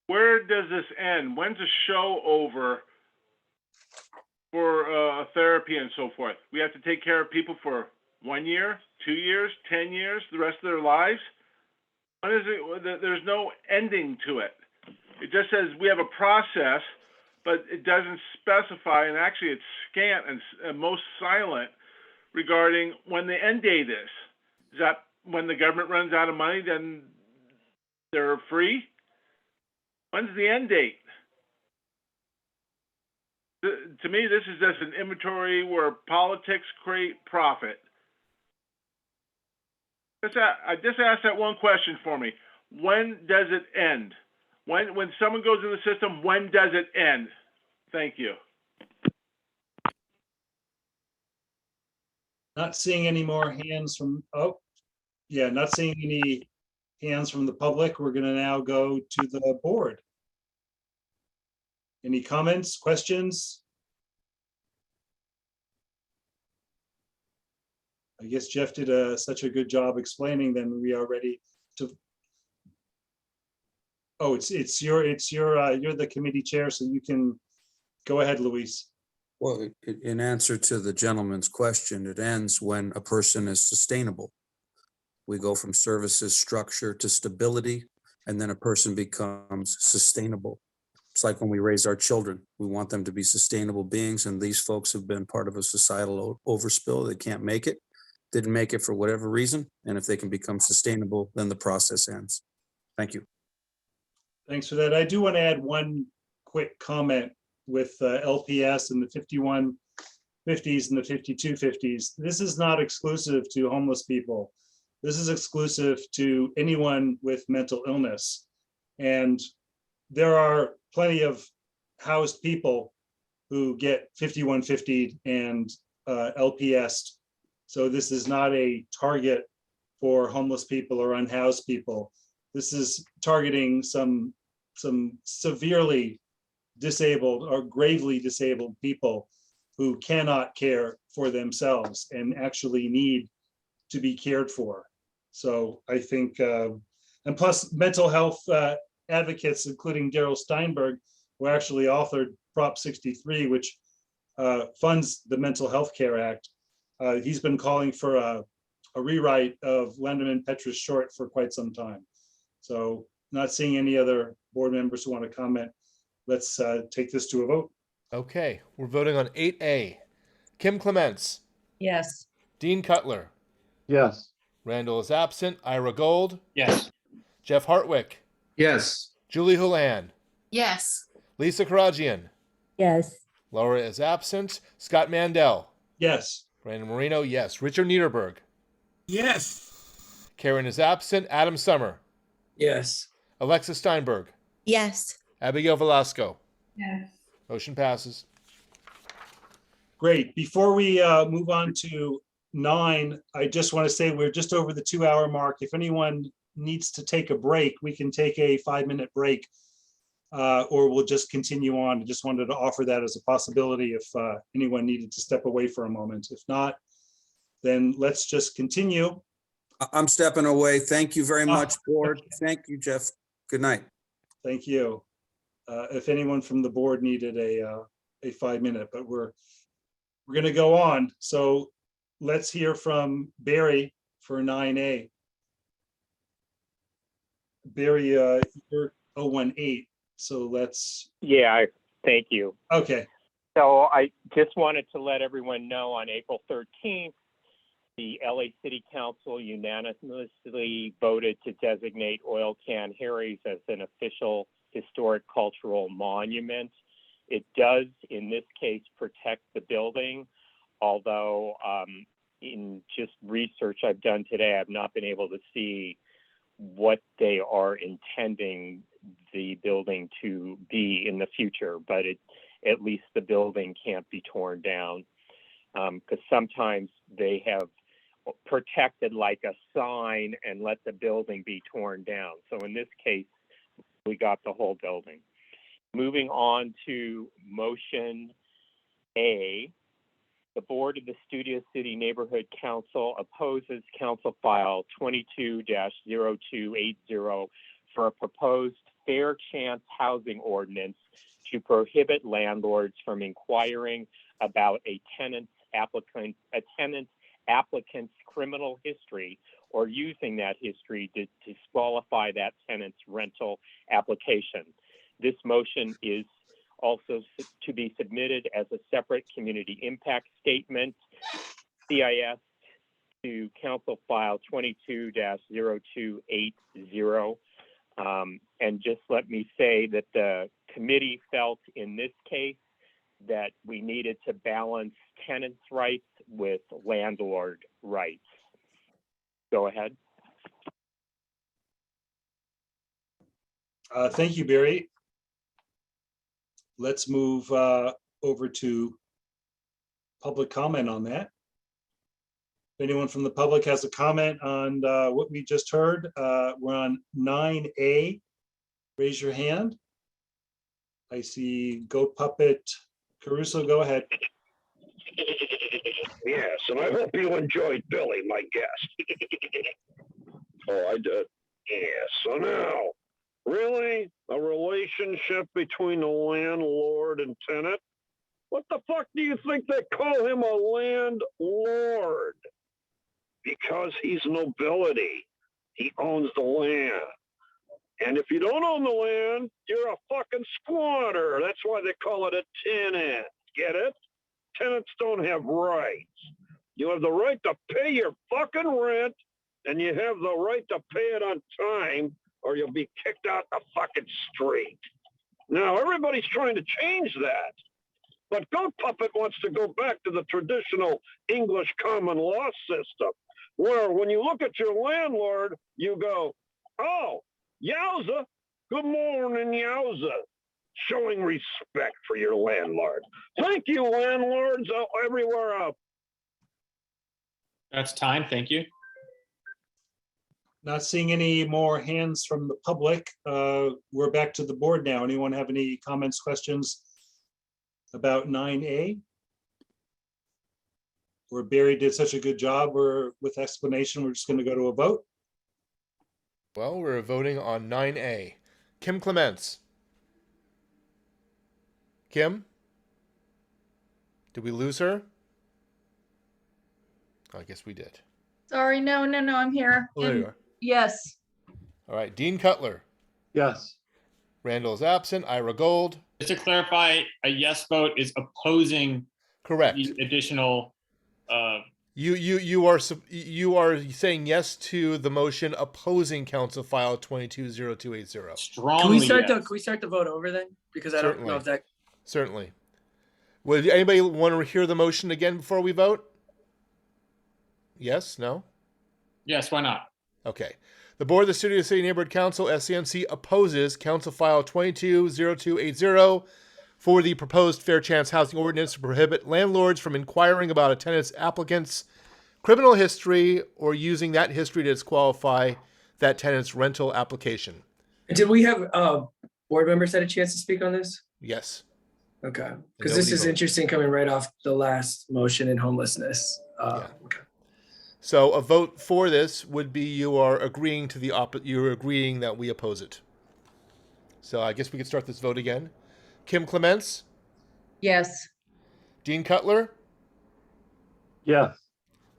H: Where does this end? When's the show over for therapy and so forth? We have to take care of people for 1 year, 2 years, 10 years, the rest of their lives? When is it? There's no ending to it. It just says we have a process, but it doesn't specify, and actually it's scant and most silent regarding when the end date is. Is that when the government runs out of money, then they're free? When's the end date? To me, this is just an inventory where politics create profit. I just asked that one question for me. When does it end? When someone goes in the system, when does it end? Thank you.
C: Not seeing any more hands from, not seeing any hands from the public. We're gonna now go to the board. Any comments, questions? I guess Jeff did such a good job explaining, then we are ready to. Oh, you're the committee chair, so you can go ahead, Luis.
P: Well, in answer to the gentleman's question, it ends when a person is sustainable. We go from services structure to stability, and then a person becomes sustainable. It's like when we raise our children, we want them to be sustainable beings, and these folks have been part of a societal overspill. They can't make it, didn't make it for whatever reason, and if they can become sustainable, then the process ends. Thank you.
C: Thanks for that. I do want to add one quick comment with LPS and the 5150s and the 5250s. This is not exclusive to homeless people. This is exclusive to anyone with mental illness. And there are plenty of housed people who get 5150 and LPS. So this is not a target for homeless people or unhoused people. This is targeting some severely disabled or gravely disabled people who cannot care for themselves and actually need to be cared for. So I think, and plus mental health advocates, including Daryl Steinberg, who actually authored Prop 63, which funds the Mental Health Care Act. He's been calling for a rewrite of Lenderman Petra's short for quite some time. So not seeing any other board members who want to comment. Let's take this to a vote.
A: Okay, we're voting on 8A. Kim Clements.
N: Yes.
A: Dean Cutler.
M: Yes.
A: Randall is absent. Ira Gold.
I: Yes.
A: Jeff Hartwick.
V: Yes.
A: Julie Houlihan.
D: Yes.
A: Lisa Karajian.
O: Yes.
A: Laura is absent. Scott Mandel.
C: Yes.
A: Brandon Marino, yes. Richard Niederberg.
E: Yes.
A: Karen is absent. Adam Summer.
K: Yes.
A: Alexa Steinberg.
O: Yes.
A: Abigail Velasco.
T: Yes.
A: Motion passes.
C: Great. Before we move on to 9, I just want to say we're just over the 2-hour mark. If anyone needs to take a break, we can take a 5-minute break, or we'll just continue on. I just wanted to offer that as a possibility if anyone needed to step away for a moment. If not, then let's just continue.
P: I'm stepping away. Thank you very
C: Oh.
P: much, board. Thank you, Jeff. Good night.
C: Thank you. If anyone from the board needed a 5-minute, but we're going to go on. So let's hear from Barry for 9A. Barry, you're 018, so let's.
R: Yeah, thank you.
C: Okay.
R: So I just wanted to let everyone know on April 13th, the LA City Council unanimously voted to designate Oil Can Harry's as an official historic cultural monument. It does, in this case, protect the building, although in just research I've done today, I've not been able to see what they are intending the building to be in the future, but at least the building can't be torn down, because sometimes they have protected like a sign and let the building be torn down. So in this case, we got the whole building. Moving on to motion A, the board of the Studio City Neighborhood Council opposes Council File 22-0280 for a proposed fair chance housing ordinance to prohibit landlords from inquiring about a tenant's applicant's criminal history or using that history to disqualify that tenant's rental application. This motion is also to be submitted as a separate community impact statement, CIS, to Council File 22-0280. And just let me say that the committee felt in this case that we needed to balance tenants' rights with landlord rights. Go ahead.
C: Thank you, Barry. Let's move over to public comment on that. If anyone from the public has a comment on what we just heard, we're on 9A. Raise your hand. I see Goat Puppet Caruso, go ahead.
J: Yes, and I hope you enjoyed Billy, my guest. Oh, I did. Yes, so now, really? A relationship between a landlord and tenant? What the fuck do you think they call him a landlord? Because he's nobility. He owns the land. And if you don't own the land, you're a fucking squatter. That's why they call it a tenant. Get it? Tenants don't have rights. You have the right to pay your fucking rent, and you have the right to pay it on time, or you'll be kicked out the fucking street. Now, everybody's trying to change that. But Goat Puppet wants to go back to the traditional English common law system, where when you look at your landlord, you go, oh, yowza, good morning, yowza. Showing respect for your landlord. Thank you, landlords everywhere up.
I: That's time. Thank you.
C: Not seeing any more hands from the public. We're back to the board now. Anyone have any comments, questions about 9A? Where Barry did such a good job, or with explanation, we're just going to go to a vote.
A: Well, we're voting on 9A. Kim Clements. Kim? Did we lose her? I guess we did.
G: Sorry, no, I'm here.
A: Oh, there you are.
G: Yes.
A: All right, Dean Cutler.
M: Yes.
A: Randall is absent. Ira Gold.
I: Just to clarify, a yes vote is opposing
A: Correct.
I: the additional.
A: You are saying yes to the motion opposing Council File 220280.
I: Strongly.
K: Can we start
I: yes.
K: the vote over then? Because I don't know if that.
A: Certainly. Would anybody want to hear the motion again before we vote? Yes? No?
I: Yes, why not?
A: Okay. The Board of the Studio City Neighborhood Council, SCNC, opposes Council File 220280 for the proposed fair chance housing ordinance to prohibit landlords from inquiring about a tenant's applicant's criminal history or using that history to disqualify that tenant's rental application.
K: Did we have board members had a chance to speak on this?
A: Yes.
K: Okay, because this is interesting coming right off the last motion in homelessness. Okay.
A: So a vote for this would be you are agreeing to the you're agreeing that we oppose it. So I guess we could start this vote again. Kim Clements,
N: Yes.
A: Dean Cutler.
M: Yes.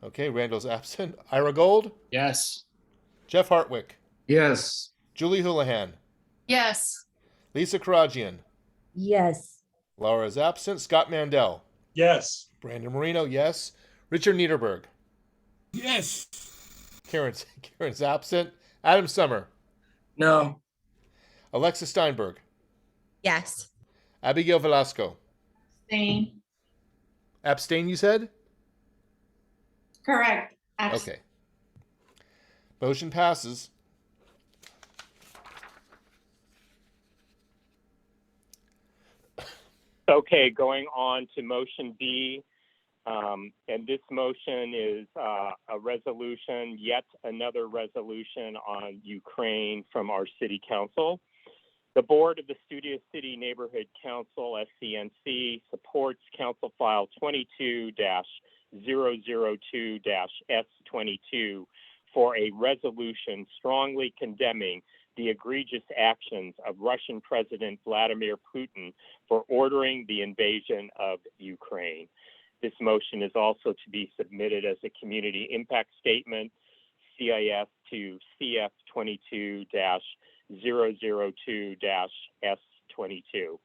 A: Okay, Randall's absent. Ira Gold,
I: Yes.
A: Jeff Hartwick,
V: Yes.
A: Julie Houlihan,
D: Yes.
A: Lisa Karagian,
O: Yes.
A: Laura's absent. Scott Mandel,
C: Yes.
A: Brandon Marino, yes. Richard Niederberg,
E: Yes.
A: Karen's absent. Adam Summer,
K: No.
A: Alexa Steinberg,
O: Yes.
A: Abigail Velasco.
T: Abstain.
A: Abstain, you said?
T: Correct.
A: Okay. Motion passes.
R: Okay, going on to motion B. And this motion is a resolution, yet another resolution on Ukraine from our city council. The board of the Studio City Neighborhood Council, SCNC, supports Council File 22-002-S22 for a resolution strongly condemning the egregious actions of Russian President Vladimir Putin for ordering the invasion of Ukraine. This motion is also to be submitted as a community impact statement, CIS to CF 22-002-S22.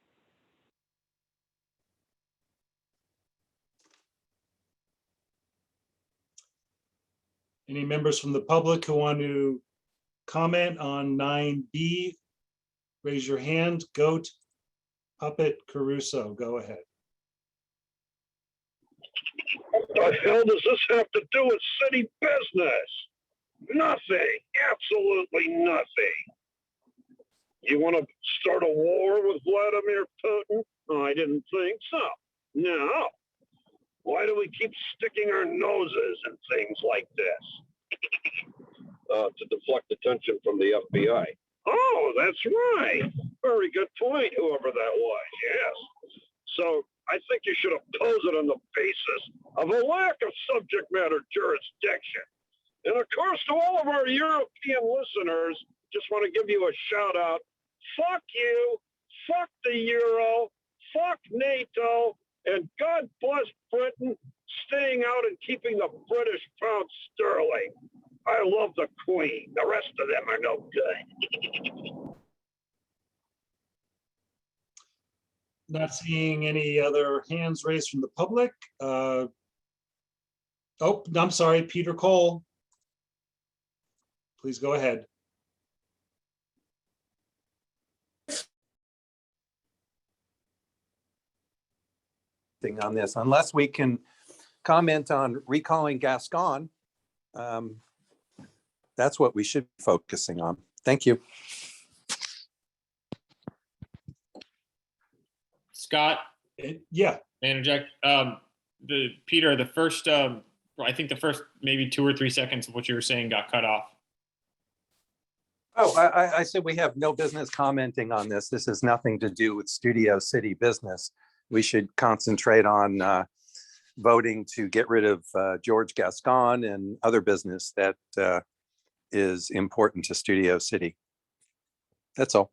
C: Any members from the public who want to comment on 9B? Raise your hand. Goat, Puppet, Caruso, go ahead.
J: The hell does this have to do with city business? Nothing, absolutely nothing. You want to start a war with Vladimir Putin? I didn't think so. No. Why do we keep sticking our noses in things like this? To deflect attention from the FBI. Oh, that's right. Very good point, whoever that was, yes. So I think you should oppose it on the basis of a lack of subject matter jurisdiction. And of course, to all of our European listeners, just want to give you a shout out. Fuck you, fuck the Euro, fuck NATO, and God bless Britain staying out and keeping the British pound sterling. I love the Queen. The rest of them are no good.
C: Not seeing any other hands raised from the public. Oh, I'm sorry, Peter Cole. Please go ahead.
Q: On this, unless we can comment on recalling Gascon, that's what we should be focusing on. Thank you.
I: Scott?
C: Yeah.
I: May I interject? Peter, the first, I think the first maybe 2 or 3 seconds of what you were saying got cut off.
Q: Oh, I said we have no business commenting on this. This has nothing to do with Studio City business. We should concentrate on voting to get rid of George Gascon and other business that is important to Studio City. That's all.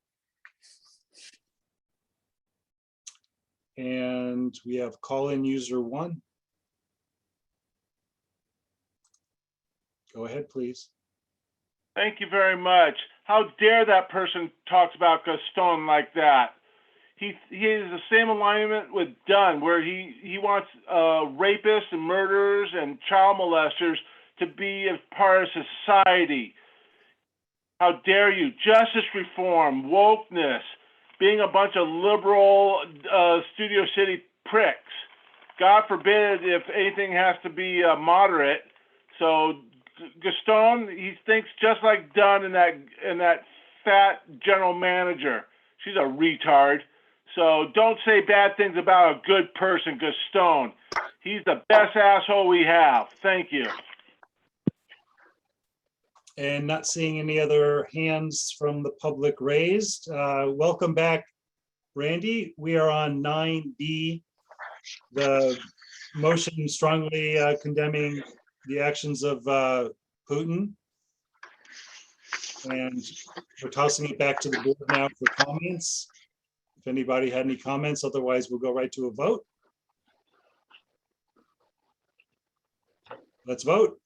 C: And we have call-in user 1. Go ahead, please.
H: Thank you very much. How dare that person talk about Gaston like that? He has the same alignment with Dunn, where he wants rapists and murderers and child molesters to be a part of society. How dare you? Justice reform, wokeness, being a bunch of liberal Studio City pricks. God forbid if anything has to be moderate. So Gaston, he thinks just like Dunn and that fat general manager. She's a retard. So don't say bad things about a good person, Gaston. He's the best asshole we have. Thank you.
C: And not seeing any other hands from the public raised. Welcome back, Randy. We are on 9B, the motion strongly condemning the actions of Putin. And we're tossing it back to the board now for comments. If anybody had any comments, otherwise we'll go right to a vote. Let's vote.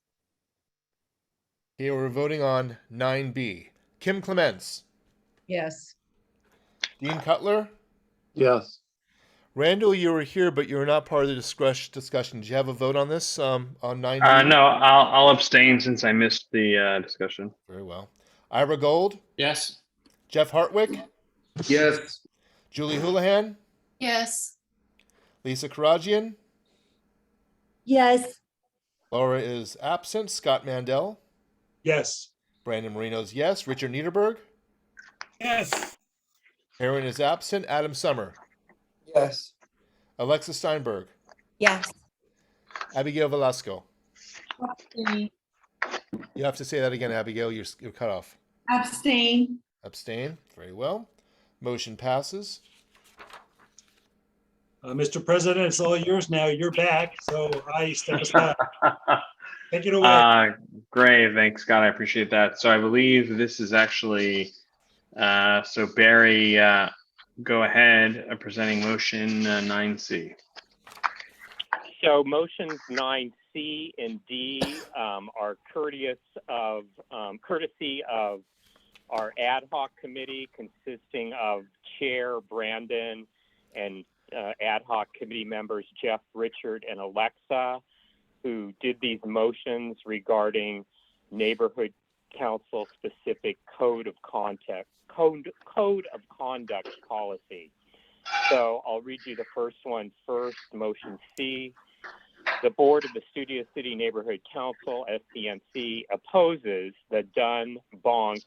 A: Here we're voting on 9B. Kim Clements,
N: Yes.
A: Dean Cutler,
M: Yes.
A: Randall, you were here, but you were not part of the discussion. Did you have a vote on this, on 9B?
S: No, I'll abstain since I missed the discussion.
A: Very well. Ira Gold,
I: Yes.
A: Jeff Hartwick,
V: Yes.
A: Julie Houlihan,
D: Yes.
A: Lisa Karajian,
O: Yes.
A: Laura is absent, Scott Mandel,
C: Yes.
A: Brandon Marino's yes, Richard Niederberg,
E: Yes.
A: Aaron is absent, Adam Summer,
K: Yes.
A: Alexa Steinberg,
O: Yes.
A: Abigail Velasco.
T: Abstain.
A: You have to say that again, Abigail. You're cut off.
T: Abstain.
A: Abstain. Very well. Motion passes.
C: Mr. President, it's all yours now. You're back, so I step aside. Take it away.
S: Great, thanks, Scott. I appreciate that. So I believe this is actually, so Barry, go ahead, presenting motion 9C.
R: So motions 9C and D are courtesy of our ad hoc committee consisting of Chair Brandon and ad hoc committee members Jeff, Richard, and Alexa, who did these motions regarding neighborhood council specific code of conduct policy. So I'll read you the first one first, motion C. The board of the Studio City Neighborhood Council, SCNC, opposes the Dunn-Bonk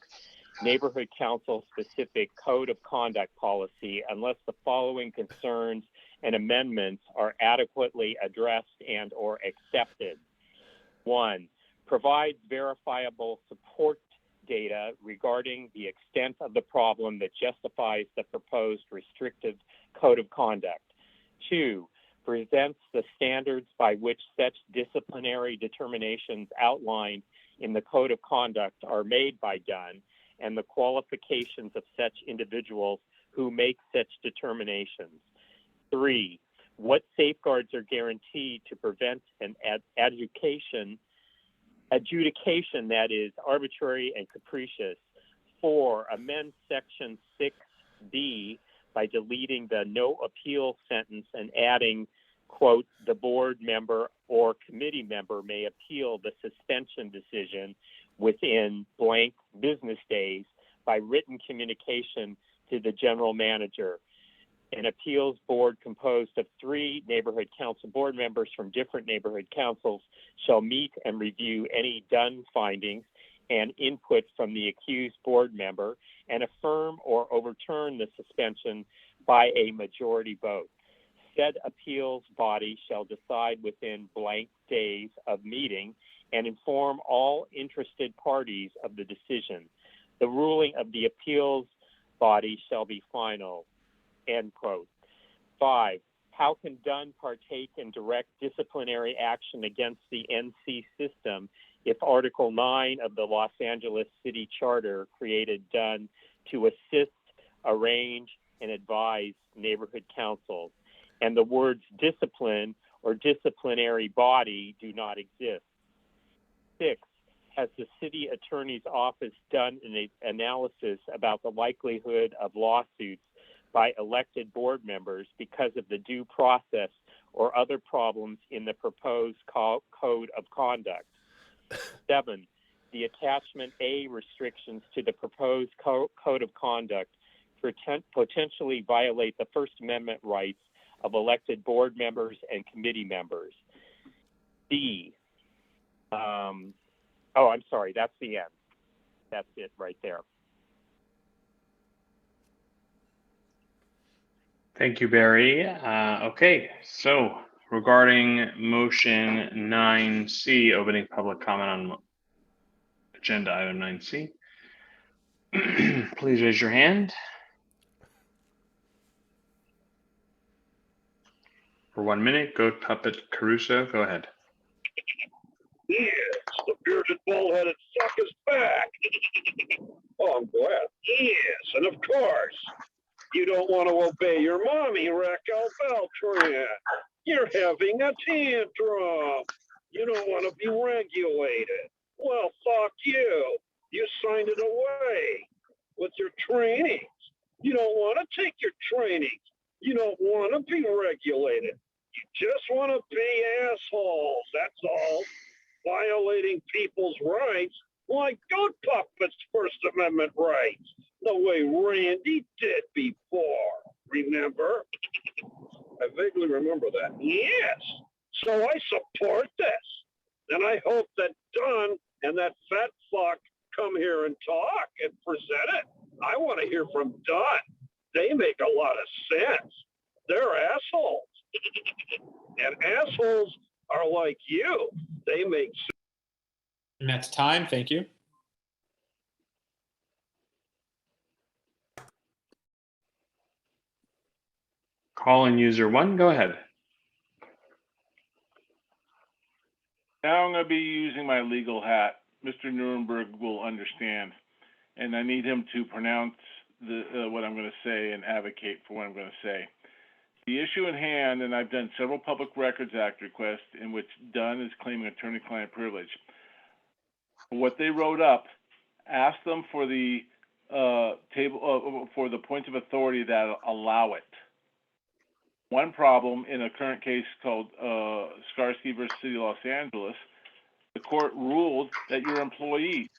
R: Neighborhood Council specific code of conduct policy unless the following concerns and amendments are adequately addressed and or accepted. 1, provides verifiable support data regarding the extent of the problem that justifies the proposed restrictive code of conduct. 2, presents the standards by which such disciplinary determinations outlined in the code of conduct are made by Dunn and the qualifications of such individuals who make such determinations. 3, what safeguards are guaranteed to prevent an adjudication that is arbitrary and capricious. 4, amend section 6B by deleting the no appeal sentence and adding, quote, the board member or committee member may appeal the suspension decision within blank business days by written communication to the general manager. An appeals board composed of 3 neighborhood council board members from different neighborhood councils shall meet and review any done findings and input from the accused board member and affirm or overturn the suspension by a majority vote. Said appeals body shall decide within blank days of meeting and inform all interested parties of the decision. The ruling of the appeals body shall be final, end quote. 5, how can Dunn partake in direct disciplinary action against the NC system if Article 9 of the Los Angeles City Charter created Dunn to assist, arrange, and advise neighborhood councils, and the words discipline or disciplinary body do not exist? 6, has the city attorney's office done an analysis about the likelihood of lawsuits by elected board members because of the due process or other problems in the proposed code of conduct? 7, the attachment A restrictions to the proposed code of conduct potentially violate the First Amendment rights of elected board members and committee members. D, oh, I'm sorry, that's the end. That's it right there.
S: Thank you, Barry. Okay, so regarding motion 9C, opening public comment on agenda item 9C, please raise your hand. For 1 minute, Goat Puppet Caruso, go ahead.
J: Yes, the bearded bald-headed suck is back. Oh, I'm glad. Yes, and of course, you don't want to obey your mommy, Raquel Beltran. You're having a tantrum. You don't want to be regulated. Well, fuck you. You signed it away with your trainings. You don't want to take your trainings. You don't want to be regulated. You just want to be assholes, that's all. Violating people's rights like goat puppets' First Amendment rights, the way Randy did before. Remember? I vaguely remember that. Yes. So I support this. And I hope that Dunn and that fat fuck come here and talk and present it. I want to hear from Dunn. They make a lot of sense. They're assholes. And assholes are like you. They make sense.
I: And that's time. Thank you.
S: Call-in user 1, go ahead.
H: Now I'm going to be using my legal hat. Mr. Nuremberg will understand. And I need him to pronounce what I'm going to say and advocate for what I'm going to say. The issue in hand, and I've done several Public Records Act requests in which Dunn is claiming attorney-client privilege. What they wrote up, ask them for the for the points of authority that allow it. One problem in a current case called Skarsky versus City of Los Angeles, the court ruled that you're employees.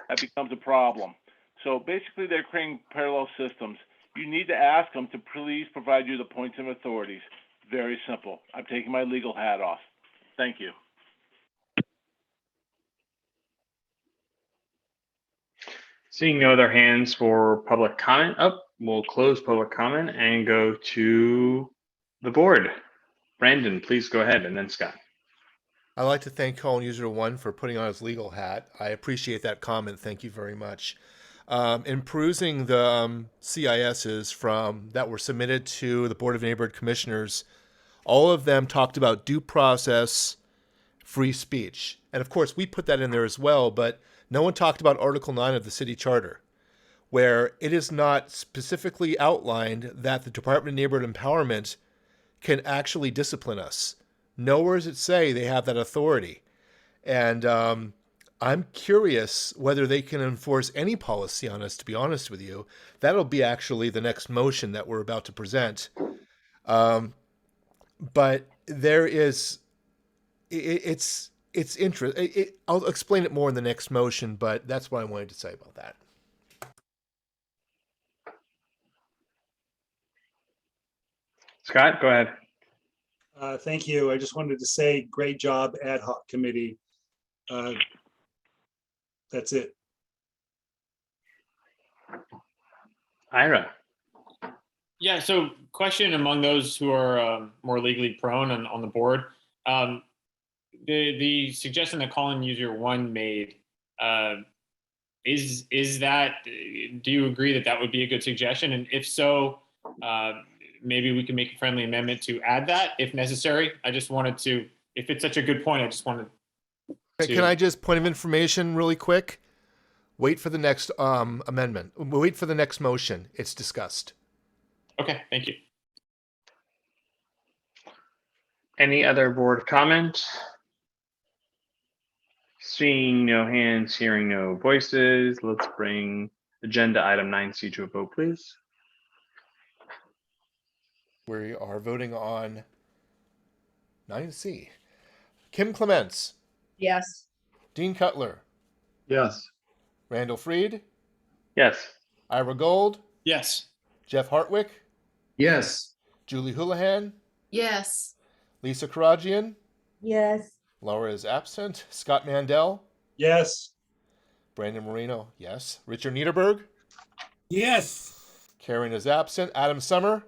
H: That becomes a problem. So basically they're creating parallel systems. You need to ask them to please provide you the points of authorities. Very simple. I'm taking my legal hat off. Thank you.
S: Seeing no other hands for public comment up, we'll close public comment and go to the board. Brandon, please go ahead, and then Scott.
A: I'd like to thank call user 1 for putting on his legal hat. I appreciate that comment. Thank you very much. In perusing the CISs that were submitted to the Board of Neighborhood Commissioners, all of them talked about due process, free speech. And of course, we put that in there as well, but no one talked about Article 9 of the City Charter, where it is not specifically outlined that the Department of Neighborhood Empowerment can actually discipline us. Nowhere does it say they have that authority. And I'm curious whether they can enforce any policy on us, to be honest with you. That'll be actually the next motion that we're about to present. But there is, it's interesting. I'll explain it more in the next motion, but that's what I wanted to say about that.
S: Scott, go ahead.
C: Thank you. I just wanted to say, great job, ad hoc committee. That's it.
S: Ira.
I: Yeah, so question among those who are more legally prone on the board. The suggestion that call-in user 1 made, is that, do you agree that that would be a good suggestion? And if so, maybe we can make a friendly amendment to add that if necessary. I just wanted to, if it's such a good point, I just wanted to.
A: Can I just, point of information really quick? Wait for the next amendment. Wait for the next motion. It's discussed.
I: Okay, thank you.
S: Any other board comment? Seeing no hands, hearing no voices, let's bring agenda item 9C to a vote, please.
A: We are voting on 9C. Kim Clements.
N: Yes.
A: Dean Cutler.
M: Yes.
A: Randall Freed.
S: Yes.
A: Ira Gold.
I: Yes.
A: Jeff Hartwick.
V: Yes.
A: Julie Houlihan.
D: Yes.
A: Lisa Karagian.
O: Yes.
A: Laura is absent. Scott Mandel.
C: Yes.
A: Brandon Marino. Yes. Richard Niederberg.
E: Yes.
A: Karen is absent. Adam Summer.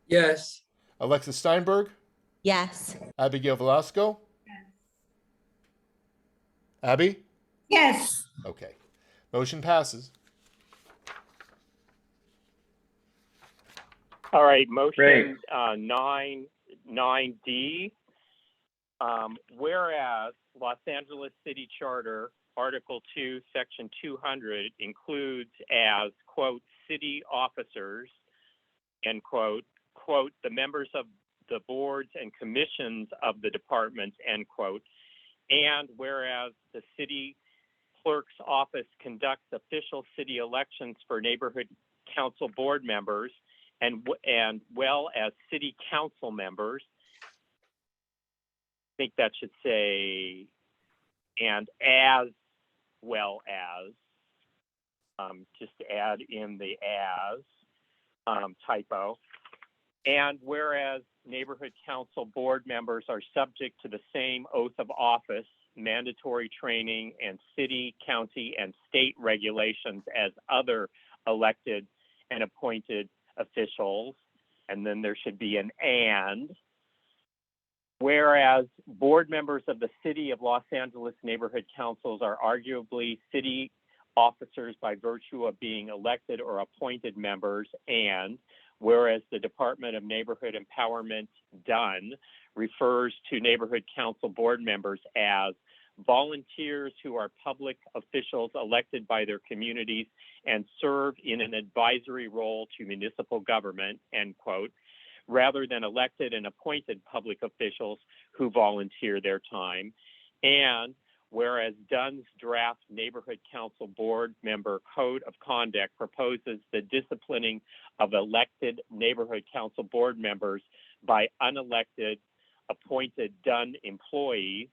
K: Yes.
A: Alexis Steinberg.
O: Yes.
A: Abigail Velasco. Abby?
T: Yes.
A: Okay. Motion passes.
R: All right,
S: Great.
R: motion 9D. Whereas Los Angeles City Charter, Article 2, Section 200 includes as, quote, city officers, end quote, quote, the members of the boards and commissions of the departments, end quote. And whereas the city clerk's office conducts official city elections for neighborhood council board members and well as city council members, I think that should say, and as well as, just to add in the as typo. And whereas neighborhood council board members are subject to the same oath of office, mandatory training, and city, county, and state regulations as other elected and appointed officials, and then there should be an and. Whereas board members of the City of Los Angeles neighborhood councils are arguably city officers by virtue of being elected or appointed members, and whereas the Department of Neighborhood Empowerment, DUN, refers to neighborhood council board members as volunteers who are public officials elected by their communities and serve in an advisory role to municipal government, end quote, rather than elected and appointed public officials who volunteer their time. And whereas DUN's draft Neighborhood Council Board Member Code of Conduct proposes the disciplining of elected Neighborhood Council Board members by unelected appointed DUN employees,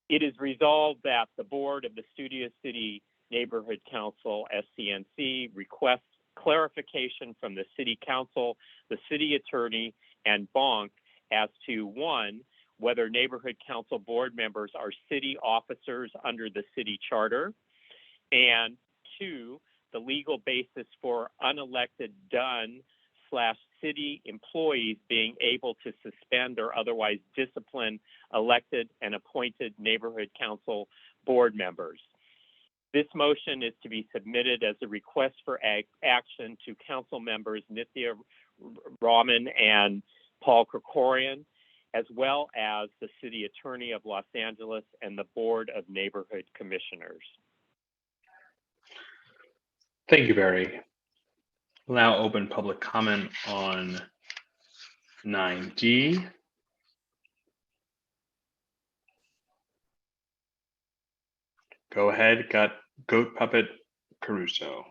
R: it is resolved that the Board of the Studio City Neighborhood Council, SCNC, requests clarification from the City Council, the City Attorney, and BONC as to, one, whether Neighborhood Council Board members are city officers under the city charter, and two, the legal basis for unelected DUN/city employees being able to suspend or otherwise discipline elected and appointed Neighborhood Council Board members. This motion is to be submitted as a request for action to Council members Nithya Raman and Paul Krikorian, as well as the City Attorney of Los Angeles and the Board of Neighborhood Commissioners.
S: Thank you, Barry. We'll now open public comment on 9G. Go ahead, got Goat Puppet Caruso.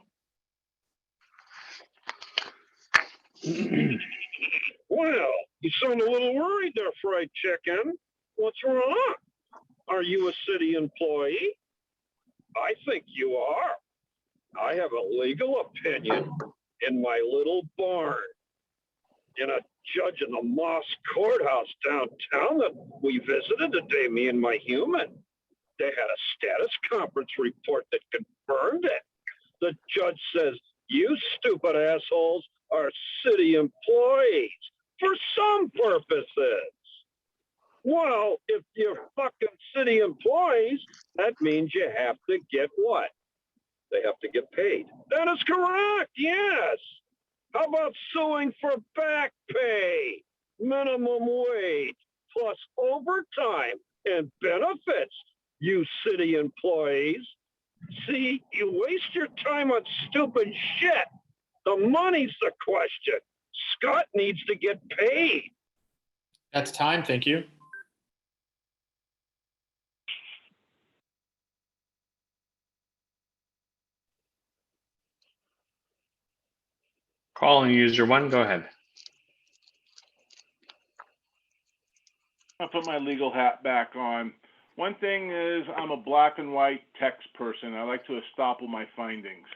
J: Well, you sound a little worried there, fried chicken. What's wrong? Are you a city employee? I think you are. I have a legal opinion in my little barn. In a judge in the Moss Courthouse downtown that we visited today, me and my human. They had a status conference report that confirmed it. The judge says, you stupid assholes are city employees for some purposes. Well, if you're fucking city employees, that means you have to get what? They have to get paid. That is correct, yes. How about suing for back pay, minimum wage, plus overtime and benefits, you city employees? See, you waste your time on stupid shit. The money's the question. Scott needs to get paid.
I: That's time, thank you.
S: Calling user one, go ahead.
H: I'll put my legal hat back on. One thing is I'm a black and white text person. I like to estoppel my findings.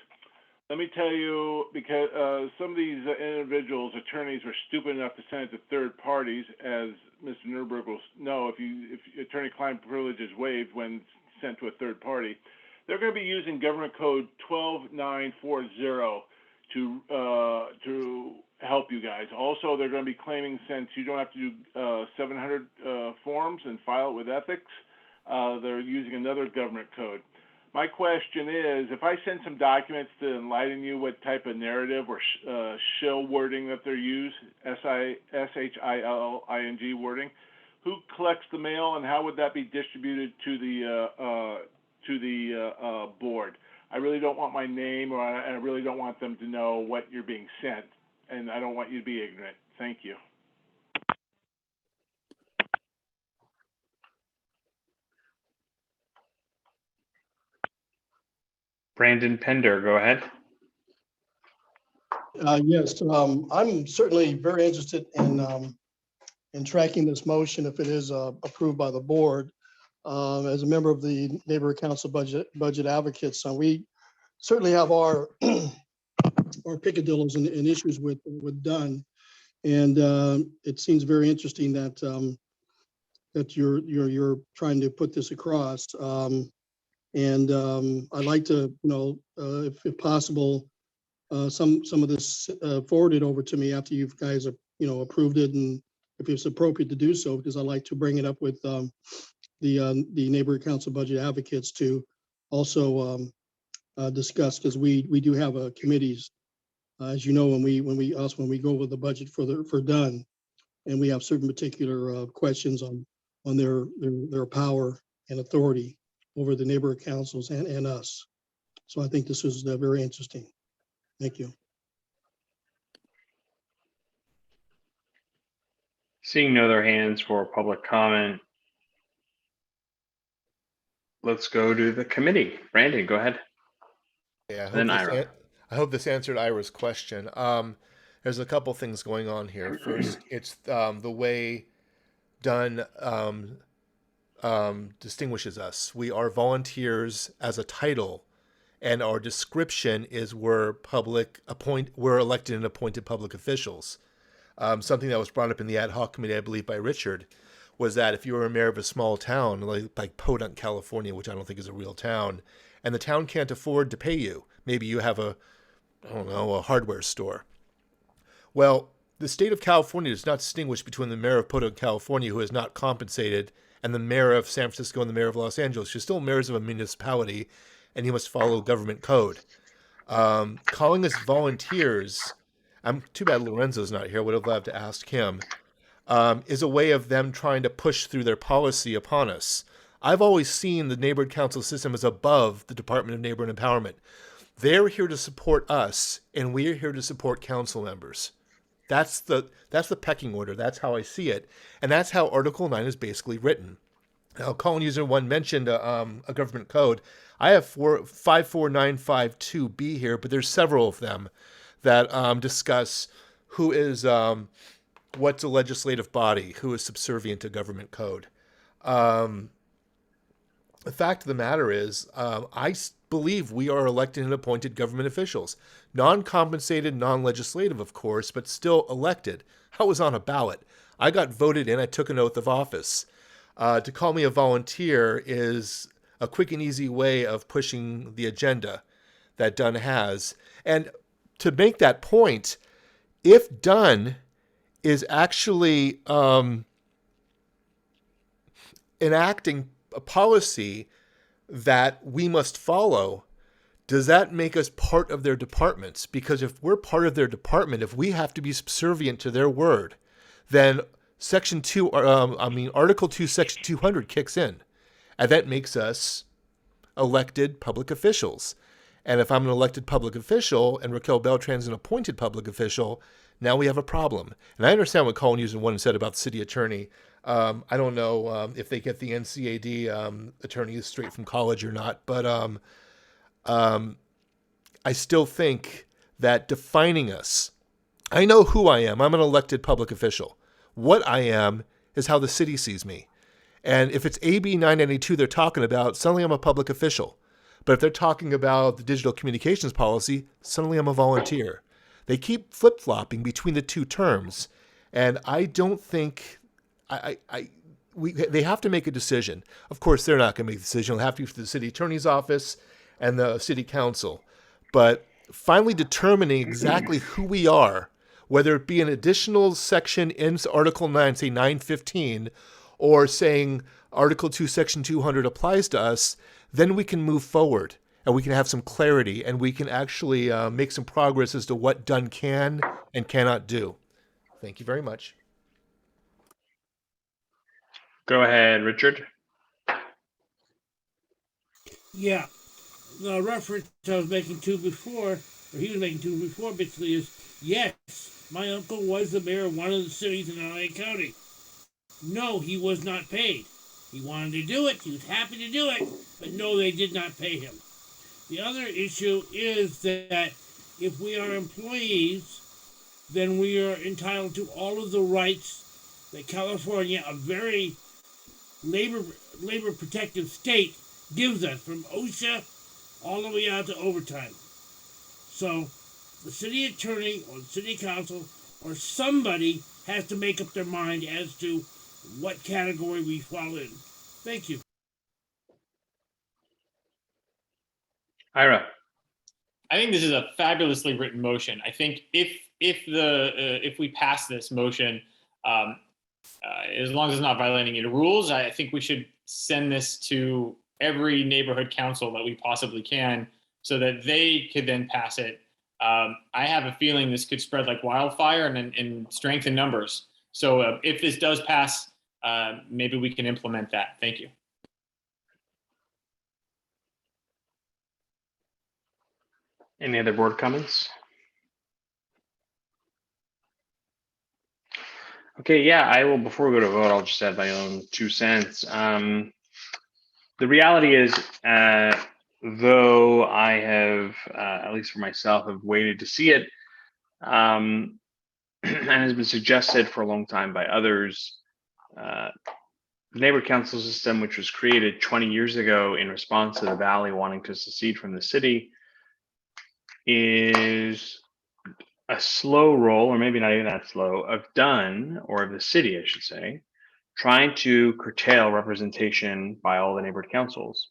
H: Let me tell you, because some of these individuals, attorneys, are stupid enough to send it to third parties, as Mr. Newberg will know, if attorney-client privilege is waived when sent to a third party, they're going to be using government code 12940 to help you guys. Also, they're going to be claiming, since you don't have to do 700 forms and file it with ethics, they're using another government code. My question is, if I send some documents to enlighten you what type of narrative or shill wording that they're using, SHILLING wording, who collects the mail, and how would that be distributed to the board? I really don't want my name, or I really don't want them to know what you're being sent, and I don't want you to be ignorant. Thank you.
S: Brandon Pender, go ahead.
B: Yes, I'm certainly very interested in tracking this motion if it is approved by the board. As a member of the Neighborhood Council Budget Advocates, we certainly have our our picadillos and issues with Dunn, and it seems very interesting that that you're trying to put this across. And I'd like to, if possible, some of this forwarded over to me after you guys have, approved it, and if it's appropriate to do so, because I'd like to bring it up with the Neighborhood Council Budget Advocates to also discuss, because we do have committees, as you know, when we go over the budget for Dunn, and we have certain particular questions on their power and authority over the neighborhood councils and us. So I think this is very interesting. Thank you.
S: Seeing no other hands for public comment, let's go to the committee. Brandon, go ahead.
A: Yeah,
S: Then Ira.
A: I hope this answered Ira's question. There's a couple things going on here. First, it's the way Dunn distinguishes us. We are volunteers as a title, and our description is we're elected and appointed public officials. Something that was brought up in the ad hoc committee, I believe, by Richard, was that if you were a mayor of a small town, like Podunk, California, which I don't think is a real town, and the town can't afford to pay you, maybe you have a hardware store. Well, the state of California does not distinguish between the mayor of Podunk, California, who is not compensated, and the mayor of San Francisco and the mayor of Los Angeles. You're still mayors of a municipality, and you must follow government code. Calling us volunteers, I'm too bad Lorenzo's not here, would have loved to ask him, is a way of them trying to push through their policy upon us. I've always seen the neighborhood council system as above the Department of Neighborhood Empowerment. They're here to support us, and we're here to support council members. That's the pecking order. That's how I see it, and that's how Article 9 is basically written. Now, Colin User 1 mentioned a government code. I have 54952B here, but there's several of them that discuss who is what's a legislative body, who is subservient to government code. The fact of the matter is, I believe we are elected and appointed government officials. Non-compensated, non-legislative, of course, but still elected. I was on a ballot. I got voted in. I took an oath of office. To call me a volunteer is a quick and easy way of pushing the agenda that Dunn has. And to make that point, if Dunn is actually enacting a policy that we must follow, does that make us part of their departments? Because if we're part of their department, if we have to be subservient to their word, then Article 2, Section 200 kicks in, and that makes us elected public officials. And if I'm an elected public official and Raquel Beltran's an appointed public official, now we have a problem. And I understand what Colin User 1 said about the city attorney. I don't know if they get the NCAD attorneys straight from college or not, but I still think that defining us, I know who I am. I'm an elected public official. What I am is how the city sees me. And if it's AB 992 they're talking about, suddenly I'm a public official. But if they're talking about the digital communications policy, suddenly I'm a volunteer. They keep flip-flopping between the two terms. And I don't think they have to make a decision. Of course, they're not going to make a decision. It'll have to be for the city attorney's office and the city council. But finally determining exactly who we are, whether it be an additional section in Article 9, say 915, or saying Article 2, Section 200 applies to us, then we can move forward and we can have some clarity and we can actually make some progress as to what Dunn can and cannot do. Thank you very much.
S: Go ahead, Richard.
E: Yeah, the reference I was making to before, or he was making to before, basically is, yes, my uncle was the mayor of one of the cities in LA County. No, he was not paid. He wanted to do it. He was happy to do it, but no, they did not pay him. The other issue is that if we are employees, then we are entitled to all of the rights that California, a very labor protective state, gives us, from OSHA all the way out to overtime. So the city attorney or the city council or somebody has to make up their mind as to what category we fall in. Thank you.
S: Ira.
I: I think this is a fabulously written motion. I think if we pass this motion, as long as it's not violating any rules, I think we should send this to every neighborhood council that we possibly can, so that they could then pass it. I have a feeling this could spread like wildfire and strength in numbers. So if this does pass, maybe we can implement that. Thank you.
S: Any other board comments? Okay, yeah, I will. Before we go to vote, I'll just add my own 2 cents. The reality is, though I have, at least for myself, have waited to see it, and has been suggested for a long time by others, the neighborhood council system, which was created 20 years ago in response to the Valley wanting to secede from the city, is a slow roll, or maybe not even that slow, of the city, I should say, trying to curtail representation by all the neighborhood councils,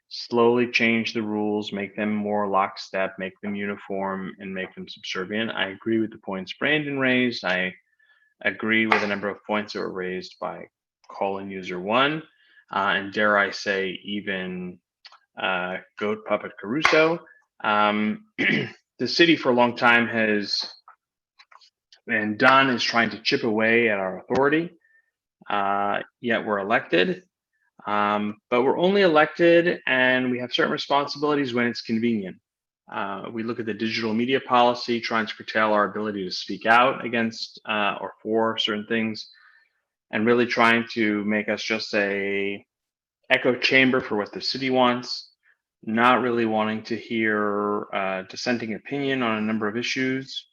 S: slowly change the rules, make them more lockstep, make them uniform, and make them subservient. I agree with the points Brandon raised. I agree with a number of points that were raised by call-in user 1, and dare I say even Goat Puppet Caruso. The city for a long time has and Don is trying to chip away at our authority, yet we're elected. But we're only elected and we have certain responsibilities when it's convenient. We look at the digital media policy, trying to curtail our ability to speak out against or for certain things, and really trying to make us just a echo chamber for what the city wants, not really wanting to hear dissenting opinion on a number of issues,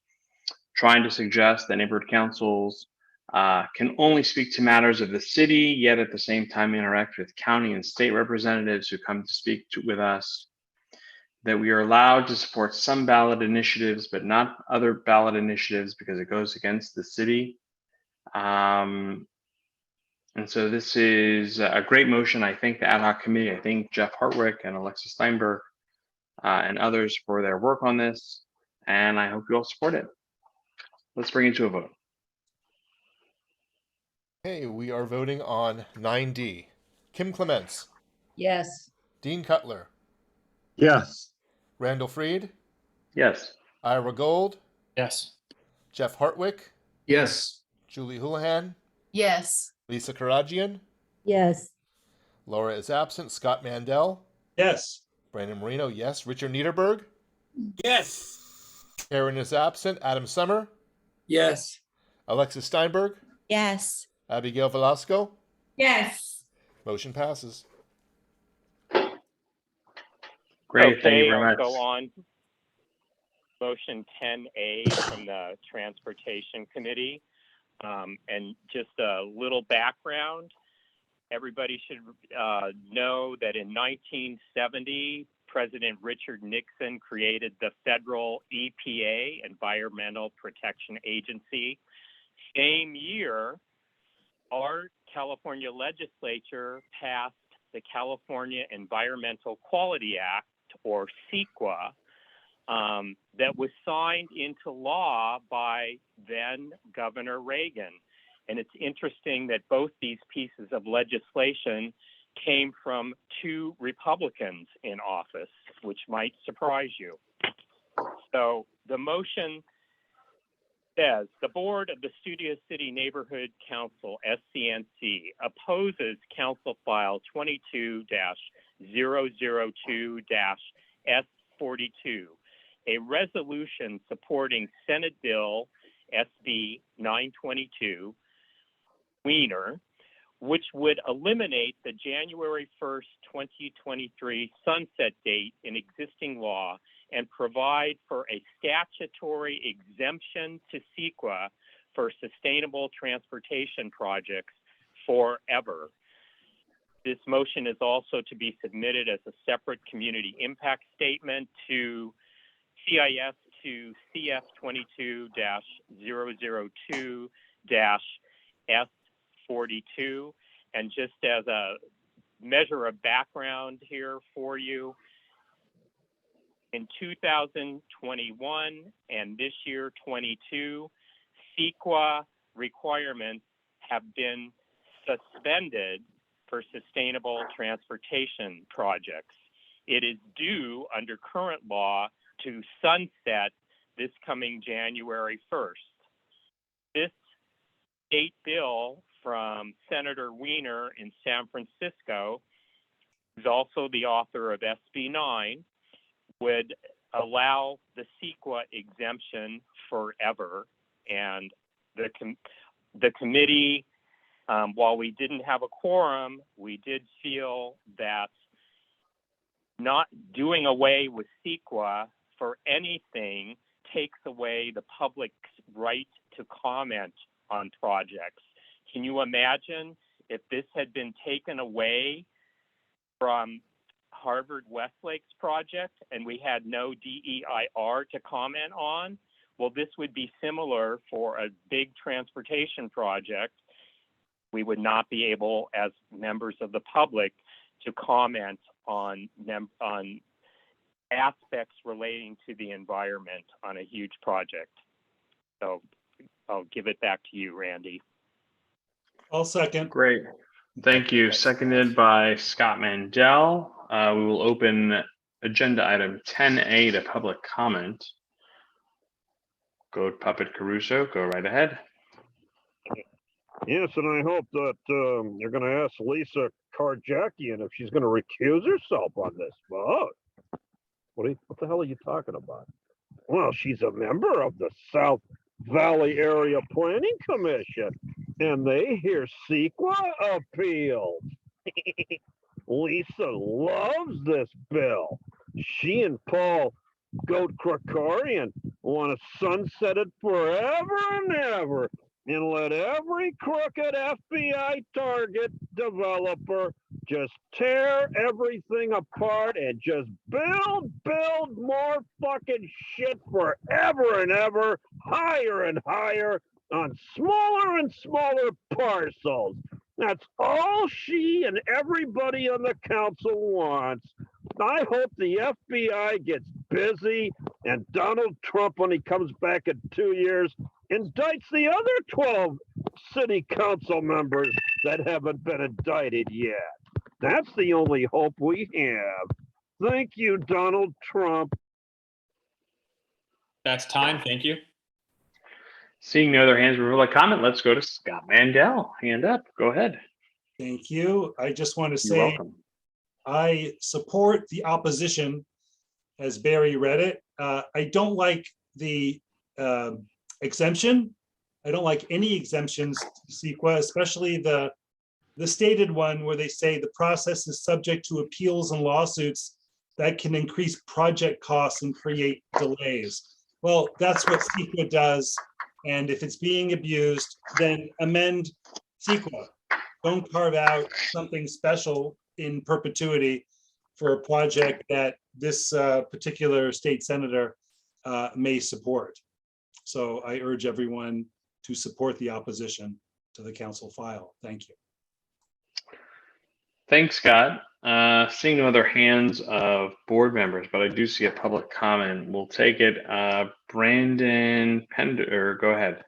S: trying to suggest that neighborhood councils can only speak to matters of the city, yet at the same time interact with county and state representatives who come to speak with us, that we are allowed to support some ballot initiatives, but not other ballot initiatives because it goes against the city. And so this is a great motion. I thank the ad hoc committee. I thank Jeff Hartwick and Alexis Steinberg and others for their work on this. And I hope you all support it. Let's bring it to a vote.
A: Okay, we are voting on 9D. Kim Clements.
N: Yes.
A: Dean Cutler.
M: Yes.
A: Randall Freed.
S: Yes.
A: Ira Gold.
I: Yes.
A: Jeff Hartwick.
V: Yes.
A: Julie Houlihan.
D: Yes.
A: Lisa Karagian.
O: Yes.
A: Laura is absent. Scott Mandel.
C: Yes.
A: Brandon Marino, yes. Richard Niederberg.
E: Yes.
A: Karen is absent. Adam Summer.
K: Yes.
A: Alexis Steinberg.
O: Yes.
A: Abigail Velasco.
T: Yes.
A: Motion passes.
S: Great, thank you
R: Okay,
S: very
R: I'll
S: much.
R: go on. Motion 10A from the Transportation Committee. And just a little background, everybody should know that in 1970, President Richard Nixon created the federal EPA, Environmental Protection Agency. Same year, our California legislature passed the California Environmental Quality Act, or CEQA, that was signed into law by then Governor Reagan. And it's interesting that both these pieces of legislation came from 2 Republicans in office, which might surprise you. So the motion says the board of the Studio City Neighborhood Council, SCNC, opposes Council File 22-002-S42, a resolution supporting Senate Bill SB 922, Wiener, which would eliminate the January 1st, 2023 sunset date in existing law and provide for a statutory exemption to CEQA for sustainable transportation projects forever. This motion is also to be submitted as a separate community impact statement to CIS to CF 22-002-S42. And just as a measure of background here for you, in 2021 and this year 22, CEQA requirements have been suspended for sustainable transportation projects. It is due under current law to sunset this coming January 1st. This state bill from Senator Wiener in San Francisco, who's also the author of SB 9, would allow the CEQA exemption forever. And the committee, while we didn't have a quorum, we did feel that not doing away with CEQA for anything takes away the public's right to comment on projects. Can you imagine if this had been taken away from Harvard Westlake's project and we had no DEIR to comment on? Well, this would be similar for a big transportation project. We would not be able, as members of the public, to comment on aspects relating to the environment on a huge project. So I'll give it back to you, Randy.
C: I'll second.
S: Great. Thank you. Seconded by Scott Mandel. We will open agenda item 10A to public comment. Go Puppet Caruso, go right ahead.
J: Yes, and I hope that you're going to ask Lisa Karjakian if she's going to recuse herself on this vote. What the hell are you talking about? Well, she's a member of the South Valley Area Planning Commission, and they hear CEQA appeals. Lisa loves this bill. She and Paul Goat Krakarian want to sunset it forever and ever and let every crooked FBI target developer just tear everything apart and just build more fucking shit forever and ever, higher and higher on smaller and smaller parcels. That's all she and everybody on the council wants. I hope the FBI gets busy and Donald Trump, when he comes back in 2 years, indicts the other 12 city council members that haven't been indicted yet. That's the only hope we have. Thank you, Donald Trump.
I: That's time. Thank you.
S: Seeing no other hands for public comment, let's go to Scott Mandel. Hand up. Go ahead.
C: Thank you. I just want to
S: You're
C: say
S: welcome.
C: I support the opposition as Barry read it. I don't like the exemption. I don't like any exemptions to CEQA, especially the stated one where they say the process is subject to appeals and lawsuits that can increase project costs and create delays. Well, that's what CEQA does. And if it's being abused, then amend CEQA. Don't carve out something special in perpetuity for a project that this particular state senator may support. So I urge everyone to support the opposition to the council file. Thank you.
S: Thanks, Scott. Seeing no other hands of board members, but I do see a public comment. We'll take it. Brandon Pender, go ahead.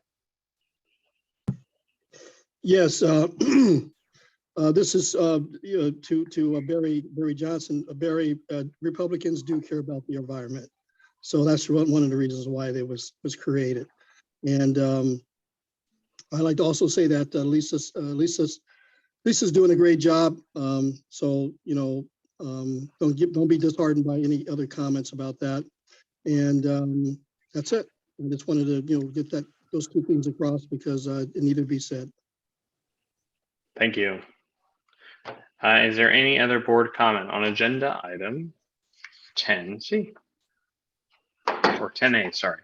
B: Yes, this is to Barry Johnson. Barry, Republicans do care about the environment, so that's one of the reasons why it was created. And I'd like to also say that Lisa's doing a great job. So, don't be disheartened by any other comments about that. And that's it. I just wanted to, get those two things across because it needed to be said.
S: Thank you. Is there any other board comment on agenda item 10C? Or 10A, sorry.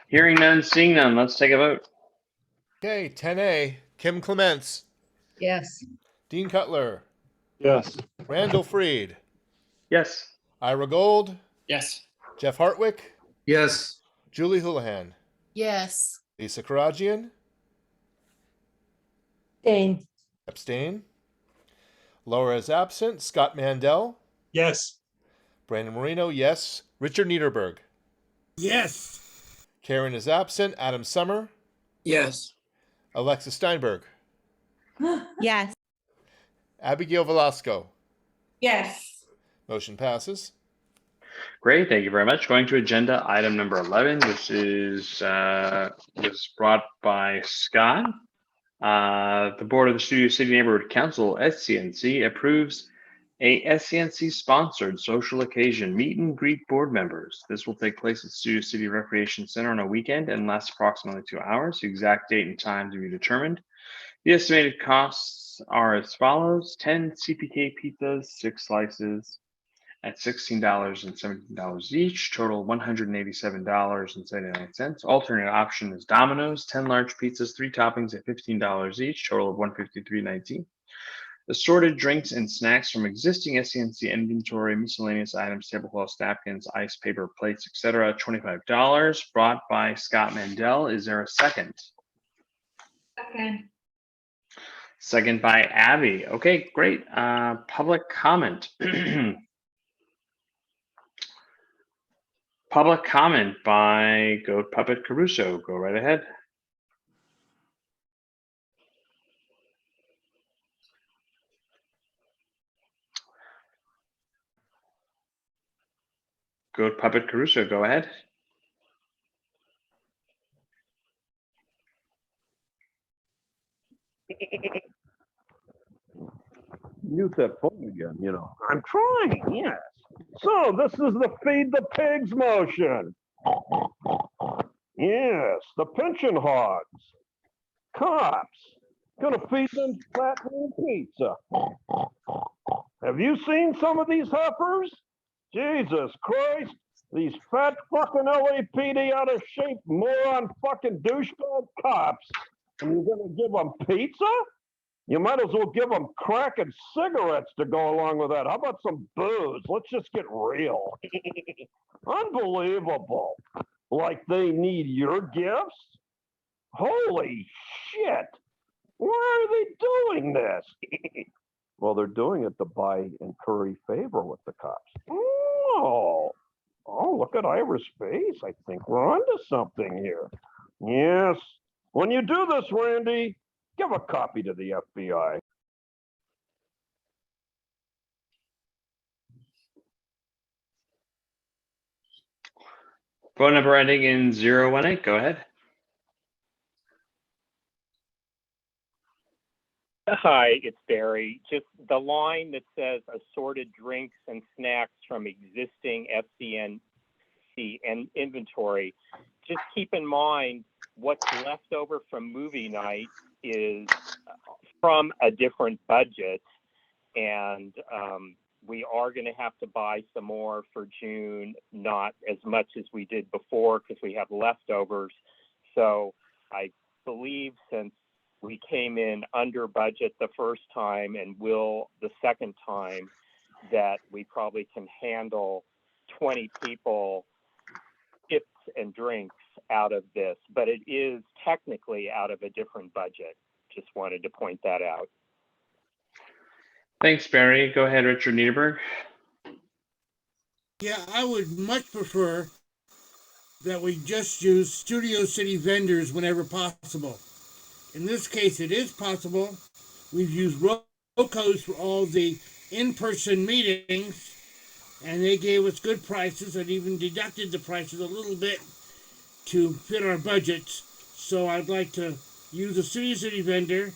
S: Hearing none, seeing none, let's take a vote.
A: Okay, 10A, Kim Clements,
N: Yes.
A: Dean Cutler,
M: Yes.
A: Randall Freed,
S: Yes.
A: Ira Gold,
I: Yes.
A: Jeff Hartwick,
V: Yes.
A: Julie Houlihan,
D: Yes.
A: Lisa Karajian,
O: Abstain.
A: abstain. Laura is absent. Scott Mandel,
C: Yes.
A: Brandon Marino, yes. Richard Niederberg,
E: Yes.
A: Karen is absent. Adam Summer,
K: Yes.
A: Alexa Steinberg,
O: Yes.
A: Abigail Velasco.
T: Yes.
A: Motion passes.
S: Great, thank you very much. Going to agenda item number 11, which was brought by Scott. The Board of the Studio City Neighborhood Council, SCNC, approves a SCNC sponsored social occasion meet and greet board members. This will take place at Studio City Recreation Center on a weekend and last approximately 2 hours. The exact date and time to be determined. The estimated costs are as follows: 10 CPK pizzas, 6 slices at $16 and $17 each, total $187.79. Alternate option is Domino's, 10 large pizzas, 3 toppings at $15 each, total of $153.19. Assorted drinks and snacks from existing SCNC inventory, miscellaneous items, tablecloths, napkins, ice, paper, plates, etc., $25. Brought by Scott Mandel. Is there a second?
T: Second.
S: Second by Abby. Okay, great. Public comment. Public comment by Goat Puppet Caruso. Go right ahead. Goat Puppet Caruso, go ahead.
J: Mute that phone again, I'm trying, yes. So this is the feed the pigs motion. Yes, the pension hogs. Cops. Gonna feed them fat man pizza. Have you seen some of these heifers? Jesus Christ. These fat fucking LAPD out of shape moron fucking douchebag cops. And you're gonna give them pizza? You might as well give them crack and cigarettes to go along with that. How about some booze? Let's just get real. Unbelievable. Like they need your gifts? Holy shit. Why are they doing this? Well, they're doing it to buy and curry favor with the cops. Oh, look at Ira's face. I think we're onto something here. Yes. When you do this, Randy, give a copy to the FBI.
S: Phone number ending in 018. Go ahead.
R: Hi, it's Barry. Just the line that says assorted drinks and snacks from existing SCNC and inventory. Just keep in mind what's left over from movie night is from a different budget, and we are going to have to buy some more for June, not as much as we did before because we have leftovers. So I believe since we came in under budget the first time and will the second time, that we probably can handle 20 people, tips and drinks out of this, but it is technically out of a different budget. Just wanted to point that out.
S: Thanks, Barry. Go ahead, Richard Niederberg.
E: Yeah, I would much prefer that we just use Studio City vendors whenever possible. In this case, it is possible. We've used Rocos for all the in-person meetings, and they gave us good prices and even deducted the prices a little bit to fit our budgets. So I'd like to use a city vendor.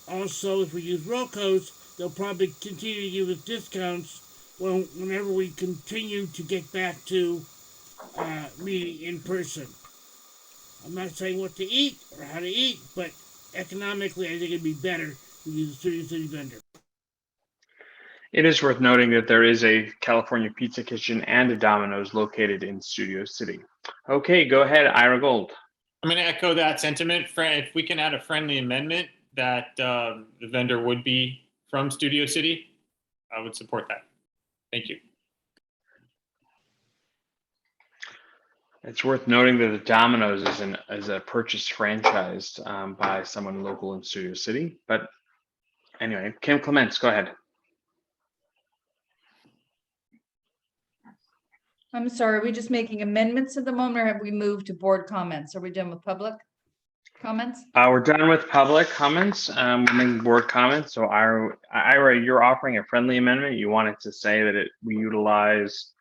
E: Also, if we use Rocco's, they'll probably continue to give us discounts whenever we continue to get back to meeting in person. I'm not saying what to eat or how to eat, but economically, I think it'd be better to use a city vendor.
S: It is worth noting that there is a California Pizza Kitchen and a Domino's located in Studio City. Okay, go ahead, Ira Gold.
I: I'm going to echo that sentiment. If we can add a friendly amendment that the vendor would be from Studio City, I would support that. Thank you.
S: It's worth noting that the Domino's is a purchased franchise by someone local in Studio City. But anyway, Kim Clements, go ahead.
N: I'm sorry, are we just making amendments at the moment, or have we moved to board comments? Are we done with public comments?
S: We're done with public comments. We're making board comments. So Ira, you're offering a friendly amendment. You wanted to say that we utilize,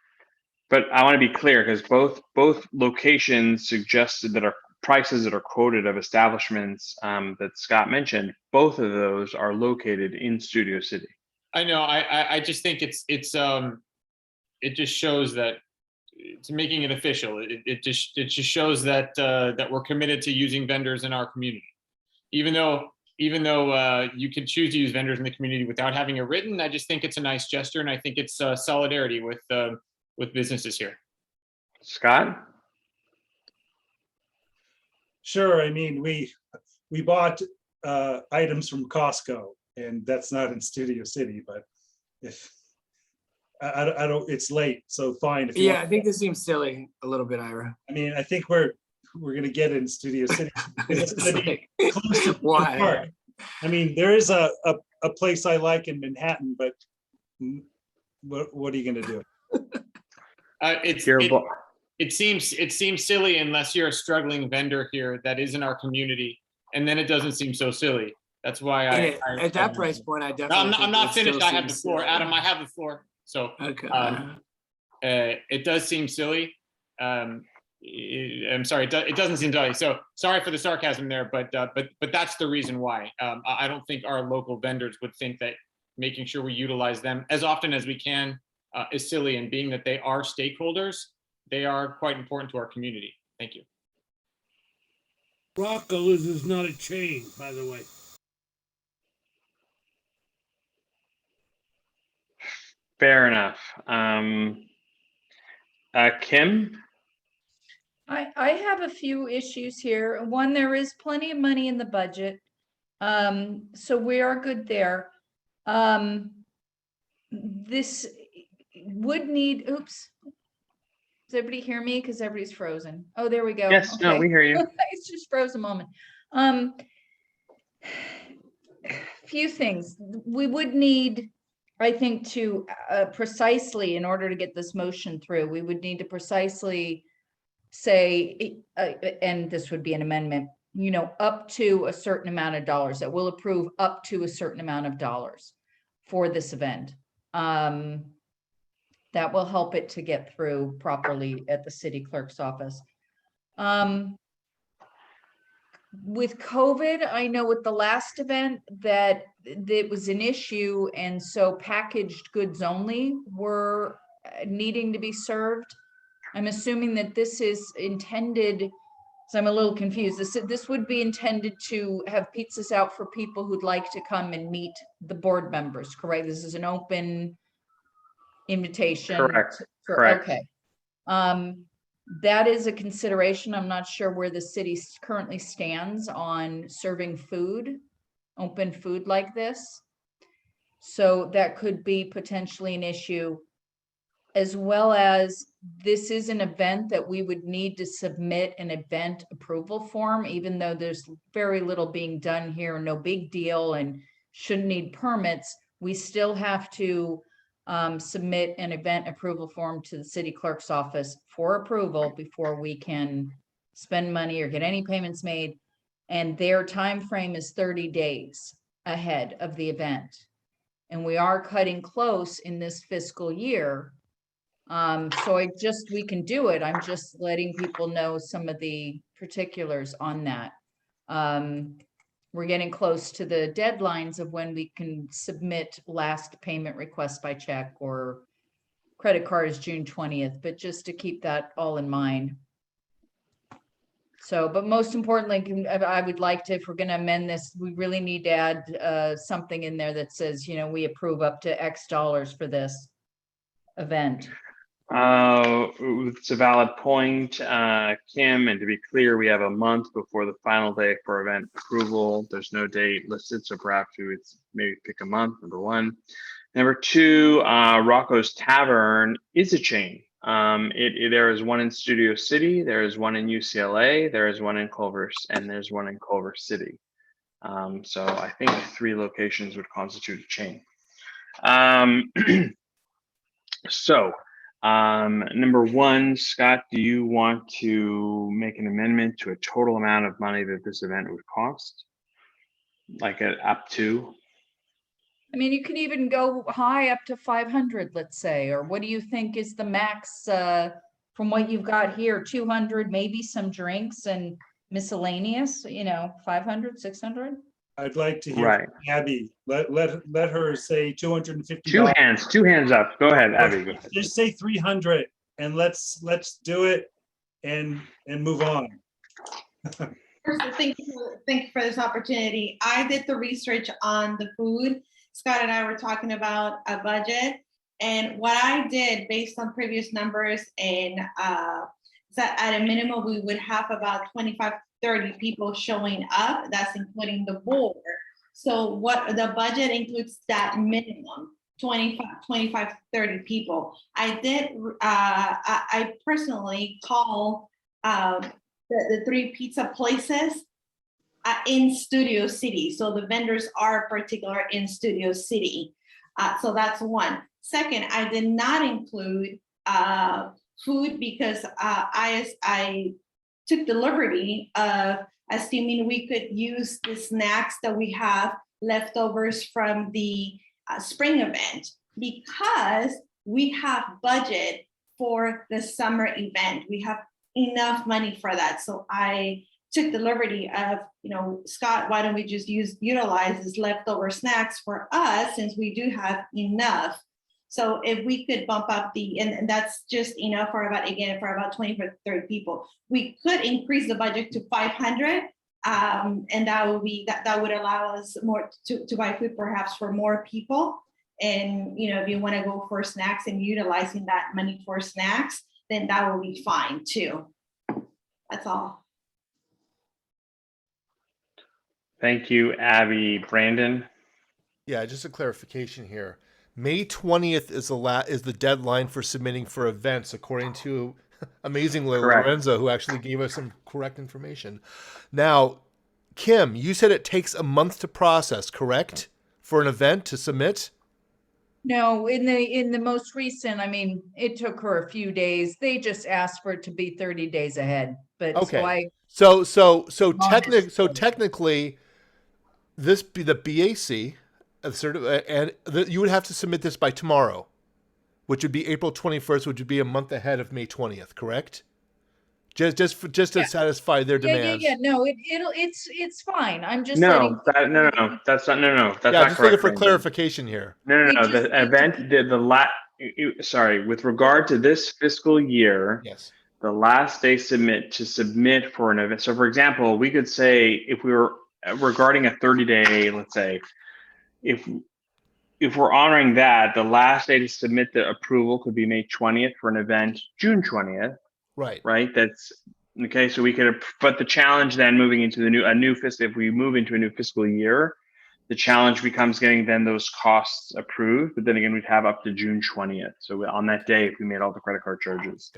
S: but I want to be clear because both locations suggested that our prices that are quoted of establishments that Scott mentioned, both of those are located in Studio City.
I: I know. I just think it just shows that it's making it official. It just shows that that we're committed to using vendors in our community, even though you can choose to use vendors in the community without having it written. I just think it's a nice gesture, and I think it's solidarity with businesses here.
S: Scott?
C: Sure. I mean, we bought items from Costco, and that's not in Studio City, but if I don't, it's late, so fine. If you
K: Yeah,
C: want.
K: I think this seems silly a little bit, Ira.
C: I mean, I think we're gonna get in Studio City. It's gonna be close to
K: Why?
C: park. I mean, there is a place I like in Manhattan, but what are you gonna do?
I: It seems silly unless you're a struggling vendor here that is in our community, and then it doesn't seem so silly. That's why
K: At that price point, I definitely.
I: I'm not
K: think it
I: finished.
K: still
I: I have the
K: seems
I: floor,
K: silly.
I: Adam. I have the floor. So
K: Okay.
I: it does seem silly. I'm sorry. It doesn't seem silly. So sorry for the sarcasm there, but that's the reason why. I don't think our local vendors would think that making sure we utilize them as often as we can is silly, and being that they are stakeholders, they are quite important to our community. Thank you.
E: Rocco's is not a chain, by the way.
S: Fair enough. Kim?
N: I have a few issues here. One, there is plenty of money in the budget. So we are good there. This would need, oops. Does everybody hear me? Because everybody's frozen. Oh, there we go.
S: Yes, no, we hear you.
N: It's just froze a moment. Few things. We would need, I think, to precisely, in order to get this motion through, we would need to precisely say, and this would be an amendment, up to a certain amount of dollars, that we'll approve up to a certain amount of dollars for this event. That will help it to get through properly at the city clerk's office. With COVID, I know with the last event that it was an issue, and so packaged goods only were needing to be served. I'm assuming that this is intended, so I'm a little confused. This would be intended to have pizzas out for people who'd like to come and meet the board members, correct? This is an open invitation.
S: Correct. Correct.
N: Okay. That is a consideration. I'm not sure where the city currently stands on serving food, open food like this. So that could be potentially an issue, as well as this is an event that we would need to submit an event approval form, even though there's very little being done here, no big deal, and shouldn't need permits. We still have to submit an event approval form to the city clerk's office for approval before we can spend money or get any payments made. And their time frame is 30 days ahead of the event. And we are cutting close in this fiscal year So we can do it. I'm just letting people know some of the particulars on that. We're getting close to the deadlines of when we can submit last payment request by check, or credit card is June 20th, but just to keep that all in mind. So, but most importantly, I would like to, if we're going to amend this, we really need to add something in there that says, we approve up to X dollars for this event.
S: It's a valid point, Kim, and to be clear, we have a month before the final day for event approval. There's no date listed, so perhaps we would maybe pick a month, number one. Number two, Rocco's Tavern is a chain. There is one in Studio City, there is one in UCLA, there is one in Culver, and there's one in Culver City. So I think 3 locations would constitute a chain. Number one, Scott, do you want to make an amendment to a total amount of money that this event would cost? Like up to?
N: I mean, you can even go high up to 500, let's say, or what do you think is the max from what you've got here? 200, maybe some drinks and miscellaneous, 500, 600?
C: I'd like to hear
S: Right.
C: from Abby. Let her say $250.
S: Two hands up. Go ahead, Abby. Go ahead.
C: Just say 300 and let's do it and move on.
T: First, thank you for this opportunity. I did the research on the food. Scott and I were talking about a budget, and what I did based on previous numbers and that at a minimum we would have about 25, 30 people showing up. That's including the board. So what the budget includes that minimum 25, 30 people. I did. I personally call the 3 pizza places in Studio City. So the vendors are particular in Studio City. So that's one. Second, I did not include food because I took the liberty of assuming we could use the snacks that we have leftovers from the spring event, because we have budget for the summer event. We have enough money for that. So I took the liberty of, Scott, why don't we just utilize this leftover snacks for us, since we do have enough. So if we could bump up and that's just enough for about 20 or 30 people, we could increase the budget to 500. And that would allow us more to buy food perhaps for more people. And, if you want to go for snacks and utilizing that money for snacks, then that will be fine too. That's all.
S: Thank you, Abby. Brandon?
A: Yeah, just a clarification here. May 20th is the deadline for submitting for events, according to amazingly
S: Correct.
A: Lorenzo, who actually gave us some correct information. Now, Kim, you said it takes a month to process, correct? For an event to submit?
N: No, in the most recent, it took her a few days. They just asked for it to be 30 days ahead. But
A: Okay.
N: so
A: Technically, this be the BAC, you would have to submit this by tomorrow, which would be April 21st, which would be a month ahead of May 20th, correct? Just to satisfy their demands.
N: Yeah. No, it's fine. I'm just
S: No, that's not. No, that's
A: Yeah,
S: not
A: just looking
S: correct.
A: for
S: Brandon.
A: clarification here.
S: No.
N: We just
S: The
N: need to-
S: event sorry, with regard to this fiscal year,
A: Yes.
S: the last day to submit for an event. So, for example, we could say if we were regarding a 30-day, let's say, if we're honoring that, the last day to submit the approval could be May 20th for an event, June 20th. Right. That's okay. So we could, but the challenge then moving into a new fiscal, if we move into a new fiscal year, the challenge becomes getting then those costs approved. But then again, we'd have up to June 20th. So on that day, if we made all the credit card charges,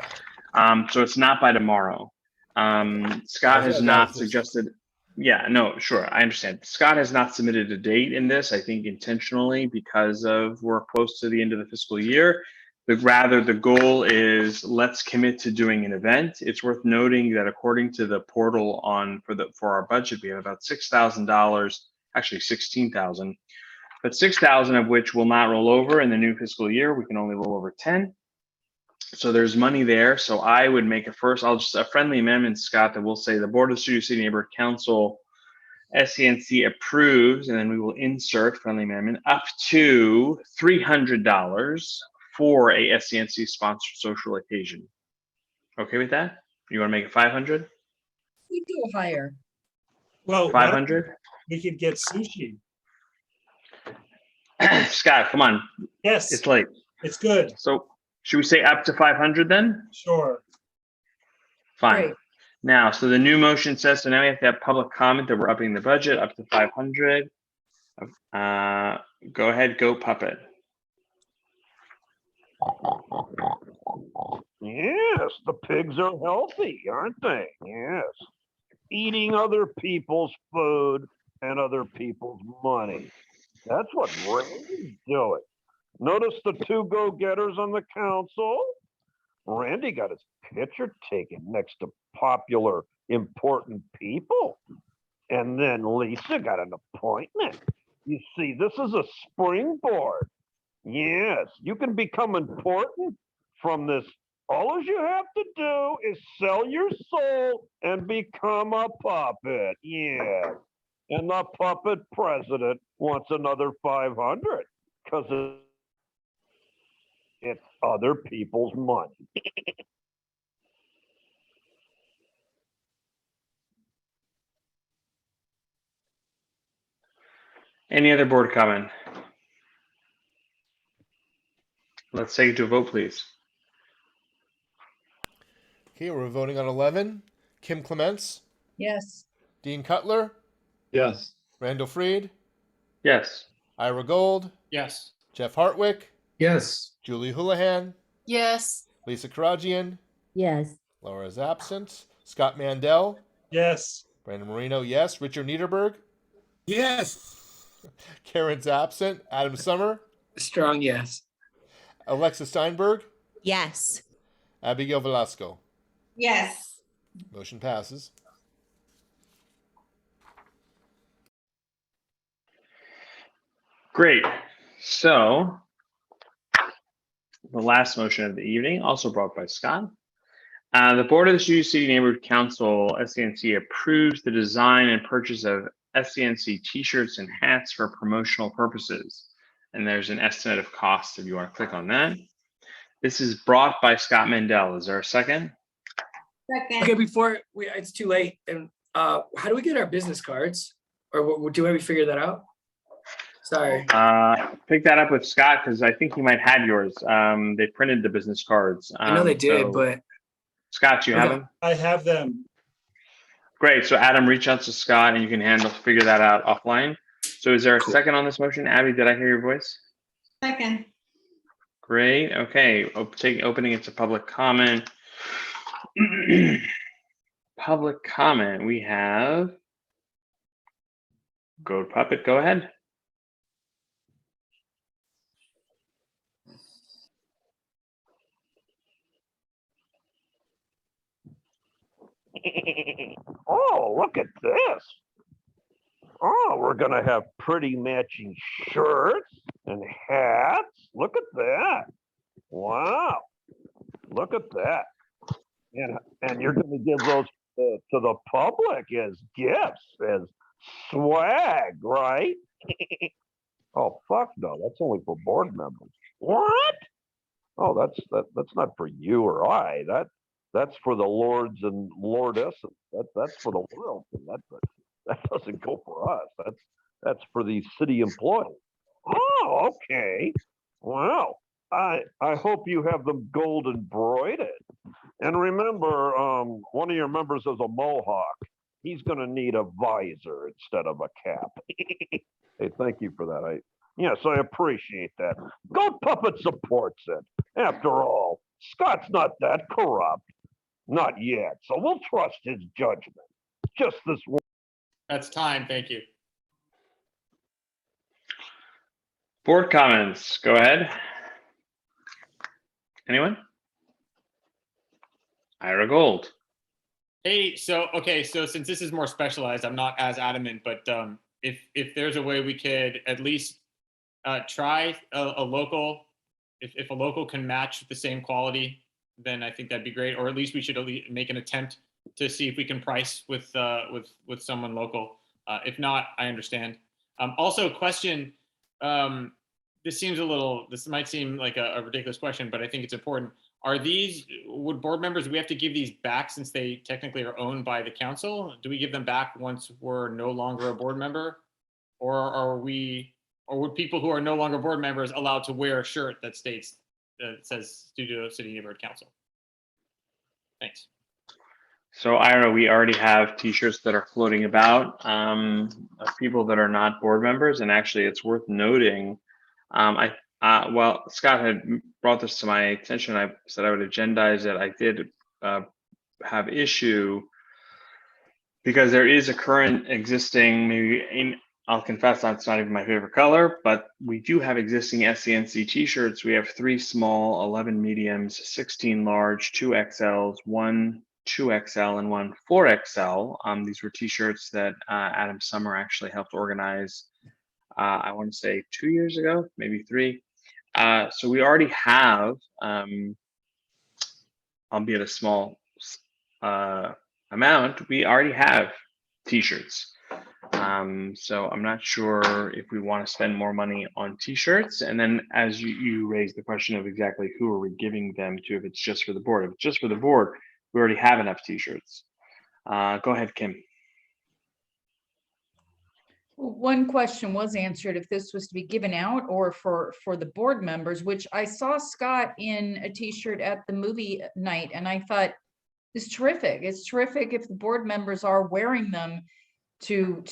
S: so it's not by tomorrow. Scott has not suggested. Yeah, no, sure. I understand. Scott has not submitted a date in this, I think intentionally, because we're close to the end of the fiscal year. But rather, the goal is let's commit to doing an event. It's worth noting that according to the portal for our budget, we have about $6,000, actually $16,000, but $6,000 of which will not roll over in the new fiscal year. We can only roll over 10. So there's money there. So I would make a friendly amendment, Scott, that will say the Board of Studio City Neighborhood Council SCNC approves, and then we will insert friendly amendment up to $300 for a SCNC sponsored social occasion. Okay with that? You want to make it 500?
K: We go higher.
C: Well,
S: 500?
C: we could get sushi.
S: Scott, come on.
C: Yes.
S: It's late.
C: It's good.
S: So should we say up to 500 then?
C: Sure.
S: Fine.
K: Great.
S: Now, so the new motion says, so now we have to have public comment that we're upping the budget up to 500. Go ahead, go Puppet.
J: Yes, the pigs are healthy, aren't they? Yes. Eating other people's food and other people's money. That's what Randy's doing. Notice the two go-getters on the council? Randy got his picture taken next to popular, important people. And then Lisa got an appointment. You see, this is a springboard. Yes, you can become important from this. All you have to do is sell your soul and become a puppet. Yeah. And the puppet president wants another 500 because it's other people's money.
S: Any other board comment? Let's take it to a vote, please.
A: Okay, we're voting on 11. Kim Clements,
N: Yes.
A: Dean Cutler,
M: Yes.
A: Randall Freed,
S: Yes.
A: Ira Gold,
I: Yes.
A: Jeff Hartwick,
V: Yes.
A: Julie Houlihan,
D: Yes.
A: Lisa Karagian,
O: Yes.
A: Laura is absent, Scott Mandel,
C: Yes.
A: Brandon Marino, yes, Richard Niederberg,
E: Yes.
A: Karen's absent, Adam Summer,
K: Strong yes.
A: Alexa Steinberg,
O: Yes.
A: Abigail Velasco.
T: Yes.
A: Motion passes.
S: Great. So the last motion of the evening, also brought by Scott. The Board of the Studio City Neighborhood Council, SCNC, approves the design and purchase of SCNC t-shirts and hats for promotional purposes. And there's an estimate of cost if you want to click on that. This is brought by Scott Mandel. Is there a second?
T: Second.
K: Okay, before it's too late. And how do we get our business cards? Or do we figure that out? Sorry.
S: Pick that up with Scott because I think he might have yours. They printed the business cards.
K: I know they did,
S: so-
K: but
S: Scott, you have them?
C: I have them.
S: Great. So Adam, reach out to Scott and you can figure that out offline. So is there a second on this motion? Abby, did I hear your voice?
T: Second.
S: Great. Okay. Opening it to public comment. Public comment. We have. Go Puppet. Go ahead.
J: Oh, look at this. Oh, we're going to have pretty matching shirts and hats. Look at that. Wow. Look at that. And you're going to give those to the public as gifts, as swag, right? Oh, fuck no. That's only for board members. What? Oh, that's not for you or I. That's for the lords and lordesses. That's for the world. That doesn't go for us. That's for the city employees. Oh, okay. Well, I hope you have them gold embroidered. And remember, one of your members is a mohawk. He's going to need a visor instead of a cap. Hey, thank you for that. Yes, I appreciate that. Goat Puppet supports it. After all, Scott's not that corrupt. Not yet, so we'll trust his judgment. Just this one.
I: That's time. Thank you.
S: Board comments. Go ahead. Anyone? Ira Gold.
I: Hey, so since this is more specialized, I'm not as adamant, but if there's a way we could at least try a local, if a local can match the same quality then I think that'd be great. Or at least we should at least make an attempt to see if we can price with someone local. If not, I understand. Also, question. This might seem like a ridiculous question, but I think it's important. Would board members, do we have to give these back since they technically are owned by the council? Do we give them back once we're no longer a board member? Or would people who are no longer board members allowed to wear a shirt that states, that says Studio City Neighborhood Council? Thanks.
S: So Ira, we already have T-shirts that are floating about of people that are not board members, and actually, it's worth noting. Well, Scott had brought this to my attention. I said I would agendize it. I did have issue because there is a current existing, I'll confess that's not even my favorite color, but we do have existing SCNC T-shirts. We have 3 small, 11 mediums, 16 large, 2 XLs, 1 2XL, and 1 4XL. These were T-shirts that Adam Summer actually helped organize, I want to say 2 years ago, maybe 3. So we already have, albeit a small amount, we already have T-shirts. So I'm not sure if we want to spend more money on T-shirts. And then as you raised the question of exactly who are we giving them to, if it's just for the board. If it's just for the board, we already have enough T-shirts. Go ahead, Kim.
N: One question was answered if this was to be given out or for the board members, which I saw Scott in a T-shirt at the movie night, and I thought, it's terrific. It's terrific if the board members are wearing them to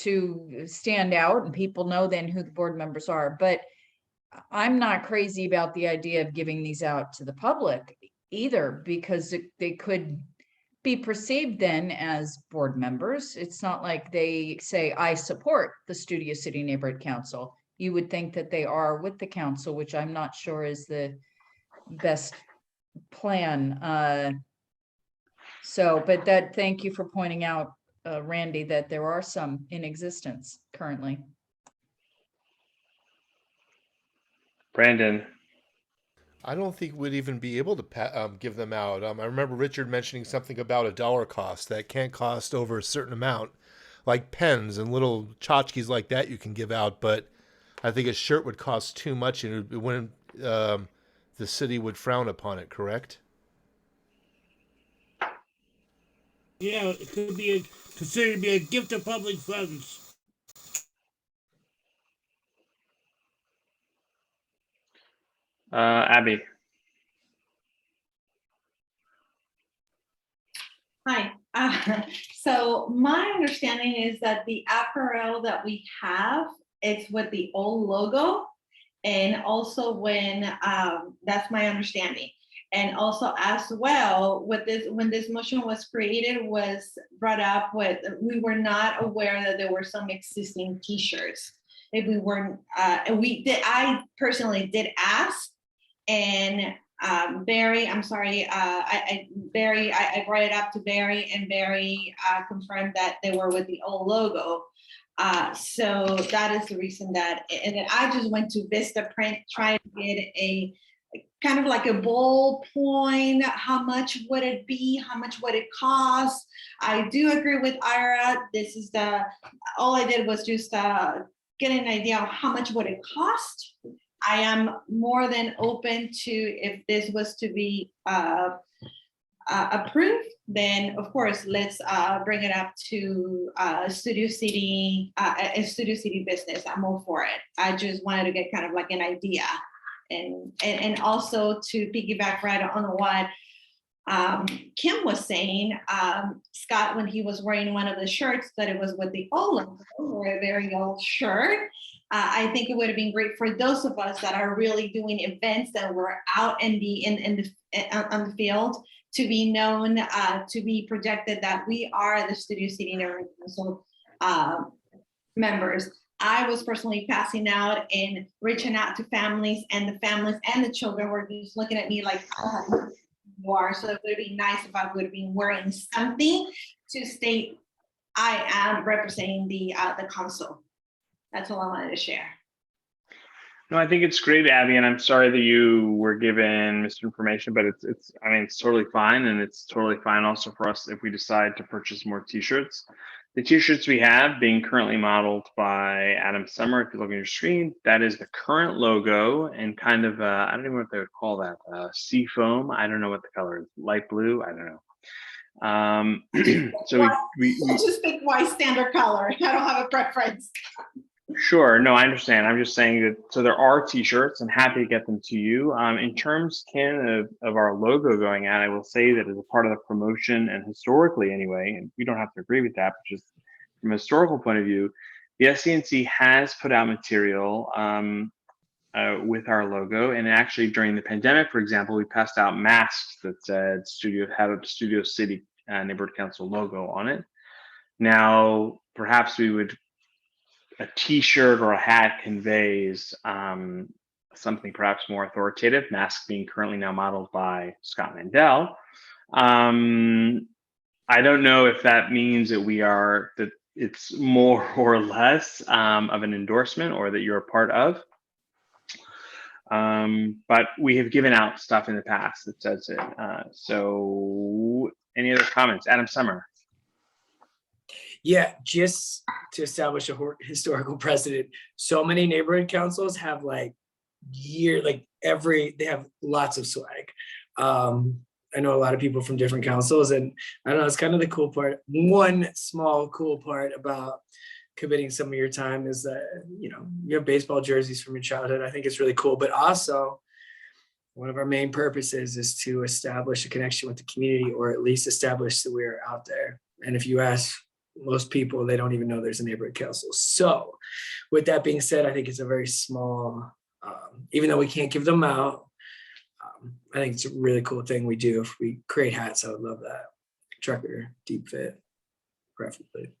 N: stand out and people know then who the board members are. But I'm not crazy about the idea of giving these out to the public either, because they could be perceived then as board members. It's not like they say, I support the Studio City Neighborhood Council. You would think that they are with the council, which I'm not sure is the best plan. But thank you for pointing out, Randy, that there are some in existence currently.
S: Brandon.
A: I don't think we'd even be able to give them out. I remember Richard mentioning something about a dollar cost that can't cost over a certain amount, like pens and little tchotchkes like that you can give out. But I think a shirt would cost too much, and it wouldn't, the city would frown upon it. Correct?
E: Yeah, it could be considered to be a gift of public funds.
S: Abby.
T: Hi. So my understanding is that the apparel that we have is with the old logo, and also when that's my understanding. And also as well with this, when this motion was created, was brought up with, we were not aware that there were some existing T-shirts. If we weren't, I personally did ask, and Barry, I'm sorry, I brought it up to Barry, and Barry confirmed that they were with the old logo. So that is the reason that, and then I just went to Vista Print, trying to get a kind of like a ballpoint, how much would it be, how much would it cost? I do agree with Ira, this is all I did was just get an idea of how much would it cost. I am more than open to, if this was to be approved, then of course, let's bring it up to Studio City, Studio City business. I'm all for it. I just wanted to get kind of like an idea. And also to piggyback right on what Kim was saying, Scott, when he was wearing one of the shirts, that it was with the old logo, or a very old shirt. I think it would have been great for those of us that are really doing events that were out on the field, to be known, to be projected that we are the Studio City Neighborhood Council members. I was personally passing out and reaching out to families, and the families and the children were just looking at me like, oh, you are. So it would be nice if I would have been wearing something to state I am representing the council. That's all I wanted to share.
S: No, I think it's great, Abby, and I'm sorry that you were given misinformation, but I mean, it's totally fine, and it's totally fine also for us if we decide to purchase more t-shirts. The t-shirts we have being currently modeled by Adam Summer, if you look at your screen, that is the current logo and kind of, I don't even know what they would call that, sea foam. I don't know what the color is, light blue, I don't know. So
T: Just pick white standard color. I don't have a preference.
S: Sure. No, I understand. I'm just saying that, so there are t-shirts and happy to get them to you. In terms, Ken, of our logo going out, I will say that as a part of the promotion and historically anyway, and we don't have to agree with that, but just from a historical point of view, the SCNC has put out material with our logo. And actually during the pandemic, for example, we passed out masks that had a Studio City Neighborhood Council logo on it. Now, perhaps a t-shirt or a hat conveys something perhaps more authoritative, mask being currently now modeled by Scott Mandel. I don't know if that means that it's more or less of an endorsement or that you're a part of. But we have given out stuff in the past that says it. So any other comments? Adam Summer.
K: Yeah, just to establish a historical precedent, so many neighborhood councils have they have lots of swag. I know a lot of people from different councils, and I don't know, it's kind of the cool part. One small cool part about committing some of your time is that, you have baseball jerseys from your childhood. I think it's really cool, but also one of our main purposes is to establish a connection with the community, or at least establish that we're out there. And if you ask most people, they don't even know there's a neighborhood council. So with that being said, I think it's a very small, even though we can't give them out, I think it's a really cool thing we do. If we create hats, I would love that. Trucker, deep fit, preferably.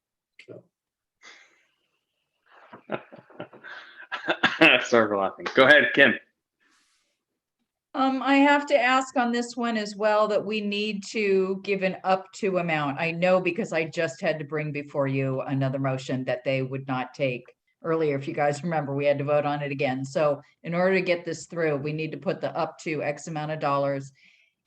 S: Sorry for laughing. Go ahead, Kim.
N: I have to ask on this one as well that we need to give an up to amount. I know because I just had to bring before you another motion that they would not take earlier. If you guys remember, we had to vote on it again. So in order to get this through, we need to put the up to X amount of dollars.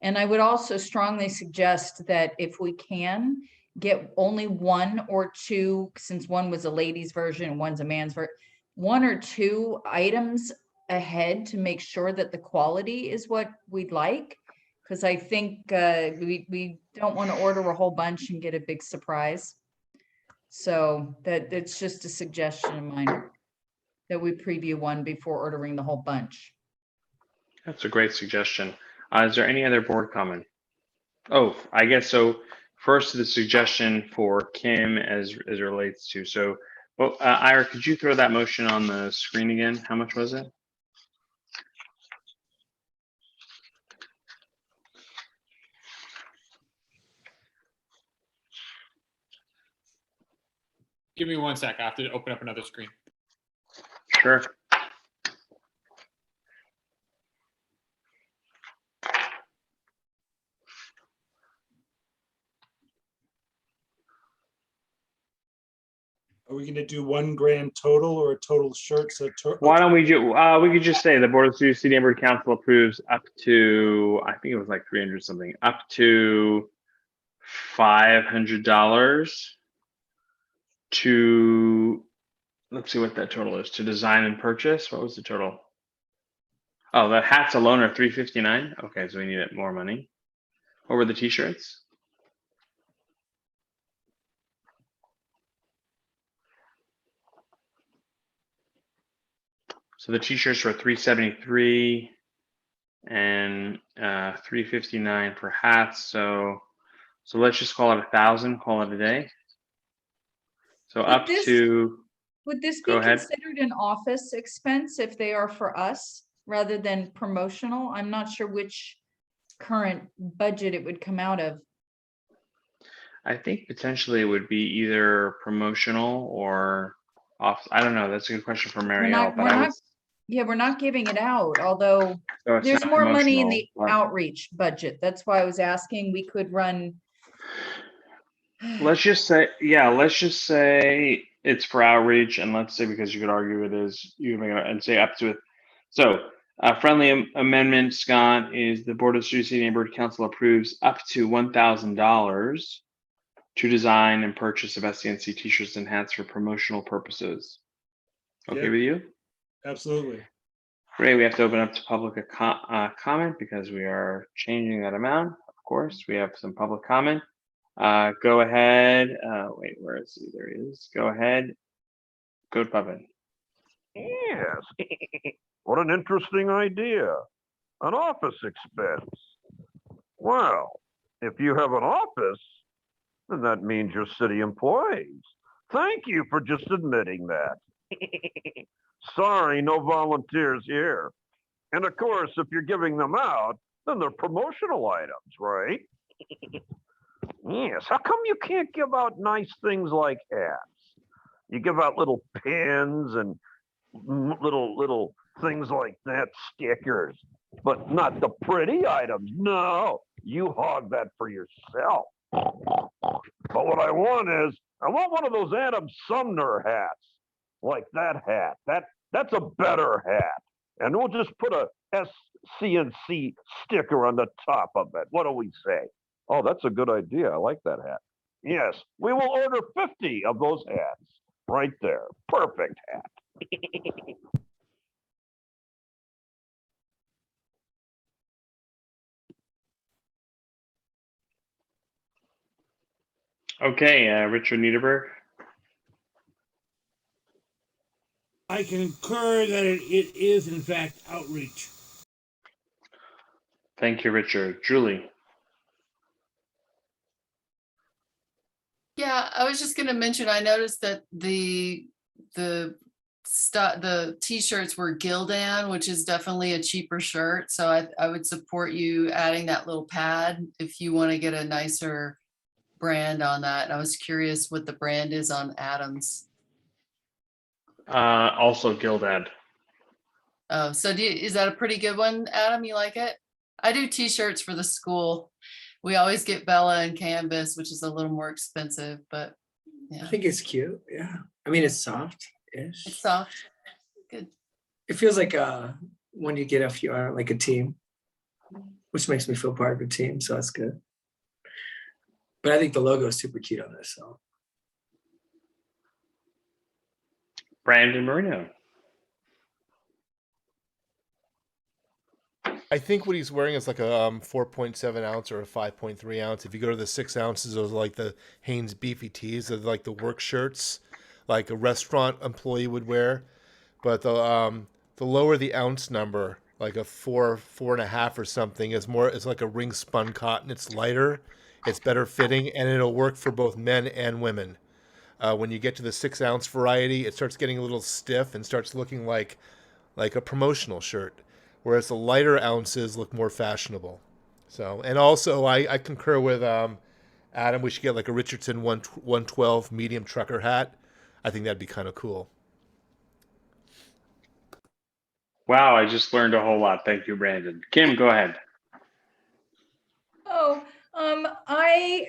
N: And I would also strongly suggest that if we can get only one or two, since one was a ladies version and one's a man's version, one or two items ahead to make sure that the quality is what we'd like, because I think we don't want to order a whole bunch and get a big surprise. So that's just a suggestion of mine, that we preview one before ordering the whole bunch.
S: That's a great suggestion. Is there any other board comment? Oh, I guess so. First, the suggestion for Kim as it relates to, so, well, Ira, could you throw that motion on the screen again? How much was it?
I: Give me 1 sec. I have to open up another screen.
S: Sure.
C: Are we going to do one grand total or a total shirt? So
S: Why don't we we could just say the Board of Studio City Neighborhood Council approves up to, I think it was like 300 something, up to $500 to, let's see what that total is, to design and purchase. What was the total? Oh, the hats alone are $359. Okay, so we need more money. What were the t-shirts? So the t-shirts were $373 and $359 for hats. So let's just call it 1,000. Call it a day. So up to.
N: Would this be considered an office expense if they are for us rather than promotional? I'm not sure which current budget it would come out of.
S: I think potentially it would be either promotional or off. I don't know. That's a good question for Marielle.
N: We're not giving it out, although there's more money in the outreach budget. That's why I was asking. We could run.
S: Let's just say it's for outreach, and let's say, because you could argue it is, you can make it and say up to So friendly amendment, Scott, is the Board of Sioux City Neighborhood Council approves up to $1,000 to design and purchase of SCNC t-shirts and hats for promotional purposes. Okay
C: Yeah.
S: with you?
C: Absolutely.
S: Great. We have to open up to public comment because we are changing that amount. Of course, we have some public comment. Go ahead. Wait, where is he? There he is. Go ahead. Go to Puppet.
J: Yes. What an interesting idea. An office expense. Well, if you have an office, then that means you're city employees. Thank you for just admitting that. Sorry, no volunteers here. And of course, if you're giving them out, then they're promotional items, right? Yes. How come you can't give out nice things like hats? You give out little pins and little things like that, stickers, but not the pretty items. No, you hog that for yourself. But what I want is, I want one of those Adam Sumner hats, like that hat. That's a better hat. And we'll just put a SCNC sticker on the top of it. What do we say? Oh, that's a good idea. I like that hat. Yes, we will order 50 of those hats. Right there. Perfect hat.
S: Okay, Richard Niederberg.
E: I concur that it is in fact outreach.
S: Thank you, Richard. Julie.
D: Yeah, I was just gonna mention, I noticed that the t-shirts were Gildan, which is definitely a cheaper shirt. So I would support you adding that little pad if you want to get a nicer brand on that. I was curious what the brand is on Adams.
S: Also Gilded.
D: Oh, so is that a pretty good one, Adam? You like it? I do t-shirts for the school. We always get Bella and Canvas, which is a little more expensive, but
K: I
D: yeah,
K: think it's cute. Yeah. I mean, it's soft-ish.
D: it's soft. Good.
K: It feels like when you get off, you are like a team, which makes me feel part of a team. So that's good. But I think the logo is super cute on this. So
S: Brandon Marino.
A: I think what he's wearing is like a 4.7 ounce or a 5.3 ounce. If you go to the 6 ounces, those are like the Hanes beefy tees. They're like the work shirts, like a restaurant employee would wear. But the lower the ounce number, like a 4.5 or something, is more. It's like a ring spun cotton. It's lighter, it's better fitting, and it'll work for both men and women. When you get to the 6 ounce variety, it starts getting a little stiff and starts looking like a promotional shirt, whereas the lighter ounces look more fashionable. So, and also I concur with Adam. We should get like a Richardson 112 medium trucker hat. I think that'd be kind of cool.
S: Wow, I just learned a whole lot. Thank you, Brandon. Kim, go ahead.
N: Oh, I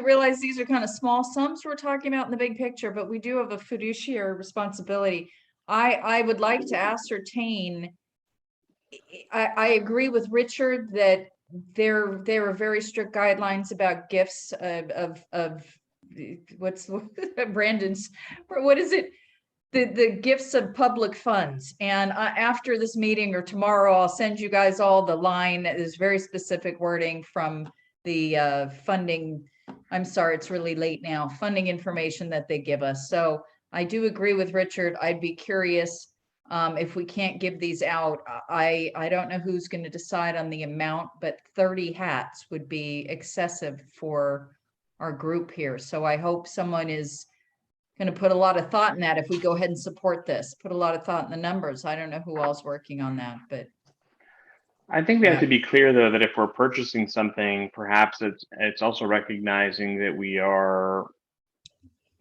N: realize these are kind of small sums we're talking about in the big picture, but we do have a fiduciary responsibility. I would like to ascertain. I agree with Richard that there are very strict guidelines about gifts of what's Brandon's, what is it? The gifts of public funds. And after this meeting or tomorrow, I'll send you guys all the line. There's very specific wording from the funding. I'm sorry, it's really late now. Funding information that they give us. So I do agree with Richard. I'd be curious if we can't give these out. I don't know who's going to decide on the amount, but 30 hats would be excessive for our group here. So I hope someone is going to put a lot of thought in that if we go ahead and support this, put a lot of thought in the numbers. I don't know who else working on that, but.
S: I think we have to be clear, though, that if we're purchasing something, perhaps it's also recognizing that we are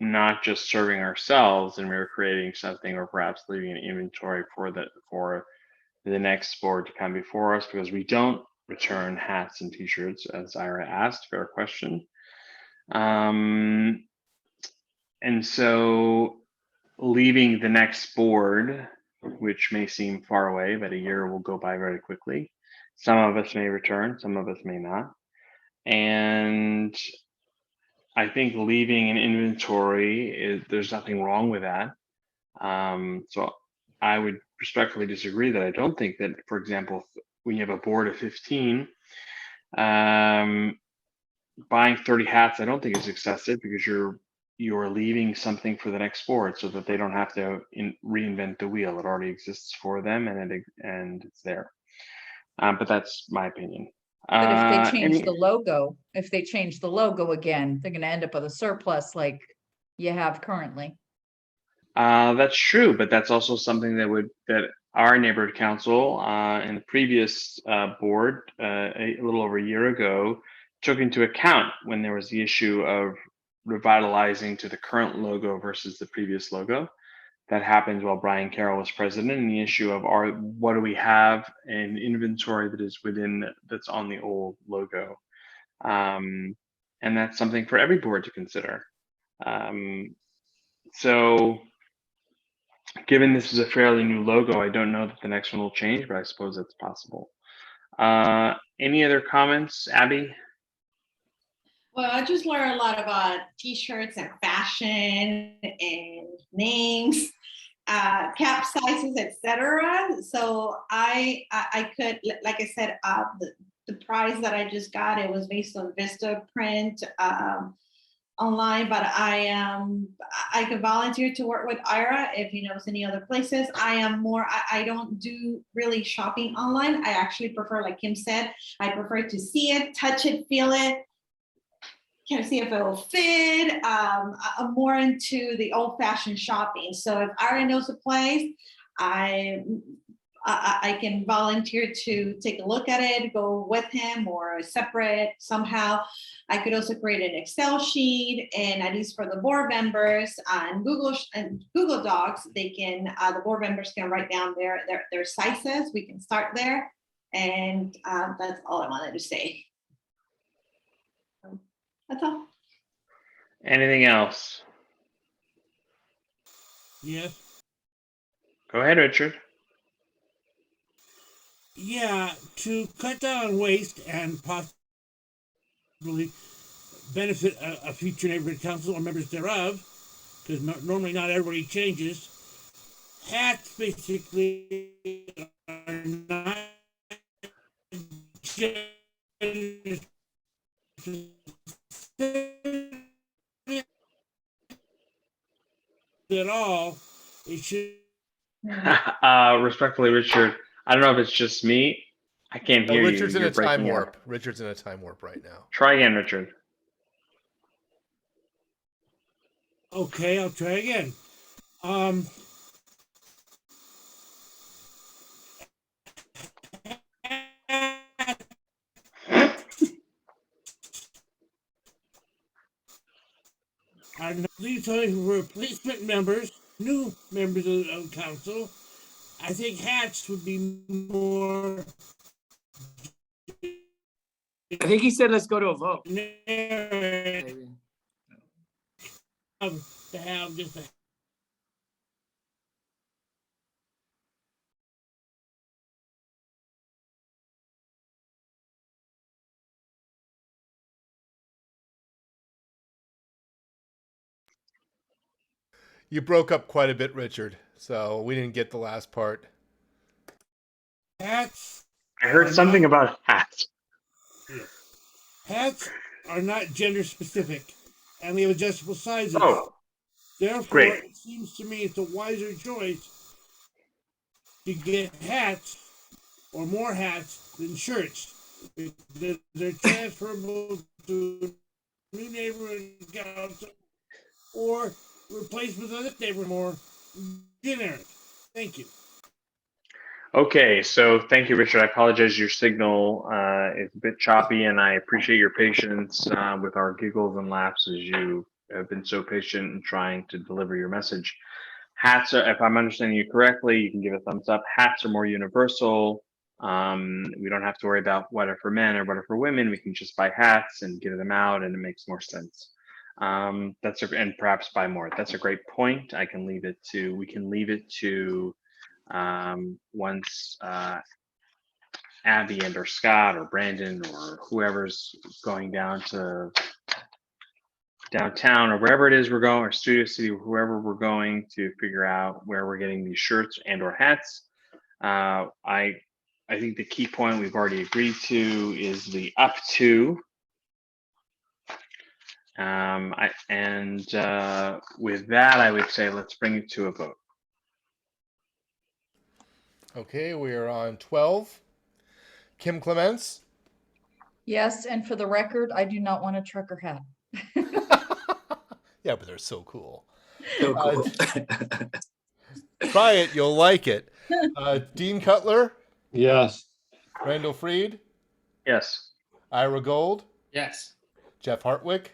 S: not just serving ourselves and we're creating something, or perhaps leaving an inventory for the next board to come before us, because we don't return hats and t-shirts, as Ira asked. Fair question. And so leaving the next board which may seem far away, but a year will go by very quickly. Some of us may return, some of us may not. And I think leaving an inventory there's nothing wrong with that. So I would respectfully disagree that I don't think that, for example, when you have a board of 15, buying 30 hats, I don't think is excessive because you're leaving something for the next board so that they don't have to reinvent the wheel. It already exists for them and it's there. But that's my opinion.
N: But if they change
S: Any-
N: the logo, again, they're gonna end up with a surplus like you have currently.
S: That's true, but that's also something that our neighborhood council and the previous board a little over a year ago took into account when there was the issue of revitalizing to the current logo versus the previous logo. That happened while Brian Carroll was president, and the issue of what do we have in inventory that is that's on the old logo, and that's something for every board to consider. So given this is a fairly new logo, I don't know that the next one will change, but I suppose that's possible. Any other comments, Abby?
T: Well, I just learned a lot about t-shirts and fashion and names, cap sizes, etc. So I could, like I said, the prize that I just got, it was based on Vista print online, but I could volunteer to work with Ira if he knows any other places. I don't do really shopping online. I actually prefer, like Kim said, I prefer to see it, touch it, feel it, kind of see if it will fit. I'm more into the old-fashioned shopping. So if Ira knows a place, I can volunteer to take a look at it, go with him or separate somehow. I could also create an Excel sheet, and at least for the board members on Google Docs, they can the board members can write down their sizes. We can start there, and that's all I wanted to say. That's all.
S: Anything else?
E: Yes.
S: Go ahead, Richard.
E: Yeah, to cut down on waste and possibly benefit a future neighborhood council or members thereof, because normally not everybody changes. Hats basically are not just at all. It should.
S: Respectfully, Richard, I don't know if it's just me. I can't hear
A: Richard's
S: you.
A: in
S: You're
A: a time
S: breaking
A: warp.
S: up.
A: Richard's in a time warp right now.
S: Try again, Richard.
E: Okay, I'll try again. Are not leave for replacement members, new members of council. I think hats would be more.
K: I think he said, let's go to a vote.
E: To have just a.
A: You broke up quite a bit, Richard, so we didn't get the last part.
E: Hats.
S: I heard something about hats.
E: Hats are not gender specific, and they have adjustable sizes.
S: Oh,
E: therefore,
S: great.
E: It seems to me it's a wiser choice to get hats or more hats than shirts. Because they're transferable to new neighborhood council or replaced with other neighborhood more generic. Thank you.
S: Okay, so thank you, Richard. I apologize. Your signal is a bit choppy, and I appreciate your patience with our giggles and laughs as you have been so patient in trying to deliver your message. Hats are, if I'm understanding you correctly, you can give a thumbs up. Hats are more universal. We don't have to worry about what are for men or what are for women. We can just buy hats and give them out, and it makes more sense. And perhaps buy more. That's a great point. We can leave it to Once Abby and or Scott or Brandon or whoever's going down to downtown or wherever it is we're going, or Studio City, whoever we're going to figure out where we're getting these shirts and or hats. I think the key point we've already agreed to is the up to. With that, I would say let's bring it to a vote.
A: Okay, we are on 12. Kim Clements,
N: Yes, and for the record, I do not want a trucker hat.
A: yeah, but they're so cool.
K: So cool.
A: Try it, you'll like it. Dean Cutler,
M: Yes.
A: Randall Freed,
S: Yes.
A: Ira Gold,
I: Yes.
A: Jeff Hartwick,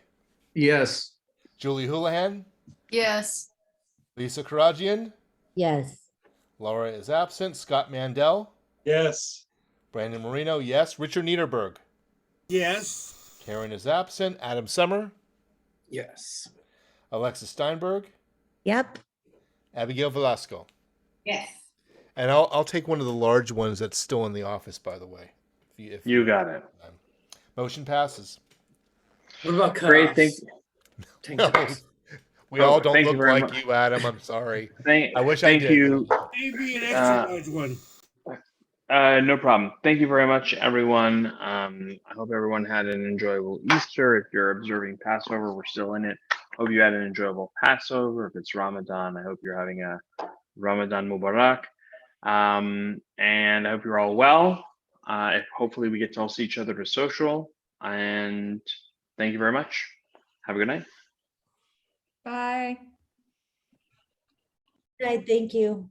V: Yes.
A: Julie Houlihan,
D: Yes.
A: Lisa Karajian,
O: Yes.
A: Laura is absent, Scott Mandel,
C: Yes.
A: Brandon Marino, yes, Richard Niederberg,
E: Yes.
A: Karen is absent, Adam Summer,
K: Yes.
A: Alexis Steinberg,
O: Yep.
A: Abigail Velasco.
T: Yes.
A: And I'll take one of the large ones that's still in the office, by the way. If
S: You got it.
A: Motion passes.
K: What about
S: Great.
K: cutoffs?
S: Thank
A: No, we all don't
S: thank you
A: look
S: very
A: like
S: much.
A: you, Adam. I'm sorry.
S: Thank,
A: I wish I
S: thank
A: did.
S: you.
E: Maybe an extra large one.
S: No problem. Thank you very much, everyone. I hope everyone had an enjoyable Easter. If you're observing Passover, we're still in it. Hope you had an enjoyable Passover. If it's Ramadan, I hope you're having a Ramadan Mubarak. And I hope you're all well. If hopefully we get to all see each other to social. And thank you very much. Have a good night.
N: Bye.
O: Right, thank you.